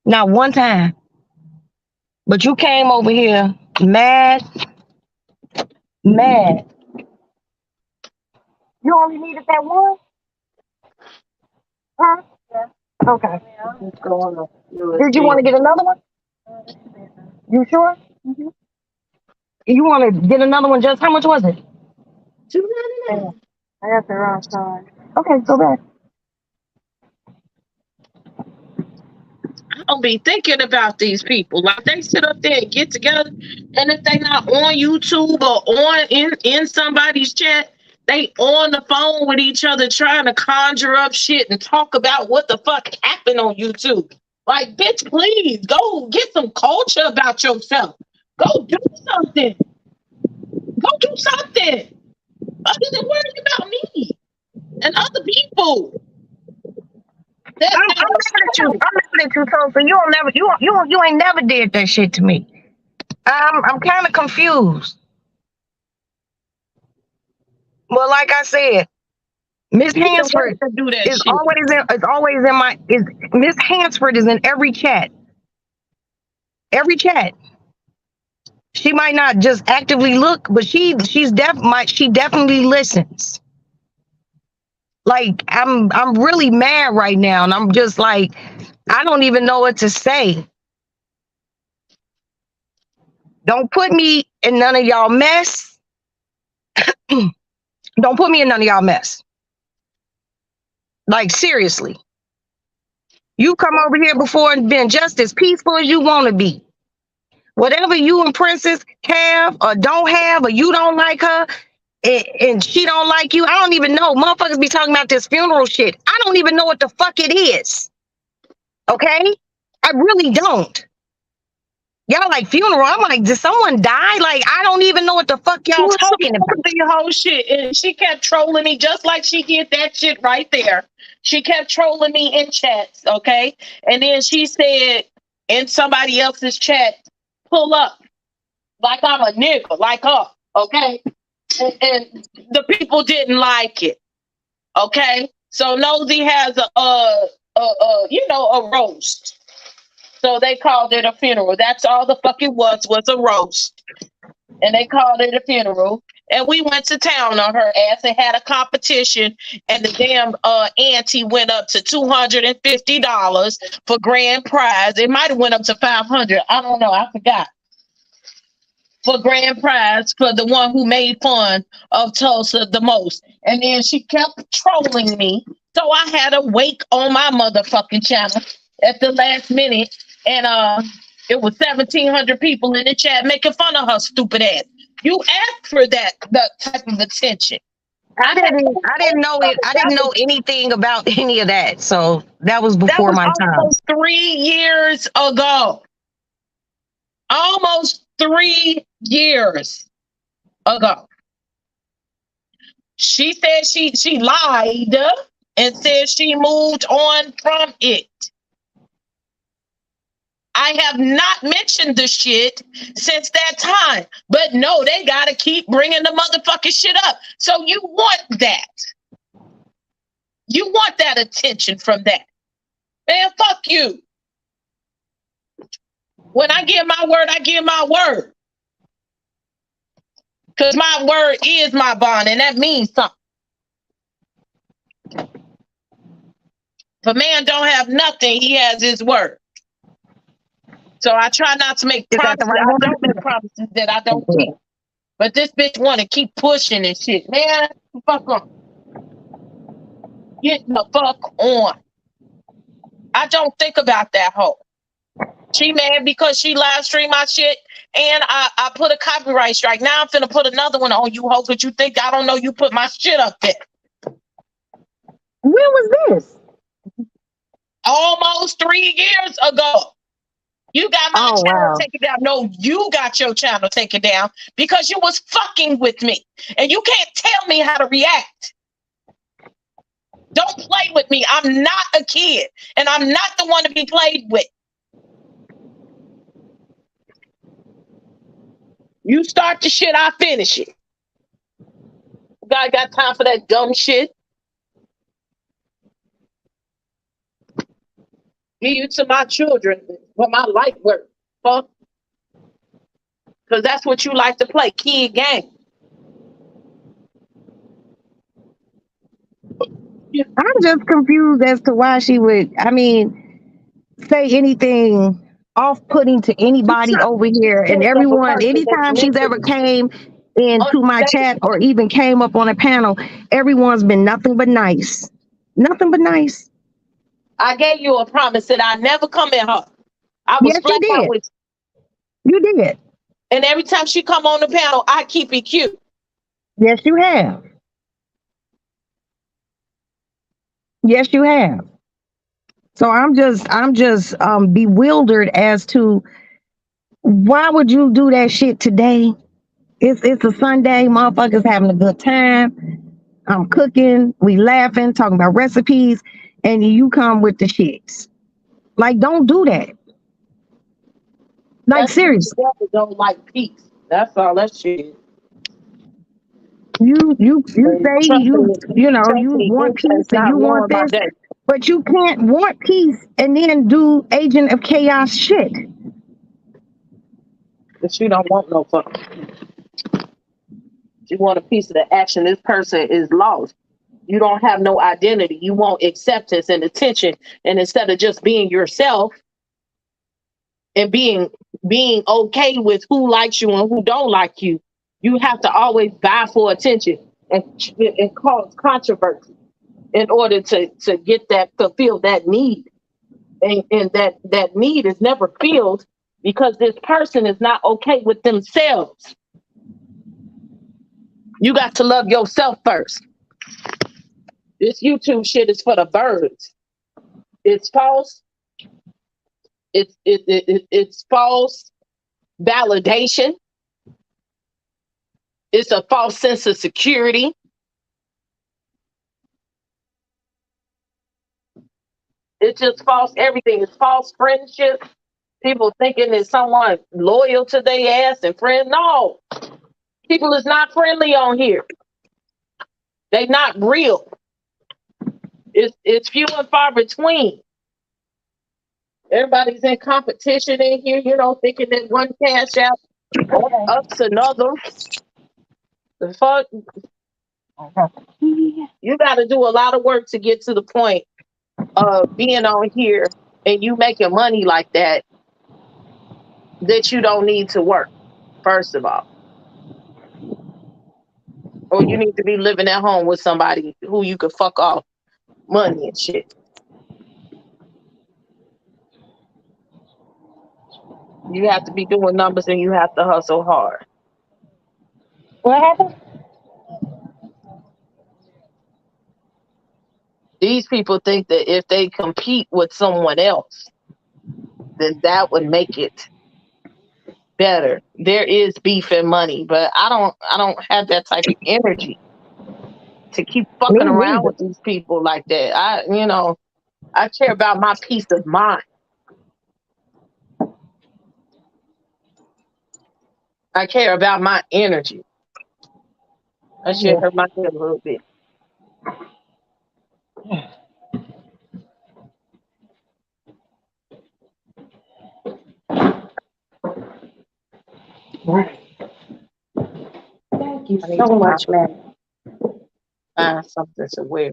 Not one time. But you came over here mad. You only needed that one? Huh? Yeah. Okay. Did you want to get another one? You sure? Mm-hmm. You want to get another one? Just how much was it? $2.99. I got the wrong size. Okay, go back. I don't be thinking about these people. Like they sit up there and get together, and if they not on YouTube or on in somebody's chat, they on the phone with each other trying to conjure up shit and talk about what the fuck happened on YouTube. Like, bitch, please go get some culture about yourself. Go do something. Go do something. They're worried about me and other people. I'm looking at you. I'm looking at you, so you don't never you ain't never did that shit to me. I'm kind of confused. Well, like I said, Miss Hansford do that is shit. always in my Miss Hansford is in every chat. Every chat. She might not just actively look, but she definitely listens. Like I'm really mad right now, and I'm just like, I don't even know what to say. Don't put me in none of y'all mess. Don't put me in none of y'all mess. Like seriously. You come over here before and been just as peaceful as you want to be. Whatever you and Princess have or don't have, or you don't like her and she don't like you, I don't even know. Motherfuckers be talking about this funeral shit. I don't even know what the fuck it is. Okay? I really don't. Y'all like funeral. I'm like, did someone die? Like, I don't even know what the fuck y'all talking about. The whole shit, and she kept trolling me just like she did that shit right there. She kept trolling me in chats, okay? And then she said in somebody else's chat, pull up like I'm a nigga, like her, okay? And the people didn't like it, okay? So Nosy has a roast. So they called it a funeral. That's all the fuck it was a roast. And they called it a funeral. And we went to town on her ass and had a competition. And the damn ante went up to $250 for grand prize. It might have went up to $500. I don't know. I forgot. For grand prize for the one who made fun of Tulsa the most. And then she kept trolling me. So I had a wake on my motherfucking channel at the last minute. And it was 1,700 people in the chat making fun of her stupid ass. You asked for that type of attention. I didn't know it. I didn't know anything about any of that. So that was before my time. Almost 3 years ago. Almost 3 years ago. She said she lied and said she moved on from it. I have not mentioned the shit since that time. But no, they got to keep bringing the motherfucking shit up. So you want that. You want that attention from that. Man, fuck you. When I give my word, I give my word. Because my word is my bond, and that means something. If a man don't have nothing, he has his word. So I try not to make promises. I don't make promises that I don't keep. But this bitch want to keep pushing and shit. Man, fuck on. Get the fuck on. I don't think about that hoe. She mad because she live stream my shit and I put a copyright strike. Now I'm finna put another one on you, hoe, because you think I don't know you put my shit up there. When was this? Almost 3 years ago. You got my channel taken down. No, you got your channel taken down because you was fucking with me. And you can't tell me how to react. Don't play with me. I'm not a kid. And I'm not the one to be played with. You start the shit, I finish it. God got time for that dumb shit. Give you to my children for my life work, fuck. Because that's what you like to play, kid game. I'm just confused as to why she would, say anything off-putting to anybody over here. And everyone, anytime she's ever came into my chat or even came up on a panel, everyone's been nothing but nice. Nothing but nice. I gave you a promise that I never come at her. I was flat out with you. You did. And every time she come on the panel, I keep it cute. Yes, you have. Yes, you have. So I'm just bewildered as to why would you do that shit today It's a Sunday, motherfuckers having a good time. I'm cooking, we laughing, talking about recipes, and you come with the shits. Like, don't do that. Like, That's people seriously. that don't like peace. That's all that shit is. You And say you trusting want groups peace that's and you not want ruined my this, day. but you can't want peace and then do agent of chaos shit. But you don't want no fucking peace. You want a piece of the action. This person is lost. You don't have no identity. You want acceptance and attention. And instead of just being yourself and being okay with who likes you and who don't like you, you have to always vie for attention and cause controversy in order to get that, fulfill that need. And that need is never filled because this person is not okay with themselves. You got to love yourself first. This YouTube shit is for the birds. It's false. It's false validation. It's a false sense of security. It's just false everything. It's false friendship. People thinking that someone loyal to their ass and friend. No, people is not friendly on here. They not real. It's few and far between. Everybody's in competition in here, thinking that one cash out ups another. The fuck? You got to do a lot of work to get to the point of being on here and you making money like that you don't need to work, first of all. Or you need to be living at home with somebody who you could fuck off money and shit. You have to be doing numbers and you have to hustle hard. What happened? These people think that if they compete with someone else, then that would make it better. There is beef and money, but I don't have that type of energy to keep fucking around with these people like that. I care about my peace of mind. I care about my energy. That shit hurt my head a little bit. Right. Thank you so much, man. Find something to wear.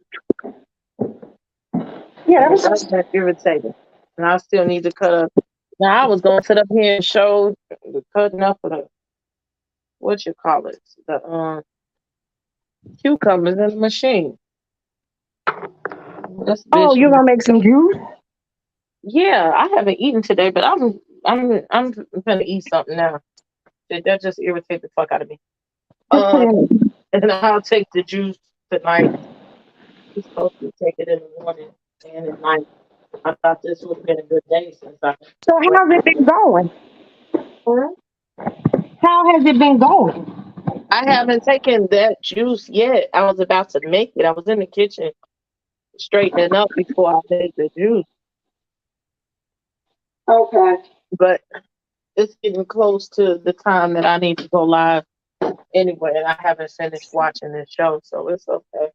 Yeah, that was That's irritating. And I still need to cut up. Now I was gonna sit up here and show the cutting up of the the cucumbers in the machine. Oh, you're gonna make some juice? Yeah, I haven't eaten today, but I'm gonna eat something now. That just irritates the fuck out of me. And I'll take the juice tonight. We're supposed to take it in the morning and at night. I thought this would have been a good day since I. So how's it been going? How has it been going? I haven't taken that juice yet. I was about to make it. I was in the kitchen straightening up before I made the juice. Okay. But it's getting close to the time that I need to go live anyway, and I haven't finished watching this show, so it's okay.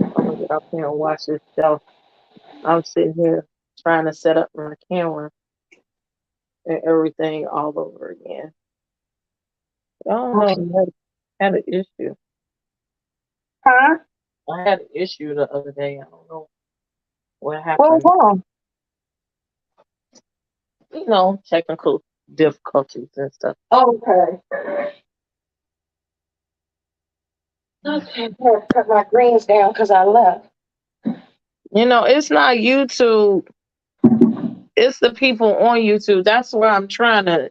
I'm gonna get up here and watch this show. I'm sitting here trying to set up my camera and everything all over again. I don't know. I had an issue. Huh? I had an issue the other day. I don't know what Well, happened. Technical difficulties and stuff. okay. Okay, I have to cut my greens down because I left. It's not YouTube. It's the people on YouTube. That's where I'm trying to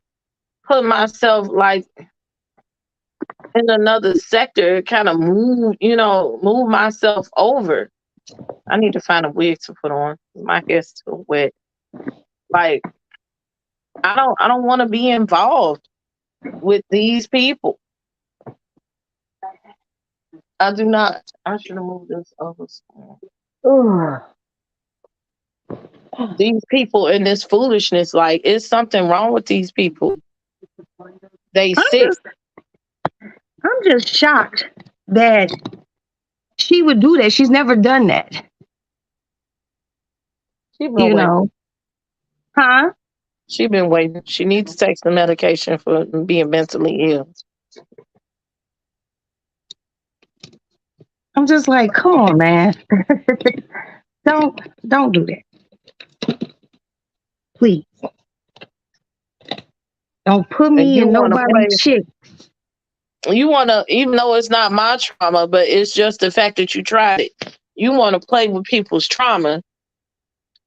put myself like in another sector, kind of move myself over. I need to find a wig to put on. My hair's still wet. Like, I don't want to be involved with these people. I do not. I should have moved this over. Ugh. These people and this foolishness, like, it's something wrong with these people. They sick. I'm just shocked that she would do that. She's never done that. She been You waiting. know. Huh? She been waiting. She needs to take some medication for being mentally ill. I'm just like, come on, man. Don't do that. Please. Don't put And me you in wanna nobody's shit. You want to, even though it's not my trauma, but it's just the fact that you tried it. You want to play with people's trauma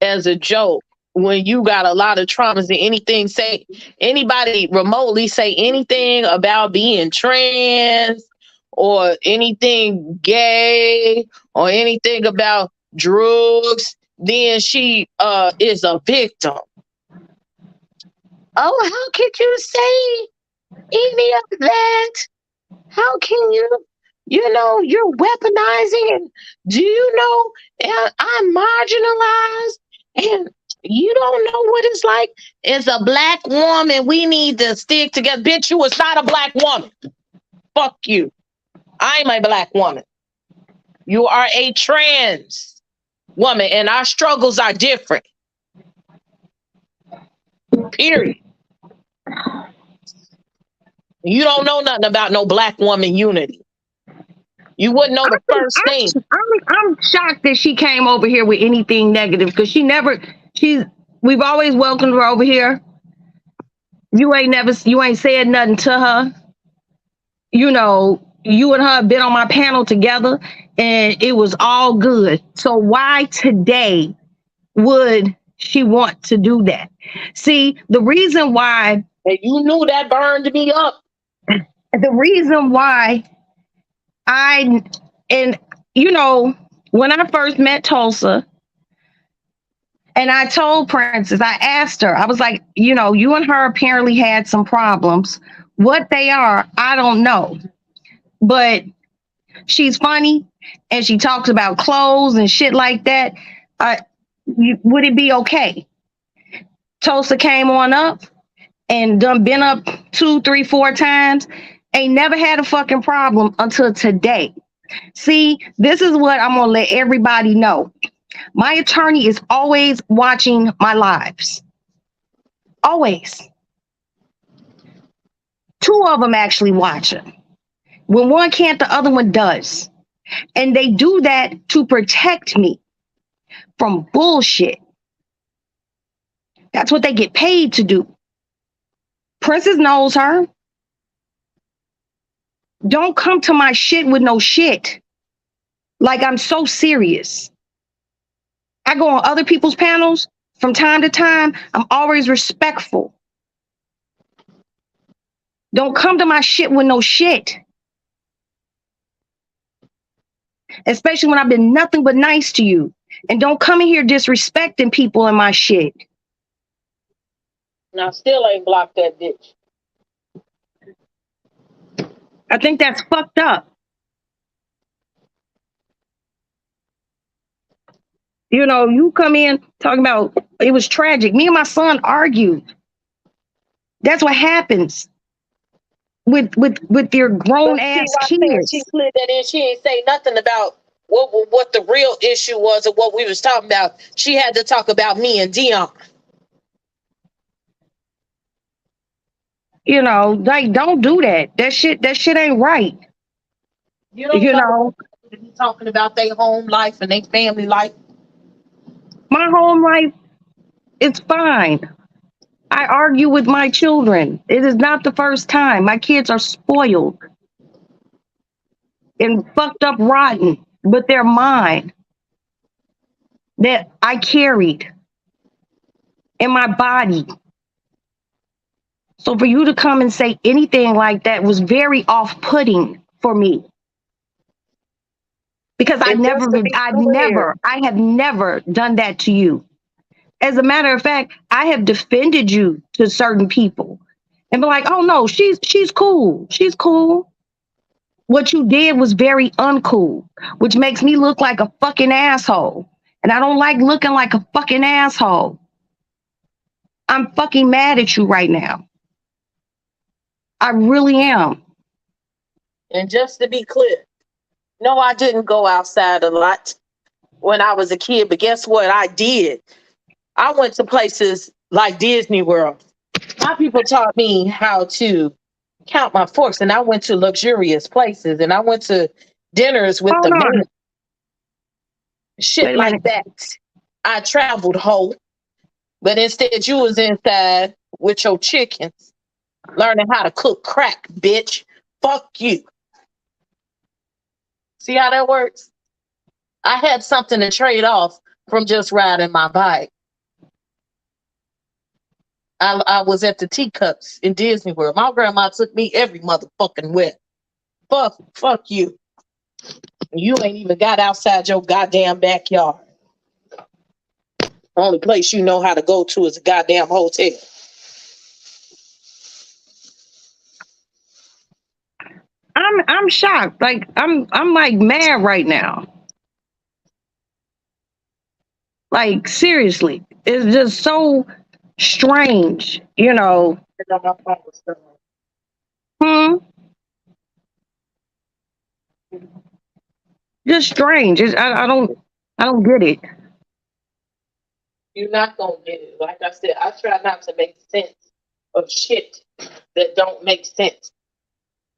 as a joke when you got a lot of traumas and anything, say anybody remotely say anything about being trans or anything gay or anything about drugs, then she is a victim. Oh, how could you say any of that? How can you, you're weaponizing and do you know I'm marginalized and you don't know what it's like as a black woman. We need to stick together. Bitch, you was not a black woman. Fuck you. I'm a black woman. You are a trans woman and our struggles are different. Period. You don't know nothing about no black woman unity. You wouldn't know the first thing. I'm shocked that she came over here with anything negative because we've always welcomed her over here. You ain't said nothing to her. You know, you and her have been on my panel together and it was all good. So why today would she want to do that? See, the reason why. And you knew that burned me up. The reason why when I first met Tulsa and I told Princess, I asked her, I was like, you and her apparently had some problems. What they are, I don't know. But she's funny and she talks about clothes and shit like that. Would it be okay? Tulsa came on up and done been up 2, 3, 4 times. Ain't never had a fucking problem until today. See, this is what I'm going to let everybody know. My attorney is always watching my lives. Always. 2 of them actually watch it. When one can't, the other one does. And they do that to protect me from bullshit. That's what they get paid to do. Princess knows her. Don't come to my shit with no shit. Like I'm so serious. I go on other people's panels from time to time. I'm always respectful. Don't come to my shit with no shit. Especially when I've been nothing but nice to you. And don't come in here disrespecting people in my shit. Now, still ain't blocked that bitch. I think that's fucked up. You come in talking about it was tragic. Me and my son argued. That's what happens with your grown ass kids. She slid that in. She ain't say nothing about what the real issue was or what we was talking about. She had to talk about me and Dion. Like don't do that. That shit ain't right. You know, talking about their home life and their family life. My home life is fine. I argue with my children. It is not the first time. My kids are spoiled and fucked up rotten, but they're mine. That I carried in my body. So for you to come and say anything like that was very off-putting for me. Because I have never done that to you. As a matter of fact, I have defended you to certain people and be like, oh no, she's cool. She's cool. What you did was very uncool, which makes me look like a fucking asshole. And I don't like looking like a fucking asshole. I'm fucking mad at you right now. I really am. And just to be clear, no, I didn't go outside a lot when I was a kid, but guess what? I did. I went to places like Disney World. My people taught me how to count my forks, and I went to luxurious places, and I went to dinners with Hold the on. men. Shit Wait a like that. I traveled whole, but instead you was inside with your chickens, learning how to cook crack, bitch. Fuck you. See how that works? I had something to trade off from just riding my bike. I was at the teacups in Disney World. My grandma took me every motherfucking where. Fuck you. You ain't even got outside your goddamn backyard. Only place you know how to go to is a goddamn hotel. I'm shocked. Like I'm like mad right now. Like seriously. It's just so strange, you know. Hmm. Just strange. I don't get it. You're not gonna get it. Like I said, I try not to make sense of shit that don't make sense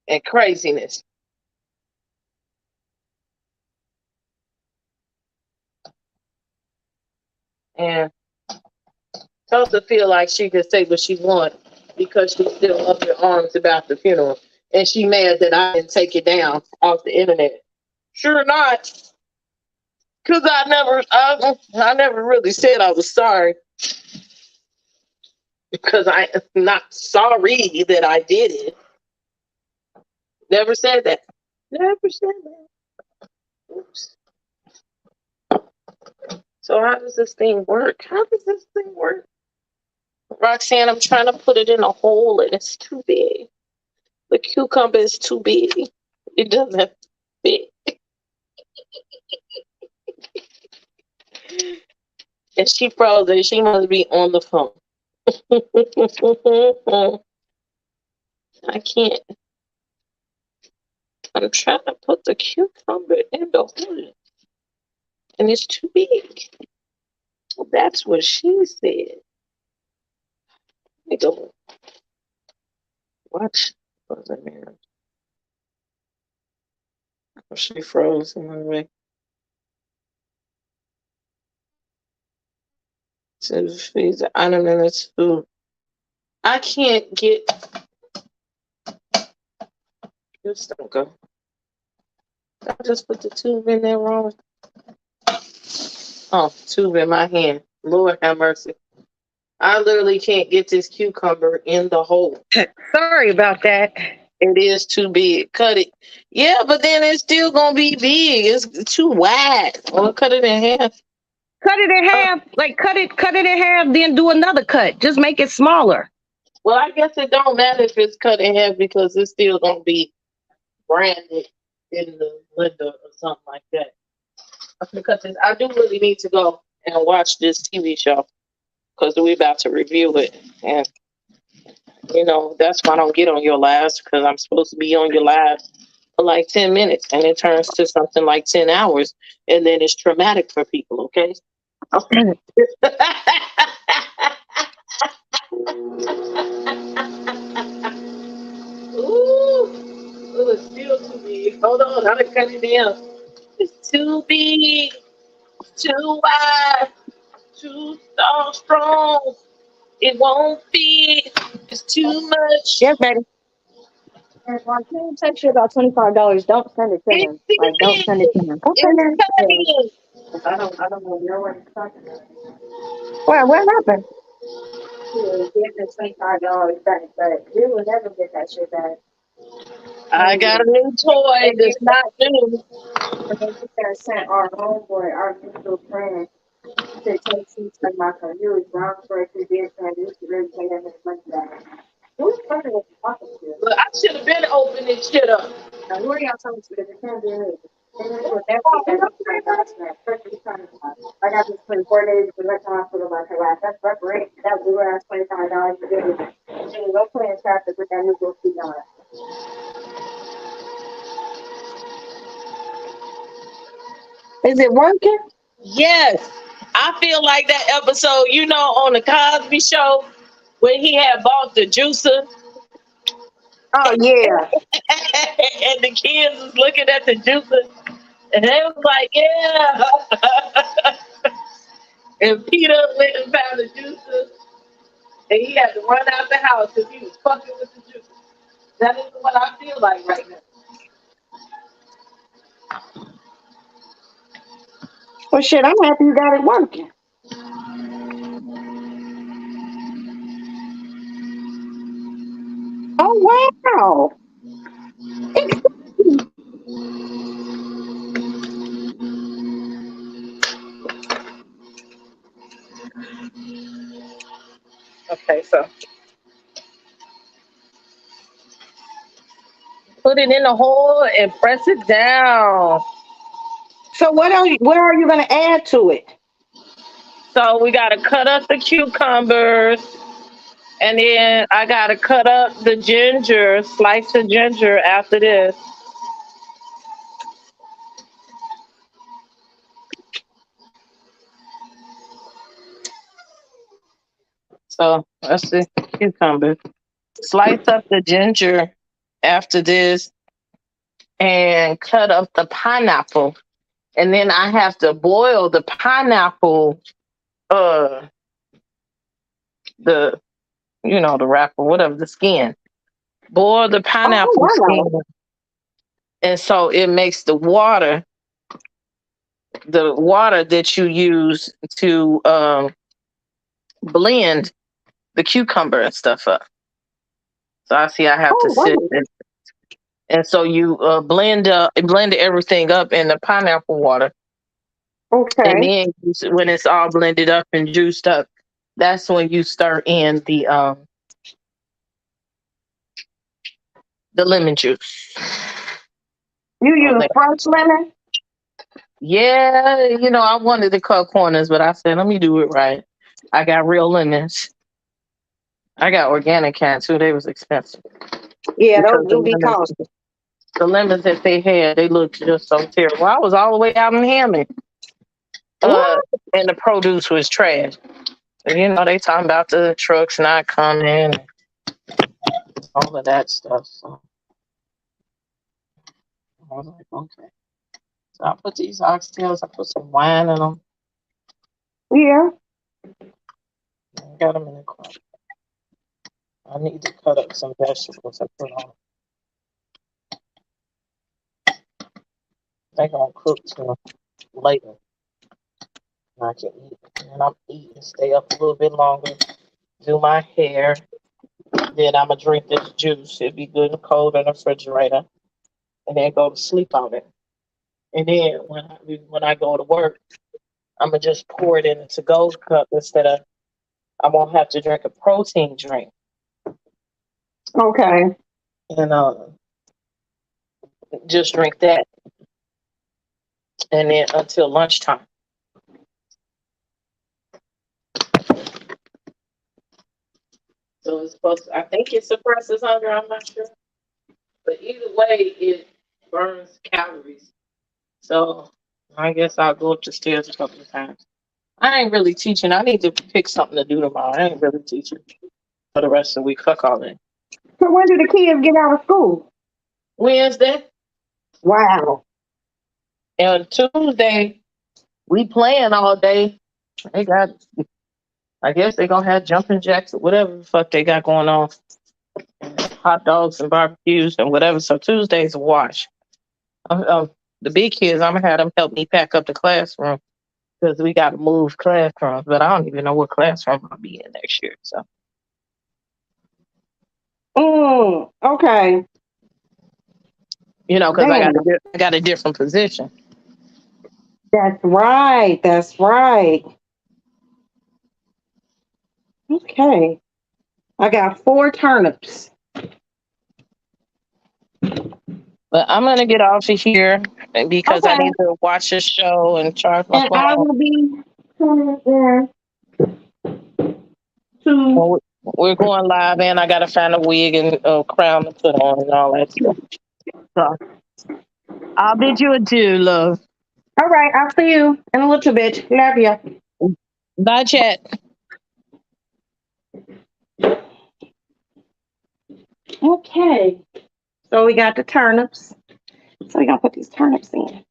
and craziness. And Tulsa feel like she could say what she want because she's still up in arms about the funeral. And she mad that I didn't take it down off the internet. Sure not. Cause I never really said I was sorry. Because I'm not sorry that I did it. Never said that. Never said that. Oops. So how does this thing work? How does this thing work? Roxanne, I'm trying to put it in a hole and it's too big. The cucumber is too big. It doesn't fit. And she froze it. She must be on the phone. I can't. I'm trying to put the cucumber in the hole. And it's too big. Well, that's what she said. Let me go watch. She froze anyway. So she's I don't know that's food. I can't get this don't go. I just put the tube in there wrong. Oh, tube in my hand. Lord have mercy. I literally can't get this cucumber in the hole. Sorry about that. It is too big. Cut it. Yeah, but then it's still gonna be big. It's too wide. Or cut it in half. Cut it in half. Like cut it in half, then do another cut. Just make it smaller. Well, I guess it don't matter if it's cut in half because it's still gonna be branded in the blender or something like that. I'm gonna cut this. I do really need to go and watch this TV show because we're about to review it, and you know that's why I don't get on your lives because I'm supposed to be on your lives for like 10 minutes, and it turns to something like 10 hours, and then it's traumatic for people. Okay. Okay. Ooh, it's still too big. Hold on, I done cut it down. It's too big, too wide, too strong. It won't fit. It's too much. Yes, baby. Well, I can text you about $25. Don't send it to him. It's Like, don't big. send it to him. It's cutting. I don't know where it's talking about. What happened? Give him $25 back, but we will never get that shit back. I got a new toy that's not new. And then we got sent our homeboy, our mutual friend, to take seats from my car. He was wrong for it to be a friend. We should really pay him his money back. Who's fucking was talking to? Look, I should have been opening shit up. Now, who are y'all talking to? Because it can't be me. And then with everything that's my last night, especially trying to I got this 24 days to let the hospital about her last. That's reparation. That was the last $25 to get it. She can go play in traffic with that new girl feet on it. Is it working? Yes. I feel like that episode, on the Cosby Show when he had bought the juicer Oh yeah. and the kids was looking at the juicer and they was like, yeah. And Peter went and found the juicer and he had to run out the house because he was fucking with the juicer. That is what I feel like right now. Well, shit, I'm happy you got it working. Oh wow. Okay, so put it in the hole and press it down. So what are you gonna add to it? So we gotta cut up the cucumbers, and then I gotta cut up the ginger, slice the ginger after this. So that's the cucumber. Slice up the ginger after this, and cut up the pineapple. And then I have to boil the pineapple, uh, the the wrapper, whatever, the skin. Boil the Oh pineapple wow. skin, and so it makes the water that you use to blend the cucumber and stuff up. So I have to Oh sit wow. it. And so you blend everything up in the pineapple water, and Okay. then when it's all blended up and juiced up, that's when you stir in the lemon juice. You So use fresh lemon? yeah, I wanted to cut corners, but I said let me do it right. I got real lemons. I got organic cans too. They was expensive Yeah, because those do be costly. the lemons that they had, they looked just so terrible. I was all the way out in Hammond, uh, What? and the produce was trash. And, they talking about the trucks not coming and all of that stuff. So I was like, okay. So I put these oxtails, I put some wine in them. Yeah. I got them in the car. I need to cut up some vegetables I put on. They're gonna cook till later. And I can eat. And I'm eating, stay up a little bit longer, do my hair. Then I'm gonna drink this juice. It'd be good and cold in the refrigerator, and then go to sleep on it. And then when I go to work, I'm gonna just pour it in a to-go cup instead of I won't have to drink a protein drink. Okay. And just drink that, and then until lunchtime. So it's supposed to, I think it suppresses hunger, I'm not sure. But either way, it burns calories. So I guess I'll go up the stairs a couple of times. I ain't really teaching. I need to pick something to do tomorrow. I ain't really teaching for the rest of the week. Fuck all that. So when do the kids get out of school? Wednesday Wow. and Tuesday, we playing all day. They got, I guess they gonna have jumping jacks or whatever the fuck they got going on. Hot dogs and barbecues and whatever. So Tuesday's a wash. The big kids, I'm gonna have them help me pack up the classroom because we got to move classrooms. But I don't even know what classroom I'll be in next year. So Okay. because Damn. I got a different position. That's right. That's right. Okay. I got 4 turnips. But I'm gonna get off of here because I Okay. need to watch the show and charge my And I phone. will be tuning in to. Well, we're going live, and I gotta find a wig and a crown to put on and all that stuff. So I'll bid you adieu, love. All right, I'll see you in a little bit. Love you. Bye, chat. Okay. So we got the turnips. So we're gonna put these turnips in.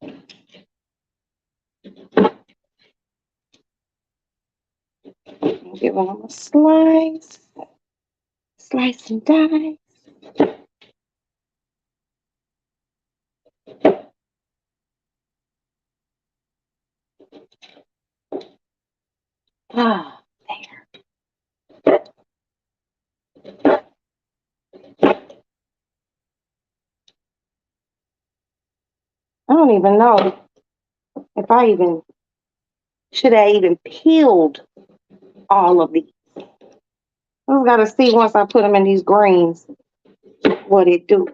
Give them a slice. Slice and dice. Ah, there. I don't even know if I even should have even peeled all of these. I just gotta see once I put them in these greens what it do.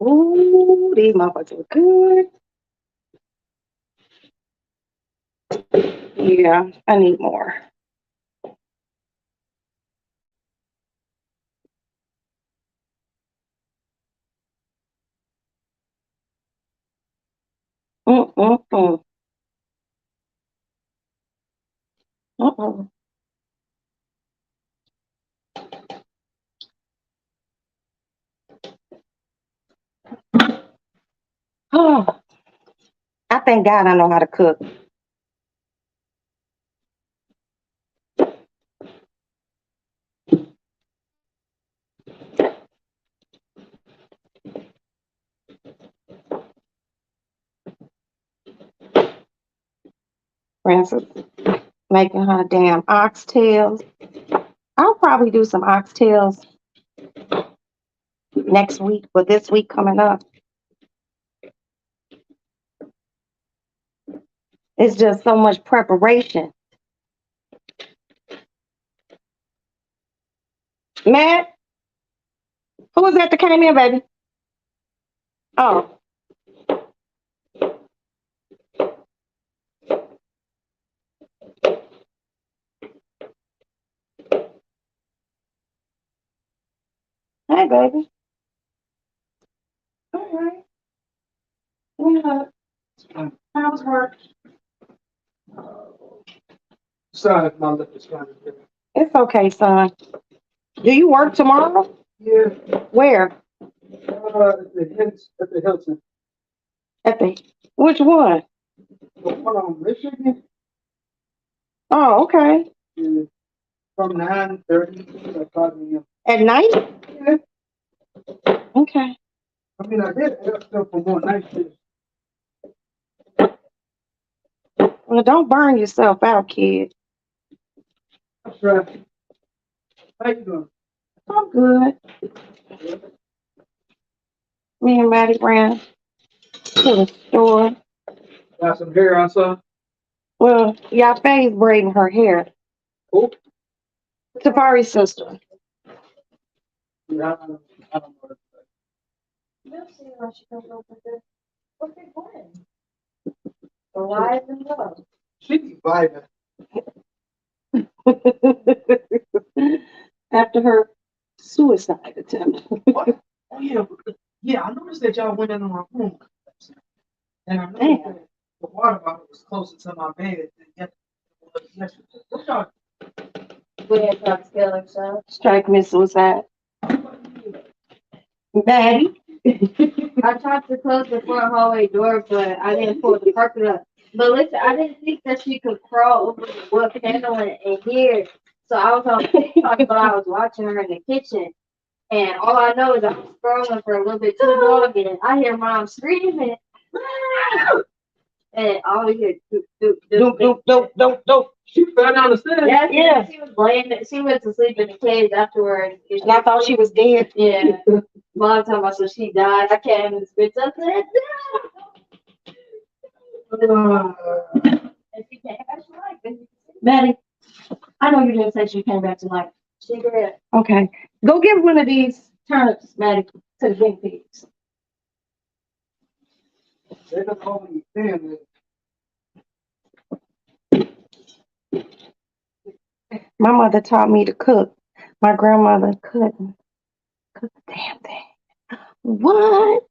Ooh, these motherfuckers look good. Yeah, I need more. Mm-mm-mm. Uh-uh. Oh, I thank God I know how to cook. Francis making her damn oxtails. I'll probably do some oxtails next week, but this week coming up, it's just so much preparation. Matt, who was that came in, baby? Oh, hey, baby. All right. Yeah. How's work? Sorry, my lip is kind of different. It's okay, son. Do you work tomorrow? Yeah, Where? at the Hilton. At the which one? The one on Michigan, Oh, okay. from 9:30 to 5 a.m. At night? Yeah, Okay. I mean, I did ask them for more night shifts. Well, don't burn yourself out, kid. That's right. How you doing? I'm good. Me and Maddie ran to the store. Got some hair on, son? Well, Yafe's braiding her hair. Cool. Tafari's sister. Yeah, I don't know. You'll see when she comes over there. What's it doing? Alive and well. She be vibing. After her suicide attempt. What? Oh, yeah. Yeah, I noticed that y'all went into my room. And I noticed that the water bottle was closer to my bed than yesterday. What y'all We had to scale ourselves. Strike me suicide. Maddie. I tried to close the front hallway door, but I didn't pull the carpet up. But listen, I didn't think that she could crawl over the wood panel and hear. So I was on TikTok, but I was watching her in the kitchen. And all I know is I was scrolling for a little bit too long, and I hear mom screaming. And all we hear doop, doop, doop, Doop, doop, doop, doop. She fell down the stairs. Yes, Yeah. she was blaming. She went to sleep in the cage afterwards. And I thought she was dead. Yeah. Mom talking about so she died. I can't even spit up that. And she can't have her life. Maddie, I know you didn't say she came back to life. She did. Okay. Go give one of these turnips, Maddie, to the guinea pigs. They don't call me family. My mother taught me to cook. My grandmother couldn't cook the damn thing. What?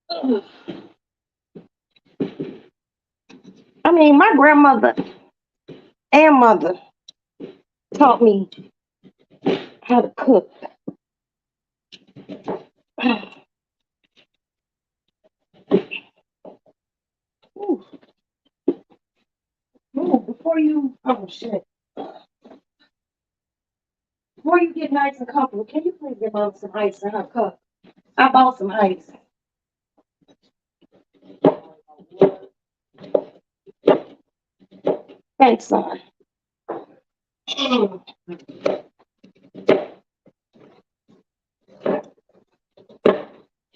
Ugh. I mean, my grandmother and mother taught me how to cook. Ooh. Ooh, oh shit. Before you get nice and comfortable, can you please give Mom some ice in her cup? I bought some ice. Thanks, son.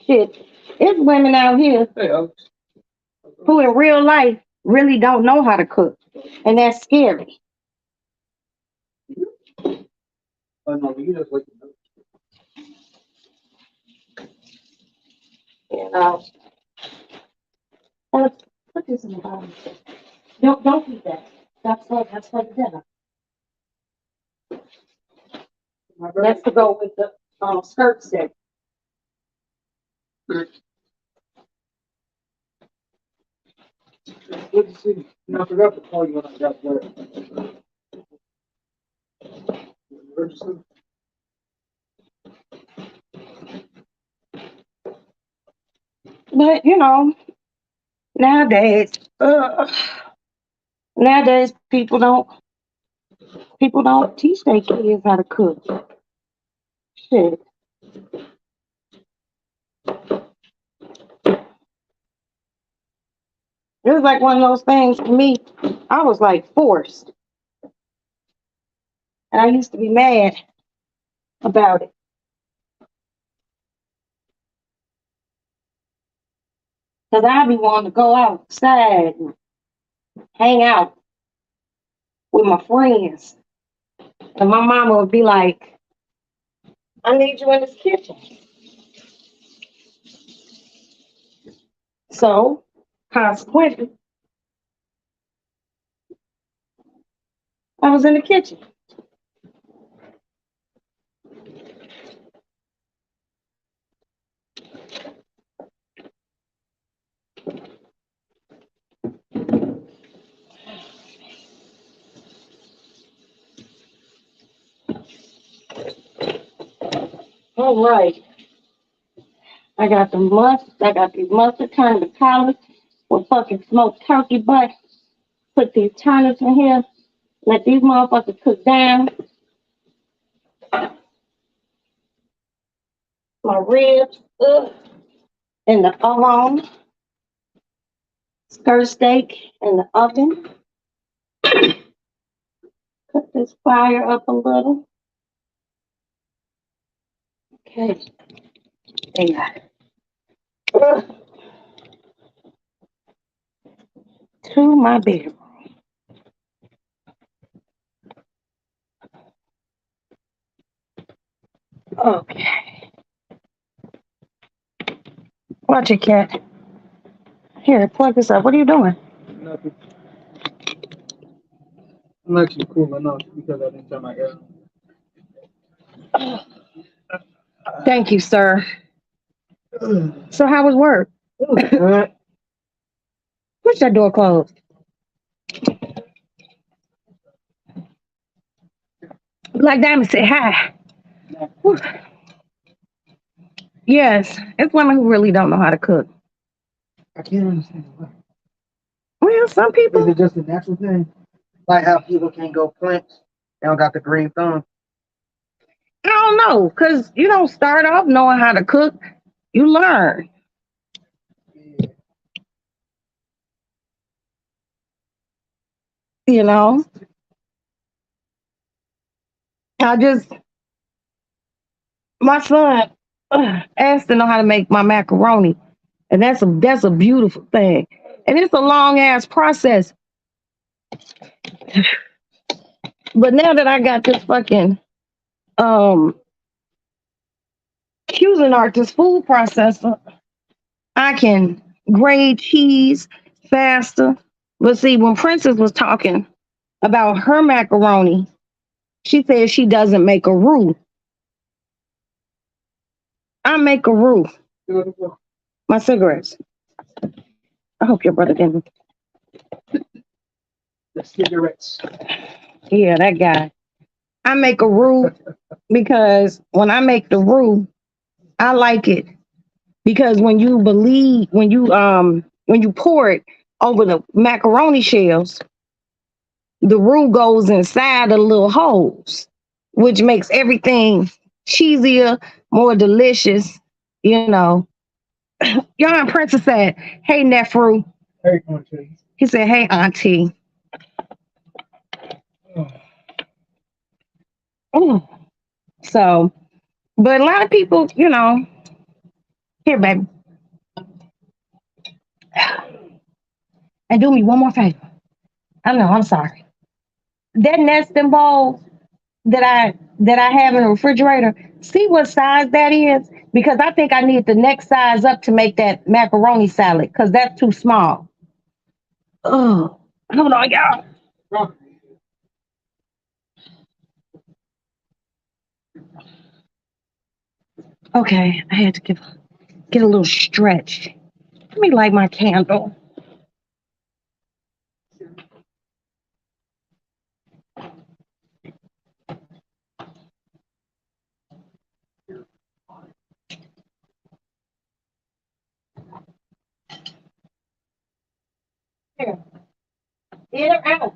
Shit, it's women out here who in real life really don't know how to cook. And that's scary. Oh, no, you just wait. You know. Let's put this in the bottom. Don't eat that. That's for the dinner. That's to go with the skirt set. Good to see you. You know, I forgot to call you when I got there. Register? But you know, nowadays people don't teach their kids how to cook. Shit. It was like one of those things for me. I was like forced. And I used to be mad about it. Because I'd be wanting to go outside and hang out with my friends. And my mama would be like, I need you in this kitchen. So, consequently, I was in the kitchen. All right. I got the these mustard turned to collard with fucking smoked turkey butt. Put these turnips in here. Let these motherfuckers cook down. My ribs, in the oven. Skirt steak in the oven. Put this fire up a little. Okay. There. To my bedroom. Okay. Watch it, cat. Here, plug this up. What are you doing? Nothing. I'm actually cool enough because I didn't turn my air on. Thank you, sir. So how was work? Good. Push that door closed. Black Diamond said hi. Whew. Yes, it's women who really don't know how to cook. I can't understand why. Well, some Is people, it just a natural thing? Like how people can't go French, they don't got the green thumb. I don't know, because you don't start off knowing how to cook. You learn. Yeah. You know, my son asked to know how to make my macaroni, and that's a beautiful thing. And it's a long ass process. But now that I got this fucking um Cuisinart, this food processor, I can grate cheese faster. But see, when Princess was talking about her macaroni, she said she doesn't make a roux. I make a roux. My cigarettes. I hope your brother didn't. The cigarettes. Yeah, that guy. I make a roux because when I make the roux, I like it because when you pour it over the macaroni shells, the roux goes inside the little holes, which makes everything cheesier, more delicious. You know, Young Princess said, "Hey, nephew." Hey, Auntie. He said, "Hey, auntie." Oh. So, but a lot of people, here, baby, and do me one more favor. I know, I'm sorry. That nesting bowl that I have in the refrigerator, see what size that is? Because I think I need the next size up to make that macaroni salad, because that's too small. Oh, hold on, y'all. Okay, I had to get a little stretch. Let me light my candle. Here, in or out?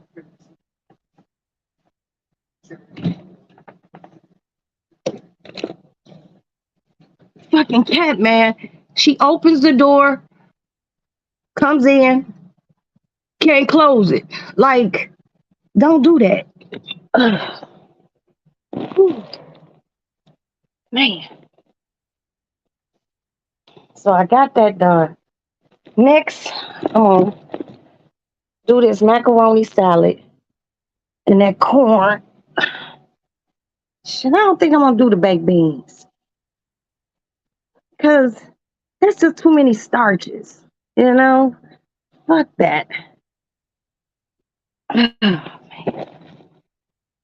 Fucking cat, man. She opens the door, comes in, can't close it. Like, don't do that. Ugh. Whew. Man. So I got that done. Next, do this macaroni salad and that corn. Shit, I don't think I'm gonna do the baked beans because that's just too many starches. You know, fuck that.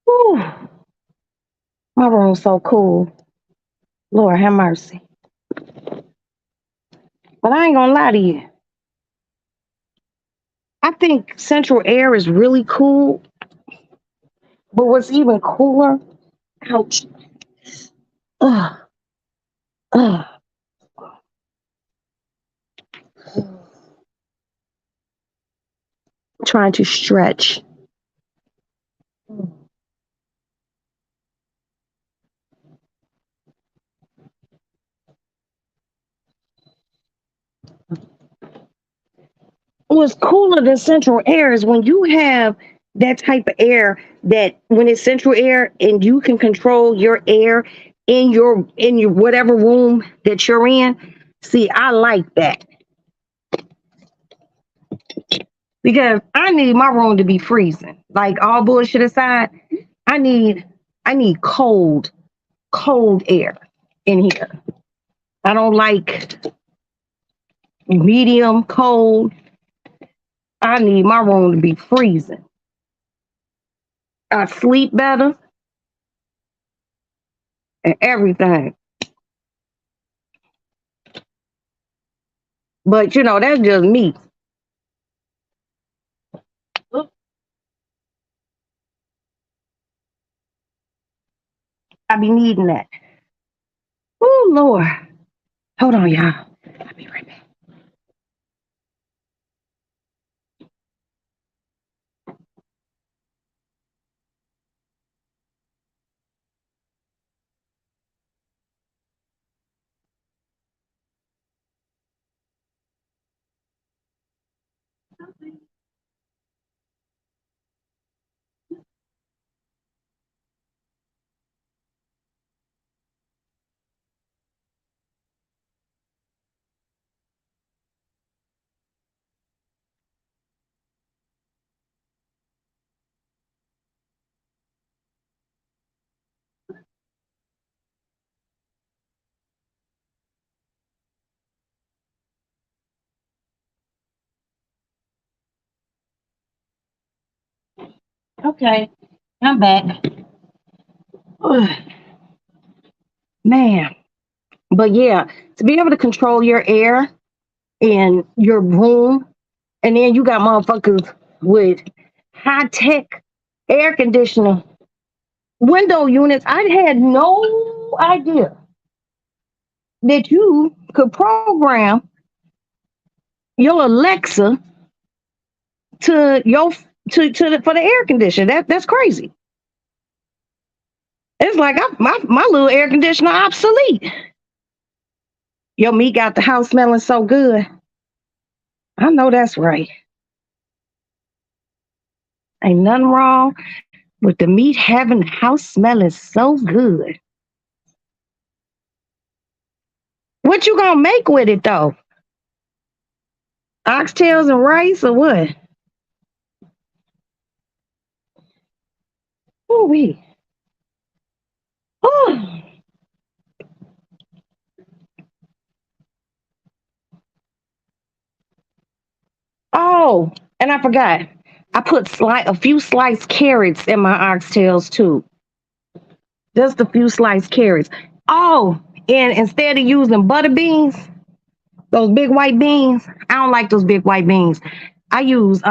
Whew. My room's so cool. Lord have mercy. But I ain't gonna lie to you. I think central air is really cool. But what's even cooler, ouch, ugh, ugh, trying to stretch. What's cooler than central air is when you have that type of air that when it's central air and you can control your air in your whatever room that you're in. See, I like that because I need my room to be freezing. Like all bullshit aside, I need cold air in here. I don't like medium cold. I need my room to be freezing. I sleep better and everything. But that's just me. I be needing that. Oh Lord. Hold on, y'all. I'll be right back. Okay, I'm back. Ugh, man. But yeah, to be able to control your air in your room, and then you got motherfuckers with high tech air conditioner window units. I had no idea that you could program your Alexa to your for the air conditioner. That's crazy. It's like my little air conditioner obsolete. Your meat got the house smelling so good. I know that's right. Ain't nothing wrong with the meat having the house smelling so good. What you gonna make with it though? Oxtails and rice or what? Ooh wee. Oh. Oh, and I forgot. I put a few sliced carrots in my oxtails too. Just a few sliced carrots. Oh, and instead of using butter beans, those big white beans, I don't like those big white beans. I use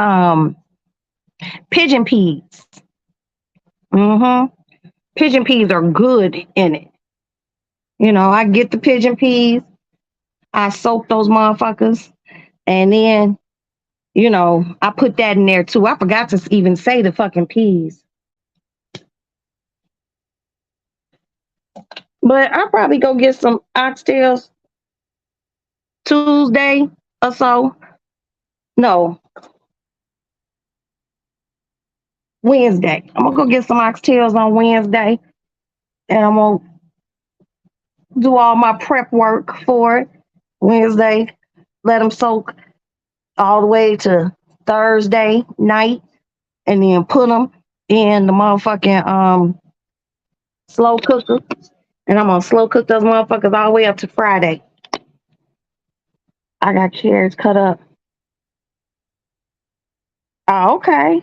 pigeon peas. Mm-hmm. Pigeon peas are good in it. You know, I get the pigeon peas, I soak those motherfuckers, and then, you know, I put that in there too. I forgot to even say the fucking peas. But I'll probably go get some oxtails Tuesday or so. No, Wednesday. I'm gonna go get some oxtails on Wednesday, and I'm gonna do all my prep work for it Wednesday. Let them soak all the way to Thursday night, and then put them in the motherfucking slow cooker. And I'm gonna slow cook those motherfuckers all the way up to Friday. I got carrots cut up. Oh, okay.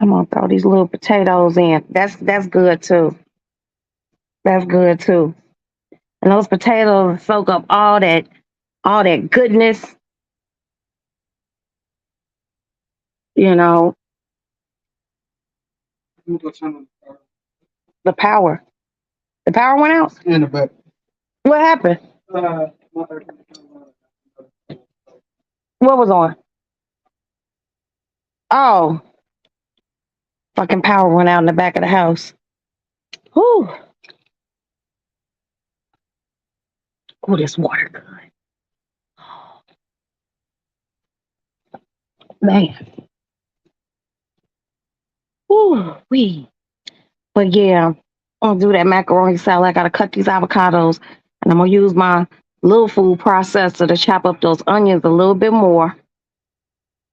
I'm gonna throw these little potatoes in. That's good too. That's good too. And those potatoes soak up all that goodness, you know, I'm gonna turn the power. The power went out. in the back. What happened? My What was on? Oh, fucking power went out in the back of the house. Whew. Oh, this water good. Man. Whew, wee. But yeah, I'm gonna do that macaroni salad. I gotta cut these avocados, and I'm gonna use my little food processor to chop up those onions a little bit more,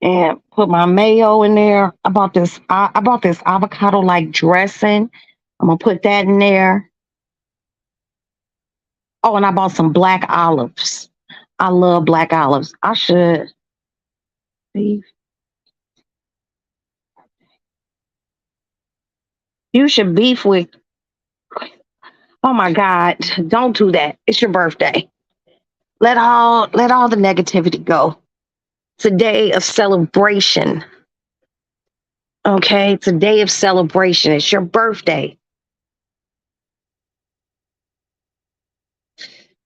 and put my mayo in there. I bought this avocado like dressing. I'm gonna put that in there. Oh, and I bought some black olives. I love black olives. I should beef. You should beef with. Oh my God! Don't do that. It's your birthday. Let all the negativity go. It's a day of celebration. Okay, it's a day of celebration. It's your birthday.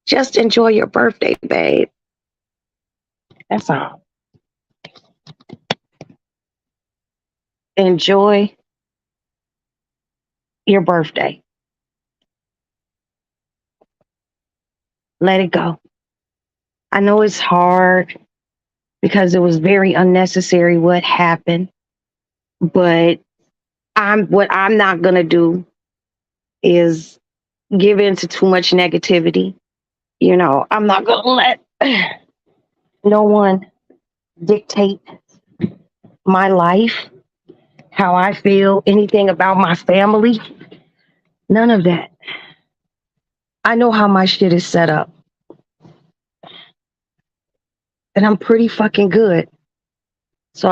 Just enjoy your birthday, babe. That's all. Enjoy your birthday. Let it go. I know it's hard because it was very unnecessary what happened, but what I'm not gonna do is give in to too much negativity. You know, I'm not gonna let no one dictate my life, how I feel, anything about my family. None of that. I know how my shit is set up. And I'm pretty fucking good. So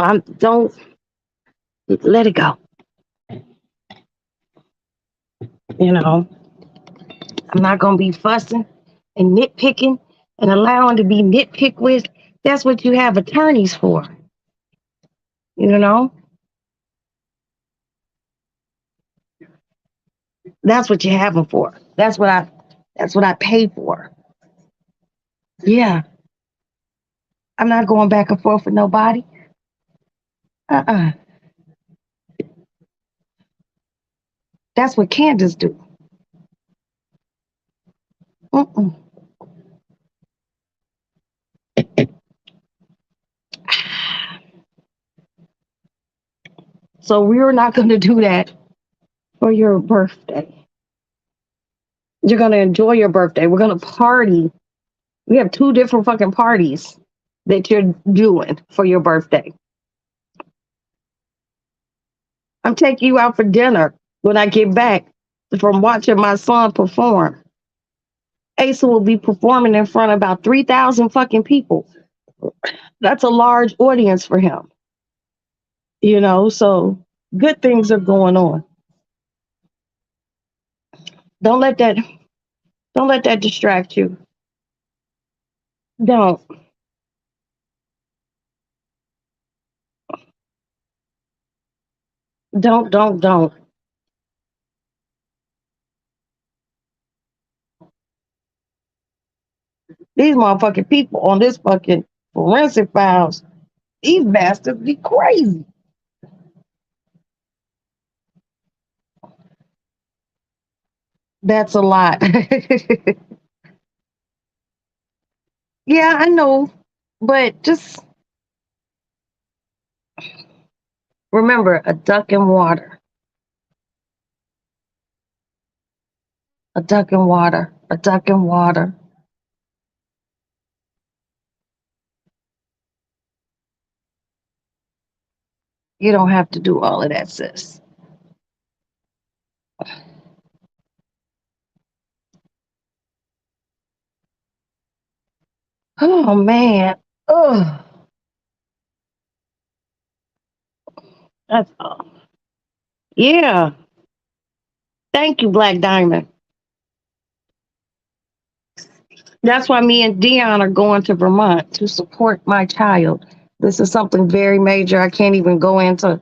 Let it go. You know, I'm not gonna be fussing and nitpicking and allowing to be nitpicked with. That's what you have attorneys for. You know, that's what you have them for. That's what I pay for. Yeah, I'm not going back and forth with nobody. Uh-uh. That's what Candace do. Mm-mm. So we're not going to do that for your birthday. You're going to enjoy your birthday. We're going to party. We have 2 different fucking parties that you're doing for your birthday. I'm taking you out for dinner when I get back from watching my son perform. Asa will be performing in front of about 3,000 fucking people. That's a large audience for him. You know, so good things are going on. Don't let that distract you. Don't. Don't. These motherfucking people on this fucking forensic files, these bastards be crazy. That's a lot. Yeah, I know. But just remember a duck in water. A duck in water. A duck in water. You don't have to do all of that, sis. Oh man. Oh, that's all. Yeah. Thank you, Black Diamond. That's why me and Dion are going to Vermont to support my child. This is something very major. I can't even go into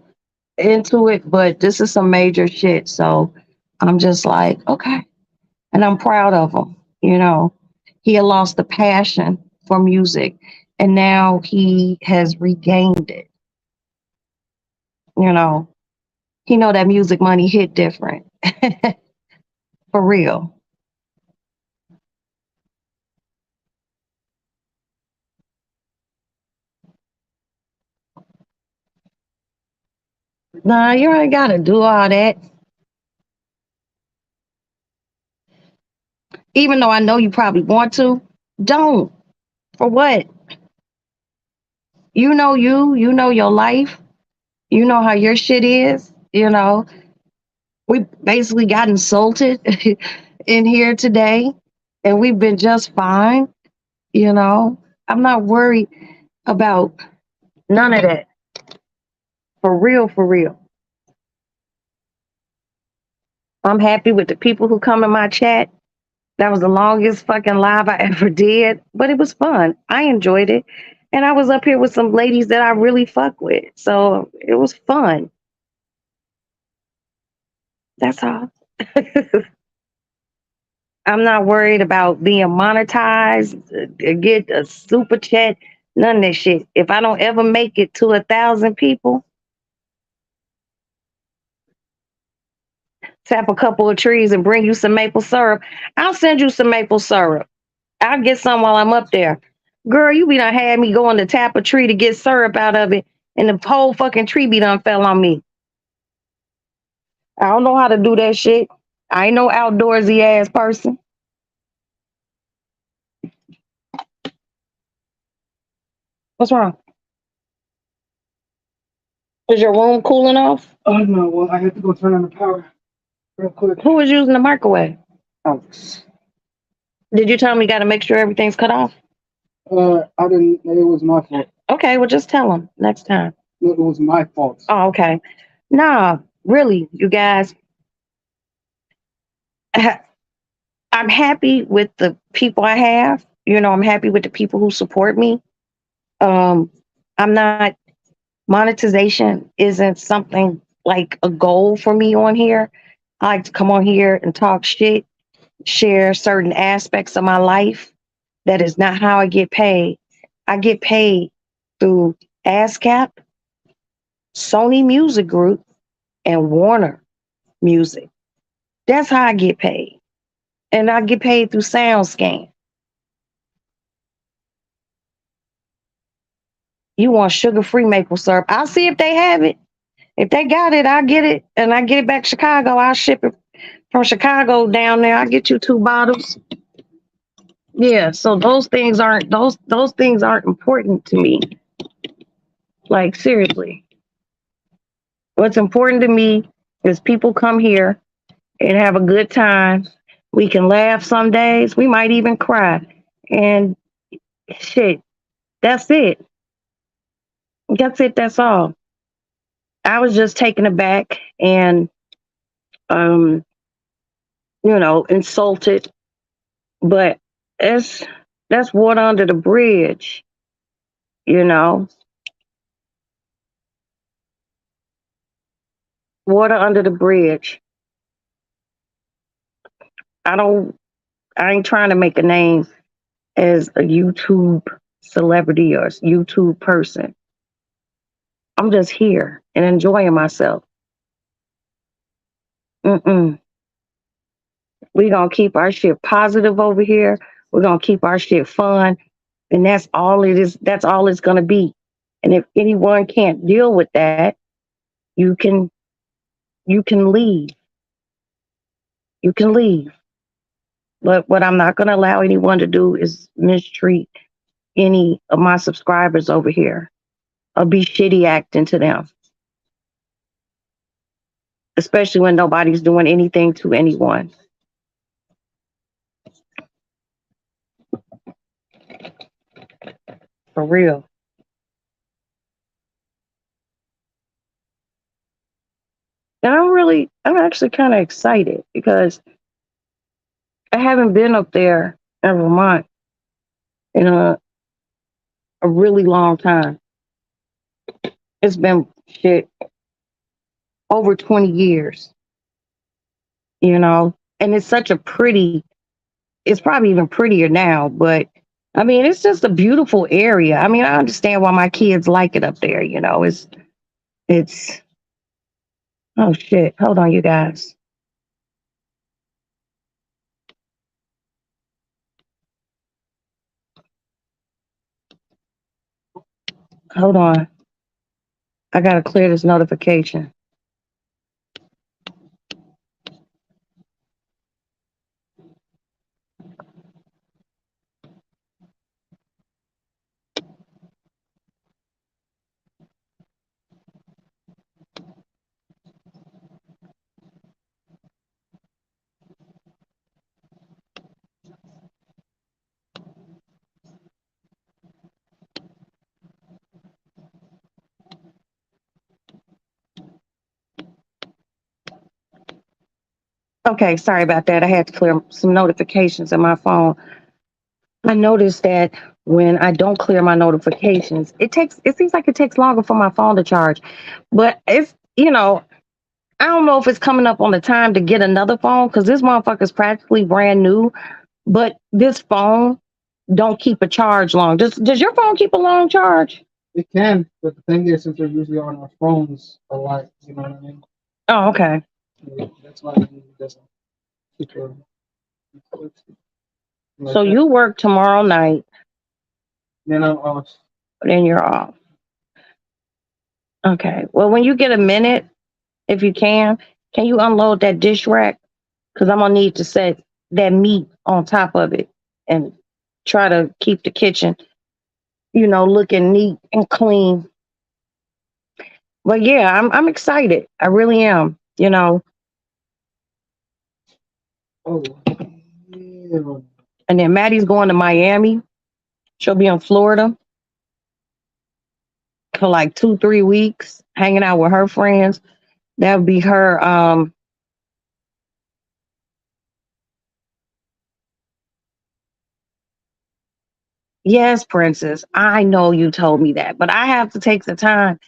it, but this is some major shit. So I'm just like, okay. And I'm proud of him. You know, he had lost the passion for music and now he has regained it. You know, he know that music money hit different. For real. Nah, you ain't gotta do all that. Even though I know you probably want to, don't. For what? You know your life. You know how your shit is. You know, we basically got insulted in here today and we've been just fine. You know, I'm not worried about none of that. For real, for real. I'm happy with the people who come in my chat. That was the longest fucking live I ever did, but it was fun. I enjoyed it. And I was up here with some ladies that I really fuck with. So it was fun. That's all. I'm not worried about being monetized, get a super chat, none of that shit. If I don't ever make it to 1,000 people, tap a couple of trees and bring you some maple syrup, I'll send you some maple syrup. I'll get some while I'm up there. Girl, you be done had me going to tap a tree to get syrup out of it, and the whole fucking tree be done fell on me. I don't know how to do that shit. I ain't no outdoorsy ass person. What's wrong? Is your room cooling off? Oh no, well I had to go turn on the power real quick. Who was using the microwave? Oh. Did you tell me you got to make sure everything's cut off? I didn't. It was my fault. Okay, well just tell them next time. It was my fault. Oh, okay. Nah, really, you guys. I'm happy with the people I have. I'm happy with the people who support me. I'm not, monetization isn't something like a goal for me on here. I like to come on here and talk shit, share certain aspects of my life. That is not how I get paid. I get paid through ASCAP, Sony Music Group, and Warner Music. That's how I get paid. And I get paid through SoundScan. You want sugar-free maple syrup? I'll see if they have it. If they got it, I'll get it. And I get it back to Chicago. I'll ship it from Chicago down there. I'll get you 2 bottles. Yeah, so those things aren't important to me. Like, seriously. What's important to me is people come here and have a good time. We can laugh some days. We might even cry. And shit, that's it. That's it. That's all. I was just taken aback and, insulted. But that's water under the bridge, water under the bridge. I ain't trying to make a name as a YouTube celebrity or YouTube person. I'm just here and enjoying myself. We gonna keep our shit positive over here. We're gonna keep our shit fun. And that's all it is. That's all it's gonna be. And if anyone can't deal with that, you can leave. You can leave. But what I'm not gonna allow anyone to do is mistreat any of my subscribers over here or be shitty acting to them. Especially when nobody's doing anything to anyone. For real. And I'm actually kind of excited because I haven't been up there in Vermont in a really long time. It's been shit over 20 years, and it's such a it's probably even prettier now, but I mean, it's just a beautiful area. I mean, I understand why my kids like it up there, it's, oh shit, hold on, you guys. Hold on. I gotta clear this notification. Okay, sorry about that. I had to clear some notifications in my phone. I noticed that when I don't clear my notifications, it seems like it takes longer for my phone to charge. But it's, I don't know if it's coming up on the time to get another phone because this motherfucker's practically brand new. But this phone don't keep a charge long. Does your phone keep a long charge? It can, but the thing is, since they're usually on our phones a lot, you know what I mean? Oh, okay. Yeah, that's why it doesn't keep a. So you work tomorrow night, Then I'm off. then you're off. Okay. Well, when you get a minute, if you can you unload that dish rack? Because I'm gonna need to set that meat on top of it and try to keep the kitchen, looking neat and clean. But yeah, I'm excited. I really am. Oh, yeah. And then Maddie's going to Miami. She'll be in Florida for like 2-3 weeks, hanging out with her friends. That would be her. Yes, Princess. I know you told me that, but I have to take the time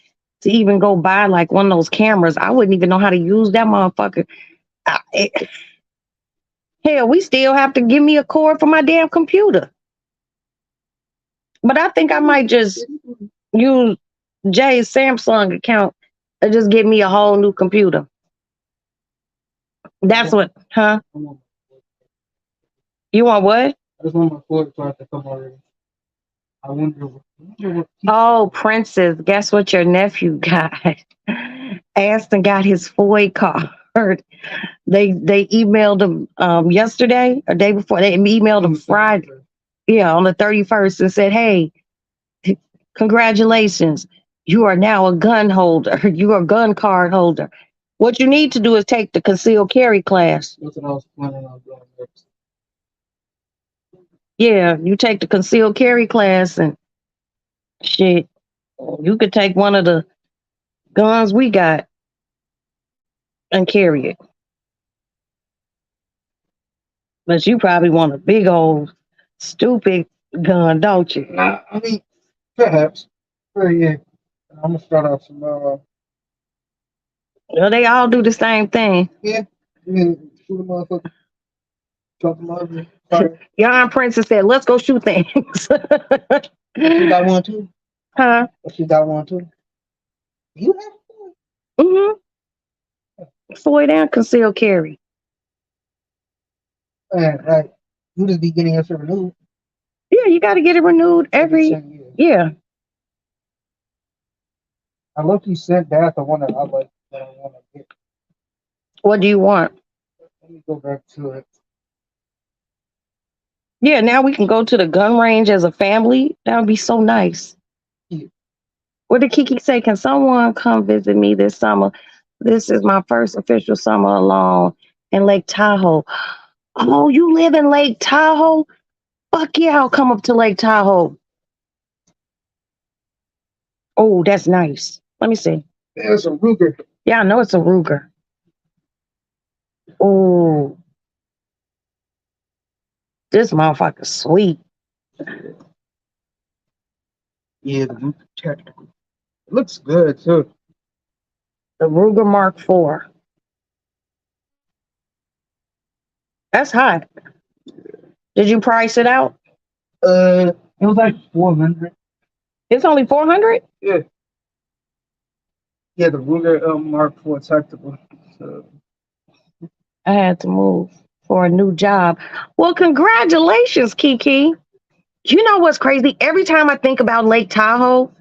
to even go buy like one of those cameras. I wouldn't even know how to use that motherfucker. Hell, we still have to give me a cord for my damn computer. But I think I might just use Jay's Samsung account and just get me a whole new computer. That's what, huh? You want what? I just want my Ford car to come already. I wonder what Oh, Princess, guess what your nephew got? Aston got his FOID card. They emailed him yesterday or day before. They emailed him Friday. Yeah, on the 31st and said, hey, congratulations. You are now a gun holder. You are a gun card holder. What you need to do is take the concealed carry class. That's what I was planning on doing next. Yeah, you take the concealed carry class and shit. You could take one of the guns we got and carry it. But you probably want a big old stupid gun, don't you? Nah, I mean, perhaps. But yeah, I'm gonna start off some. Well, they all do the same thing. Yeah, shoot a motherfucker. Drop them over. Fire. Young Princess said, let's go shoot things. You got one too? Huh? She got one too. You have one? Mm-hmm. FOID and concealed carry. Like, you just be getting it renewed. Yeah, you got to get it renewed every. Yeah. I look, you sent that the one that I like that I want to get. What do you want? Let me go back to it. Yeah, now we can go to the gun range as a family. That would be so nice. Yeah. What did Kiki say? Can someone come visit me this summer? This is my first official summer alone in Lake Tahoe. Oh, you live in Lake Tahoe? Fuck yeah, I'll come up to Lake Tahoe. Oh, that's nice. Let me see. There's a Ruger. Yeah, I know it's a Ruger. Oh, this motherfucker's sweet. Yeah, the Ruger Tactical. It looks good too. The Ruger Mark IV. That's hot. Did you price it out? It was like 400. It's only 400? Yeah. Yeah, the Ruger Mark IV Tactical. So. I had to move for a new job. Well, congratulations, Kiki. You know what's crazy? Every time I think about Lake Tahoe,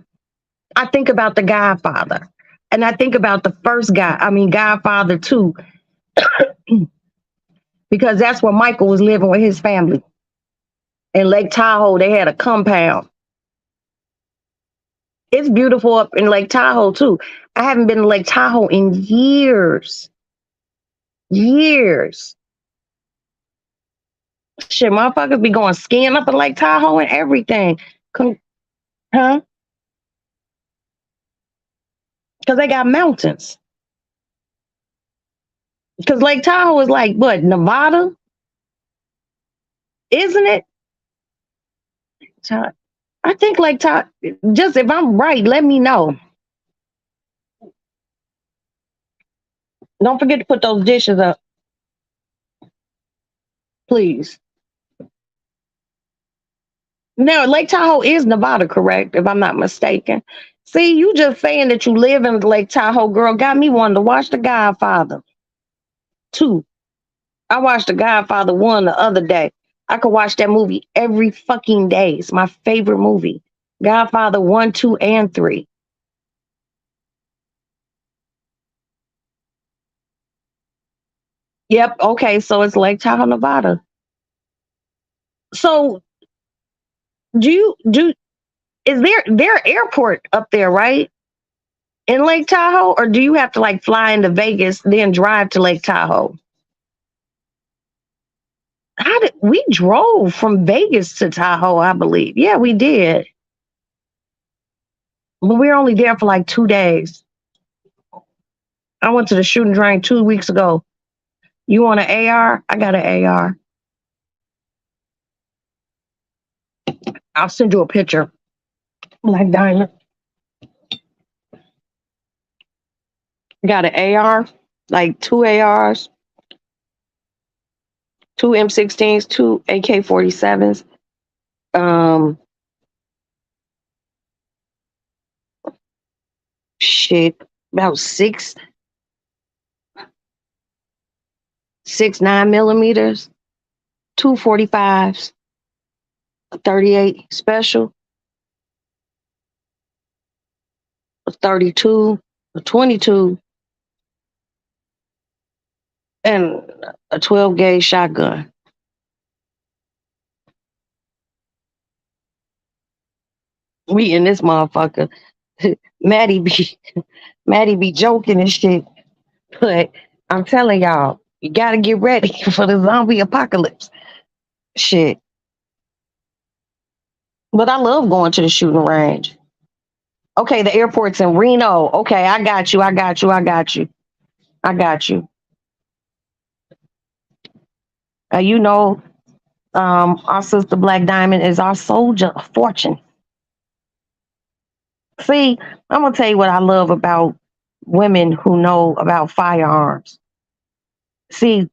I think about The Godfather. And I think about the first guy, Godfather 2. Because that's where Michael was living with his family. In Lake Tahoe, they had a compound. It's beautiful up in Lake Tahoe, too. I haven't been to Lake Tahoe in years. Years. Shit, motherfuckers be going skiing up in Lake Tahoe and everything. Huh? Because they got mountains. Because Lake Tahoe is like, what, Nevada? Isn't it? I think Lake Tahoe, just if I'm right, let me know. Don't forget to put those dishes up. Please. Now, Lake Tahoe is Nevada, correct? If I'm not mistaken. See, you just saying that you live in Lake Tahoe, girl, got me wanting to watch The Godfather 2. I watched The Godfather 1 the other day. I could watch that movie every fucking day. It's my favorite movie. Godfather 1, 2, and 3. Yep. Okay. So it's Lake Tahoe, Nevada. So is there airport up there, right? In Lake Tahoe? Or do you have to like fly into Vegas, then drive to Lake Tahoe? We drove from Vegas to Tahoe, I believe. Yeah, we did. But we were only there for like 2 days. I went to the shooting range 2 weeks ago. You want an AR? I got an AR. I'll send you a picture. Black Diamond. Got an AR, like 2 ARs, 2 M16s, 2 AK-47s. Shit, about six 9mm, 2 45s, a 38 special, a 32, a 22, and a 12 gauge shotgun. We in this motherfucker. Maddie be joking and shit, but I'm telling y'all, you gotta get ready for the zombie apocalypse. Shit. But I love going to the shooting range. Okay, the airport's in Reno. Okay, I got you. You know, our sister Black Diamond is our soldier of fortune. See, I'm gonna tell you what I love about women who know about firearms. See,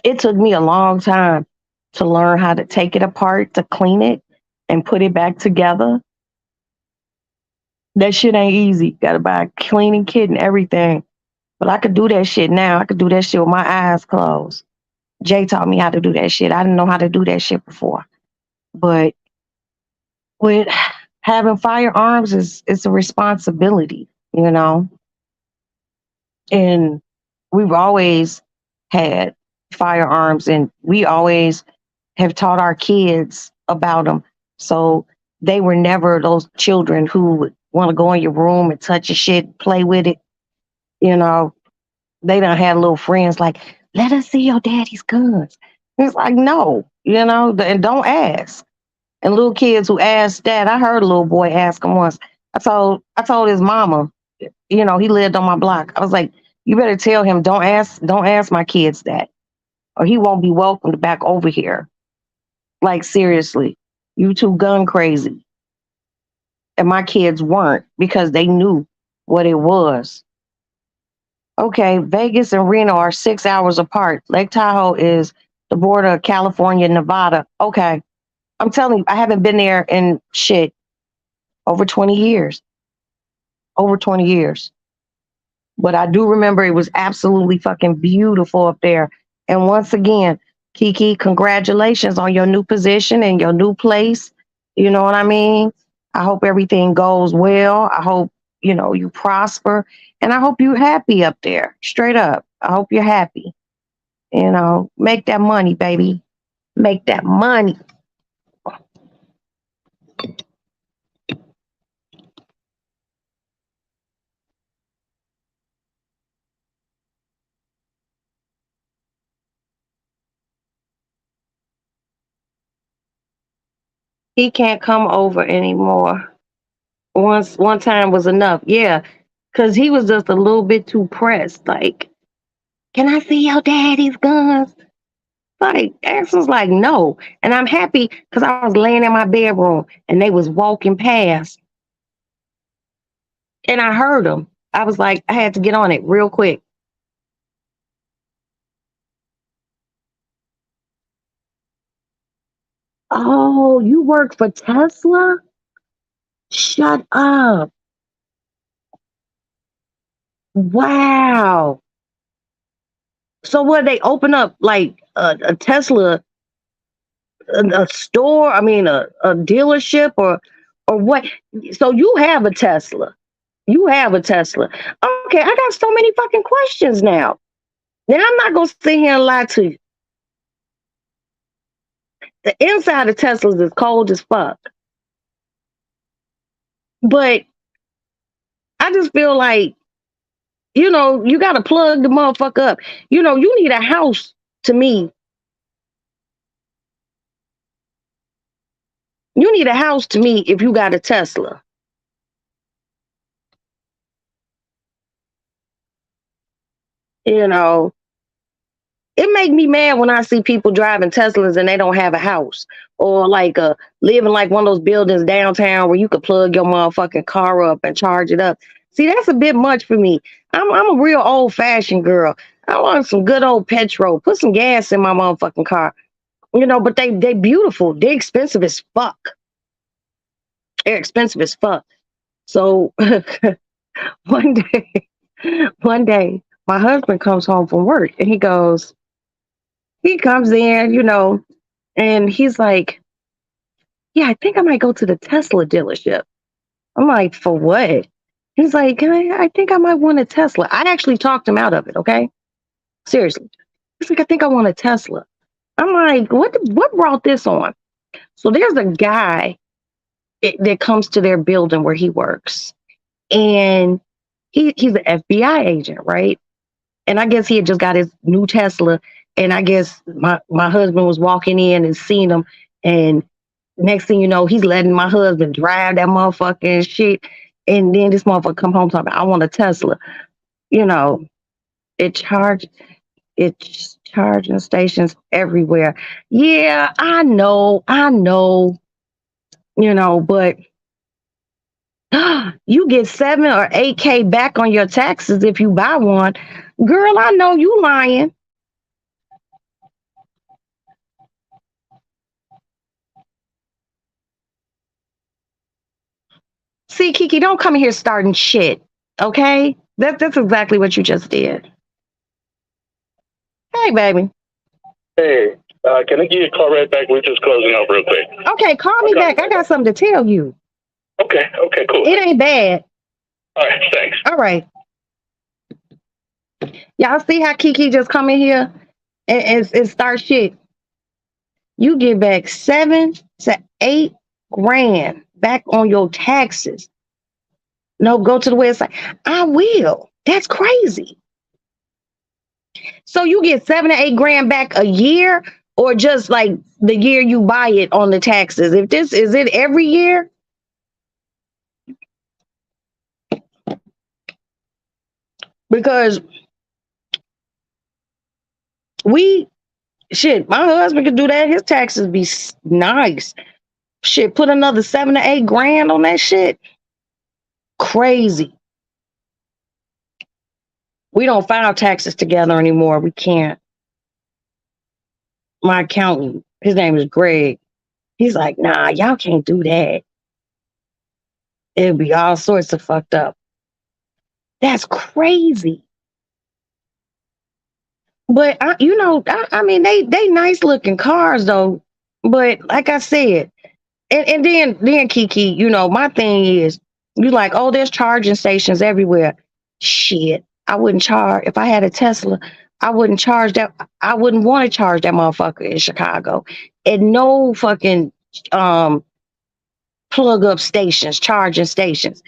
it took me a long time to learn how to take it apart, to clean it, and put it back together. That shit ain't easy. Gotta buy a cleaning kit and everything. But I could do that shit now. I could do that shit with my eyes closed. Jay taught me how to do that shit. I didn't know how to do that shit before. But with having firearms it's a responsibility, you know. And we've always had firearms, and we always have taught our kids about them. So they were never those children who would want to go in your room and touch your shit, play with it. You know, they done had little friends like, let us see your daddy's guns. It's like, no, you know, and don't ask. And little kids who ask that, I heard a little boy ask him once. I told his mama, you know, he lived on my block. I was like, you better tell him, don't ask my kids that, or he won't be welcomed back over here. Like, seriously, you too gun crazy. And my kids weren't, because they knew what it was. Okay, Vegas and Reno are 6 hours apart. Lake Tahoe is the border of California and Nevada. Okay, I'm telling you, I haven't been there in shit over 20 years. Over 20 years. But I do remember it was absolutely fucking beautiful up there. And once again, Kiki, congratulations on your new position and your new place. You know what I mean? I hope everything goes well. I hope, you know, you prosper. And I hope you're happy up there. Straight up. I hope you're happy. You know, make that money, baby. Make that money. He can't come over anymore. One time was enough. Yeah. Cause he was just a little bit too pressed. Like, can I see your daddy's guns? Like, Axel's like, no. And I'm happy because I was laying in my bedroom and they was walking past. And I heard them. I was like, I had to get on it real quick. Oh, you work for Tesla? Shut up. Wow. So what, they open up like a Tesla, a store? I mean, a dealership or what? So you have a Tesla. You have a Tesla. Okay, I got so many fucking questions now. Now I'm not gonna sit here and lie to you. The inside of Teslas is cold as fuck. But I just feel like, you know, you gotta plug the motherfucker up. You know, you need a house to me. You need a house to me if you got a Tesla. You know, it make me mad when I see people driving Teslas and they don't have a house, or like living like one of those buildings downtown where you could plug your motherfucking car up and charge it up. See, that's a bit much for me. I'm a real old fashioned girl. I want some good old petrol. Put some gas in my motherfucking car. You know, but they beautiful. They're expensive as fuck. They're expensive as fuck. So one day, my husband comes home from work and he comes in, you know, and he's like, yeah, I think I might go to the Tesla dealership. I'm like, for what? He's like, I think I might want a Tesla. I actually talked him out of it, okay? Seriously. He's like, I think I want a Tesla. I'm like, what brought this on? So there's a guy that comes to their building where he works. And he's an FBI agent, right? And I guess he had just got his new Tesla. And I guess my husband was walking in and seen him. And next thing you know, he's letting my husband drive that motherfucking shit. And then this motherfucker come home talking, I want a Tesla. You know, it's charging stations everywhere. Yeah, I know, you know, but you get 7 or 8K back on your taxes if you buy one. Girl, I know you lying. See, Kiki, don't come here starting shit, okay? That's exactly what you just did. Hey, baby. Hey, can I give you a call right back? We're just closing up real quick. Okay, call me back. I got something to tell you. Okay, cool. It ain't bad. All right, thanks. All right. Y'all see how Kiki just come in here and start shit? You get back 7 to 8 grand back on your taxes. No, go to the website. I will. That's crazy. So you get 7 to 8 grand back a year, or just like the year you buy it on the taxes? If this is it every year? Because my husband could do that. His taxes be nice. Shit, put another 7 to 8 grand on that shit. Crazy. We don't file taxes together anymore. We can't. My accountant, his name is Greg. He's like, nah, y'all can't do that. It'll be all sorts of fucked up. That's crazy. But I mean, they nice looking cars though. But like I said, and then Kiki, you know, my thing is, you like, oh, there's charging stations everywhere. Shit, I wouldn't charge if I had a Tesla. I wouldn't charge that. I wouldn't want to charge that motherfucker in Chicago. And no fucking plug up stations, charging stations,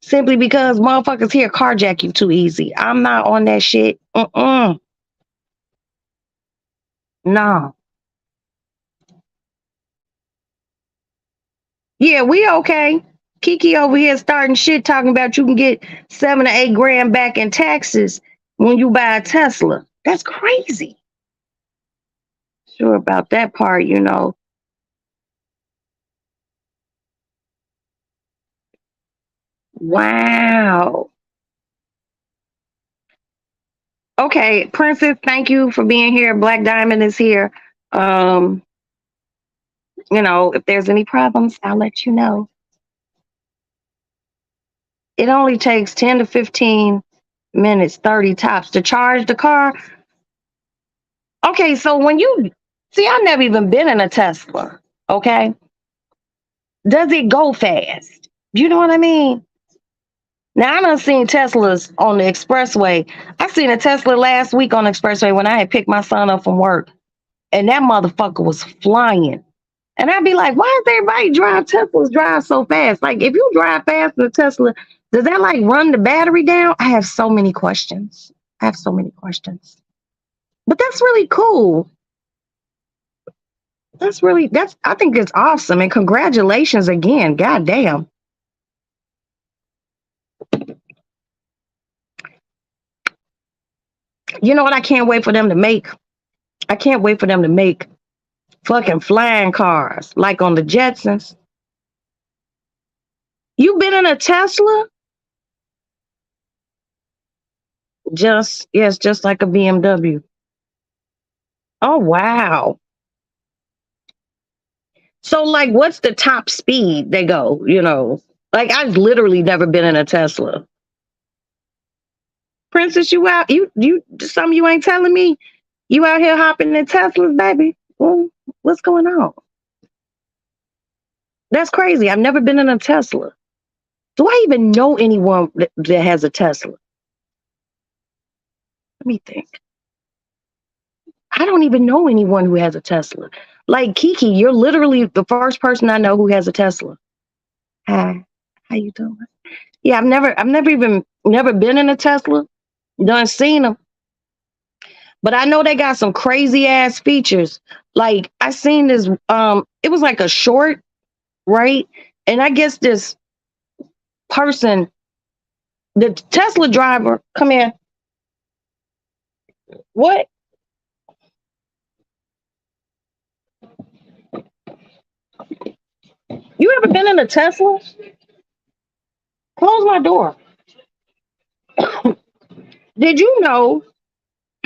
simply because motherfuckers here carjack you too easy. I'm not on that shit. No. Yeah, we okay. Kiki over here starting shit talking about you can get 7 to 8 grand back in taxes when you buy a Tesla. That's crazy. Sure about that part, you know. Wow. Okay, Princess, thank you for being here. Black Diamond is here. You know, if there's any problems, I'll let you know. It only takes 10 to 15 minutes, 30 tops to charge the car. Okay, so when you see, I've never even been in a Tesla. Okay. Does it go fast? You know what I mean? Now, I done seen Teslas on the expressway. I seen a Tesla last week on the expressway when I had picked my son up from work. And that motherfucker was flying. And I'd be like, why does everybody Teslas drive so fast? Like, if you drive fast in a Tesla, does that like run the battery down? I have so many questions. But that's really cool. I think it's awesome. And congratulations again. God damn. You know what I can't wait for them to make? I can't wait for them to make fucking flying cars like on the Jetsons. You been in a Tesla? Yes, just like a BMW. Oh wow. So like what's the top speed they go, you know? Like I've literally never been in a Tesla. Princess, you out you something you ain't telling me? You out here hopping in Teslas, baby? Well, what's going on? That's crazy. I've never been in a Tesla. Do I even know anyone that has a Tesla? Let me think. I don't even know anyone who has a Tesla. Like Kiki, you're literally the first person I know who has a Tesla. Hi, how you doing? Yeah, never been in a Tesla. Done seen them, but I know they got some crazy ass features. Like I seen this. It was like a short, right? And I guess this person, the Tesla driver, come here. What? You ever been in a Tesla? Close my door. Did you know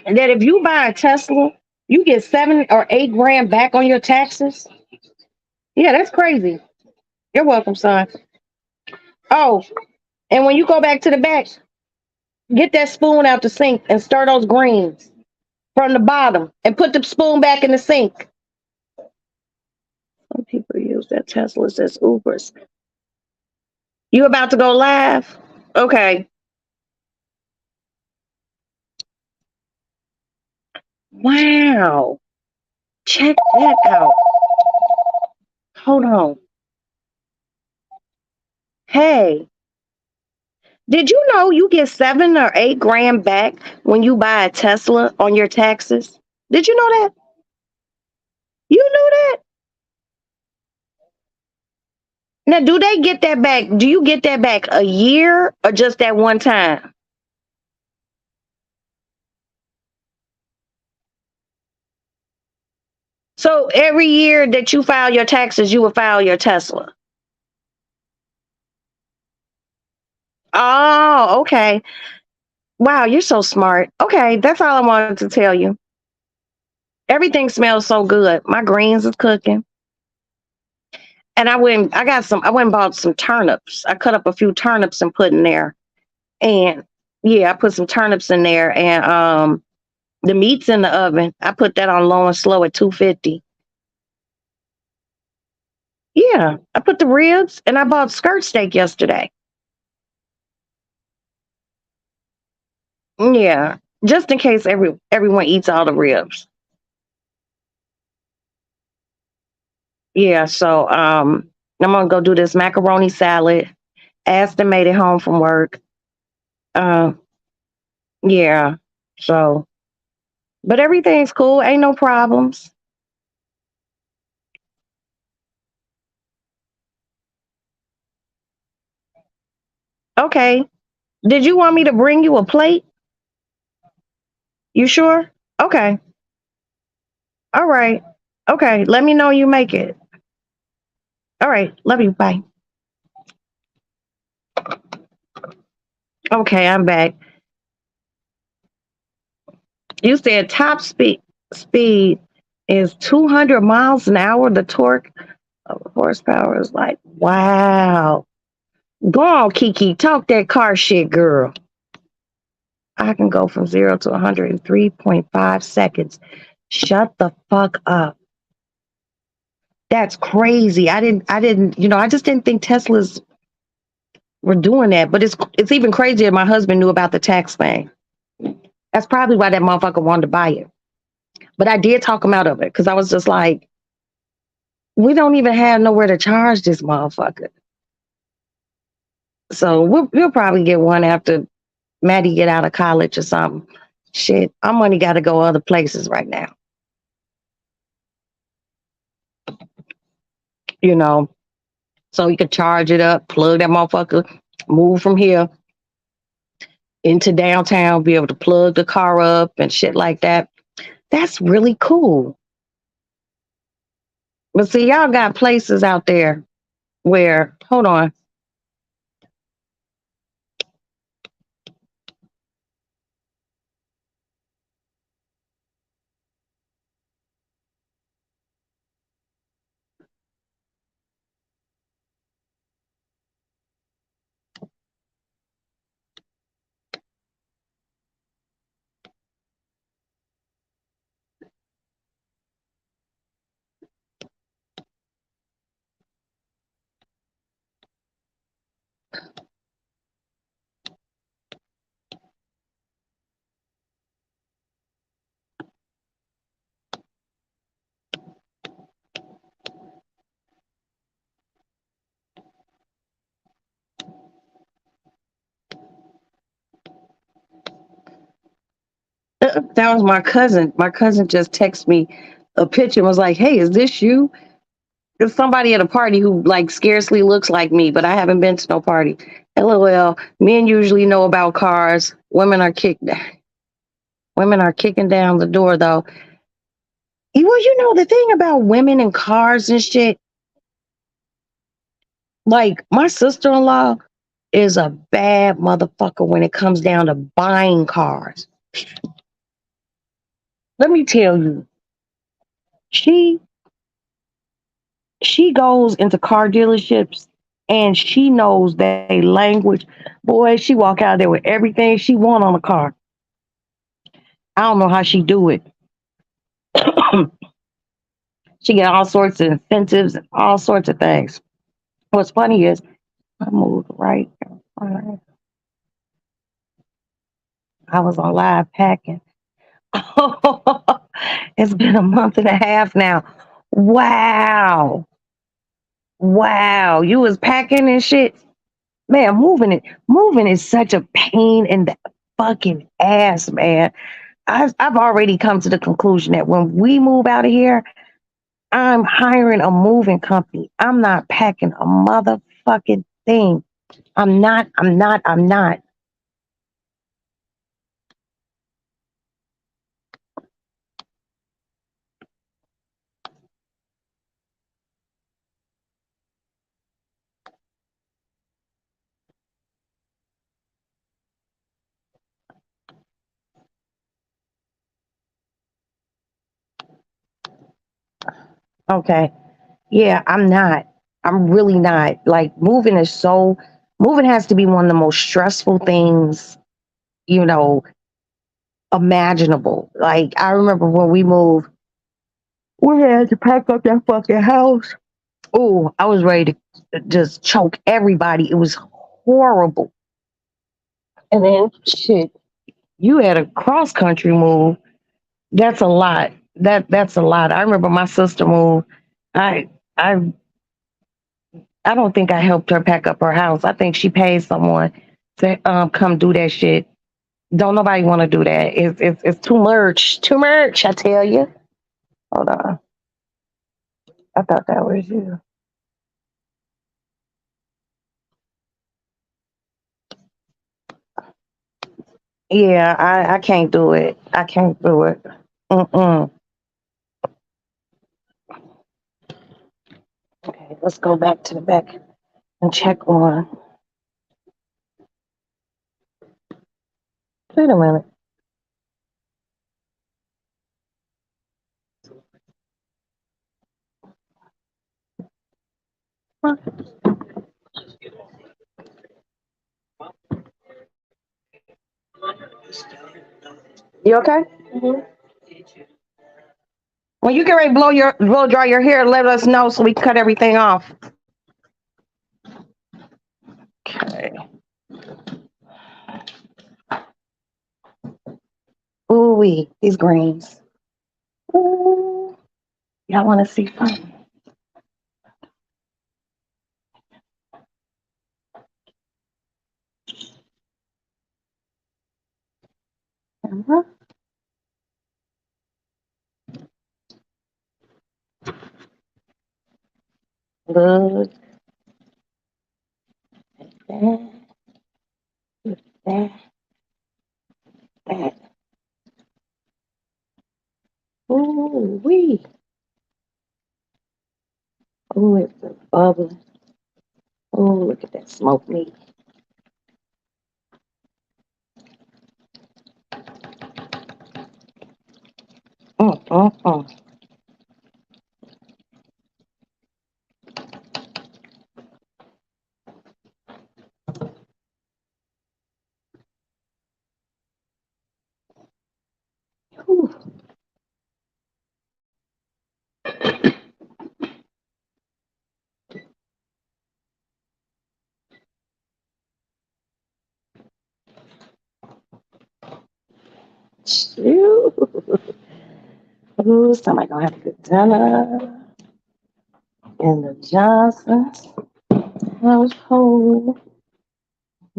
that if you buy a Tesla, you get 7 or 8 grand back on your taxes? Yeah, that's crazy. You're welcome, son. Oh, and when you go back to the back, get that spoon out the sink and stir those greens from the bottom and put the spoon back in the sink. Some people use their Teslas as Ubers. You about to go live? Okay. Wow. Check that out. Hold on. Hey, did you know you get 7 or 8 grand back when you buy a Tesla on your taxes? Did you know that? You knew that? Now, do they get that back? Do you get that back a year or just that one time? So every year that you file your taxes, you will file your Tesla. Oh, okay. Wow, you're so smart. Okay, that's all I wanted to tell you. Everything smells so good. My greens is cooking. And I went and bought some turnips. I cut up a few turnips and put in there. And yeah, I put some turnips in there and the meat's in the oven. I put that on low and slow at 250. Yeah, I put the ribs and I bought skirt steak yesterday. Yeah, just in case everyone eats all the ribs. Yeah, so I'm gonna go do this macaroni salad. Aston made it home from work. Uh, yeah, so but everything's cool. Ain't no problems. Okay. Did you want me to bring you a plate? You sure? Okay. All right. Okay. Let me know you make it. All right. Love you. Bye. Okay, I'm back. You said top speed is 200 miles an hour. The torque of horsepower is like, wow. Go on, Kiki. Talk that car shit, girl. I can go from 0 to 100 in 3.5 seconds. Shut the fuck up. That's crazy. I just didn't think Teslas were doing that. But it's even crazier. My husband knew about the tax thing. That's probably why that motherfucker wanted to buy it. But I did talk him out of it because I was just like, we don't even have nowhere to charge this motherfucker. So we'll probably get one after Maddie get out of college or something. Shit, our money got to go other places right now. You know, so you could charge it up, plug that motherfucker, move from here. into downtown, be able to plug the car up and shit like that. That's really cool. But see, y'all got places out there where, hold on. That was my cousin. My cousin just texted me a picture and was like, "Hey, is this you?" There's somebody at a party who like scarcely looks like me, but I haven't been to no party. LOL. Men usually know about cars. Women are kicking down the door though. Well, you know the thing about women and cars and shit. Like my sister-in-law is a bad motherfucker when it comes down to buying cars. Let me tell you, she she goes into car dealerships and she knows their language. Boy, she walk out there with everything she want on a car. I don't know how she do it. She get all sorts of incentives and all sorts of things. What's funny is I moved right. I was on live packing. It's been a month and a half now. Wow. Wow. You was packing and shit. Man, moving is such a pain in the fucking ass, man. I've already come to the conclusion that when we move out of here, I'm hiring a moving company. I'm not packing a motherfucking thing. I'm not. Okay. Yeah, I'm not. I'm really not. Like moving has to be one of the most stressful things, you know, imaginable. Like I remember when we moved, we had to pack up that fucking house. Oh, I was ready to just choke everybody. It was horrible. And then shit, you had a cross country move. That's a lot. That's a lot. I remember my sister moved. I I I don't think I helped her pack up her house. I think she paid someone to come do that shit. Don't nobody want to do that. It's too much. Too much, I tell you. Hold on. I thought that was you. Yeah, I can't do it. I can't do it. Mm-mm. Okay, let's go back to the back and check on. Wait a minute. Huh? You okay? When you get ready to blow dry your hair, let us know so we can cut everything off. Okay. Ooh wee, these greens. Ooh, y'all want to see something? Uh-huh. Look at that. Oh, it's bubbling. Oh, look at that smoked meat. Mm, mm, mm. Whew. Shoot. Ooh, somebody gonna have a good dinner in the Johnson's household.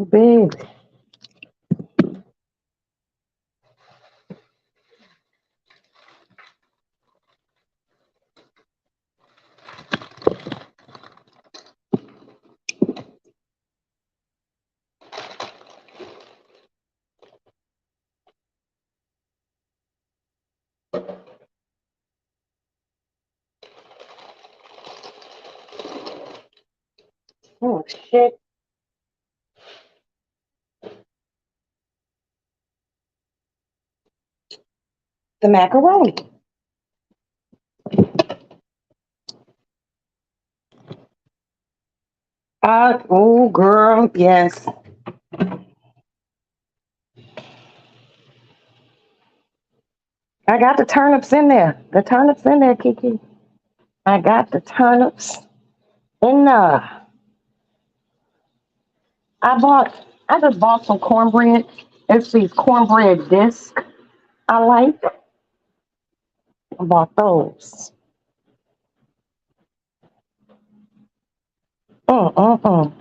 Baby. Oh, shit. The macaroni. Oh, girl, yes. I got the turnips in there. The turnips in there, Kiki. I got the turnips in there. I just bought some cornbread. It's these cornbread discs I like. I bought those. Mm, mm, mm.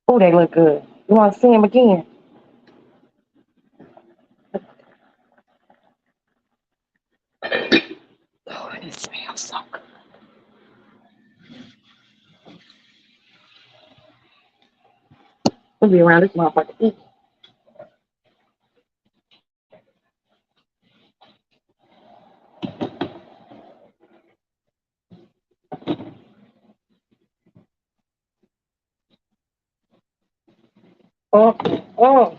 Oh, they look good. You want to see them again? Oh, it smells so good. We'll be around this motherfucker eat. Oh, oh.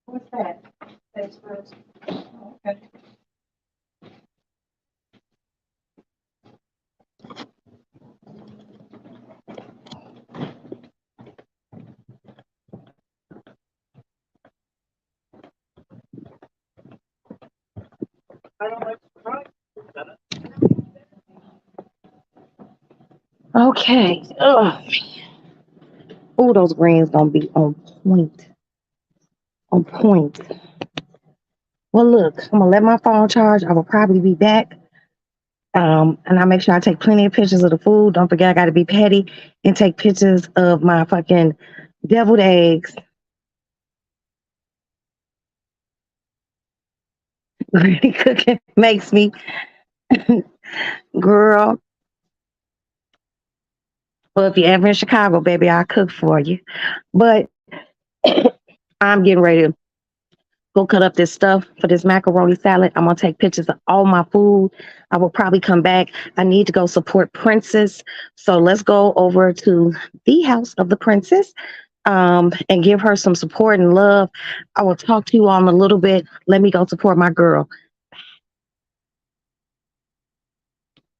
What's that? That's gross. Okay. Okay. Ugh. Oh, those greens gonna be on point. On point. Well, look, I'm gonna let my phone charge. I will probably be back. And I'll make sure I take plenty of pictures of the food. Don't forget, I gotta be petty and take pictures of my fucking deviled eggs. Really cooking makes me, girl. Well, if you're ever in Chicago, baby, I'll cook for you. But I'm getting ready to go cut up this stuff for this macaroni salad. I'm gonna take pictures of all my food. I will probably come back. I need to go support Princess. So let's go over to the house of the princess and give her some support and love. I will talk to you all in a little bit. Let me go support my girl.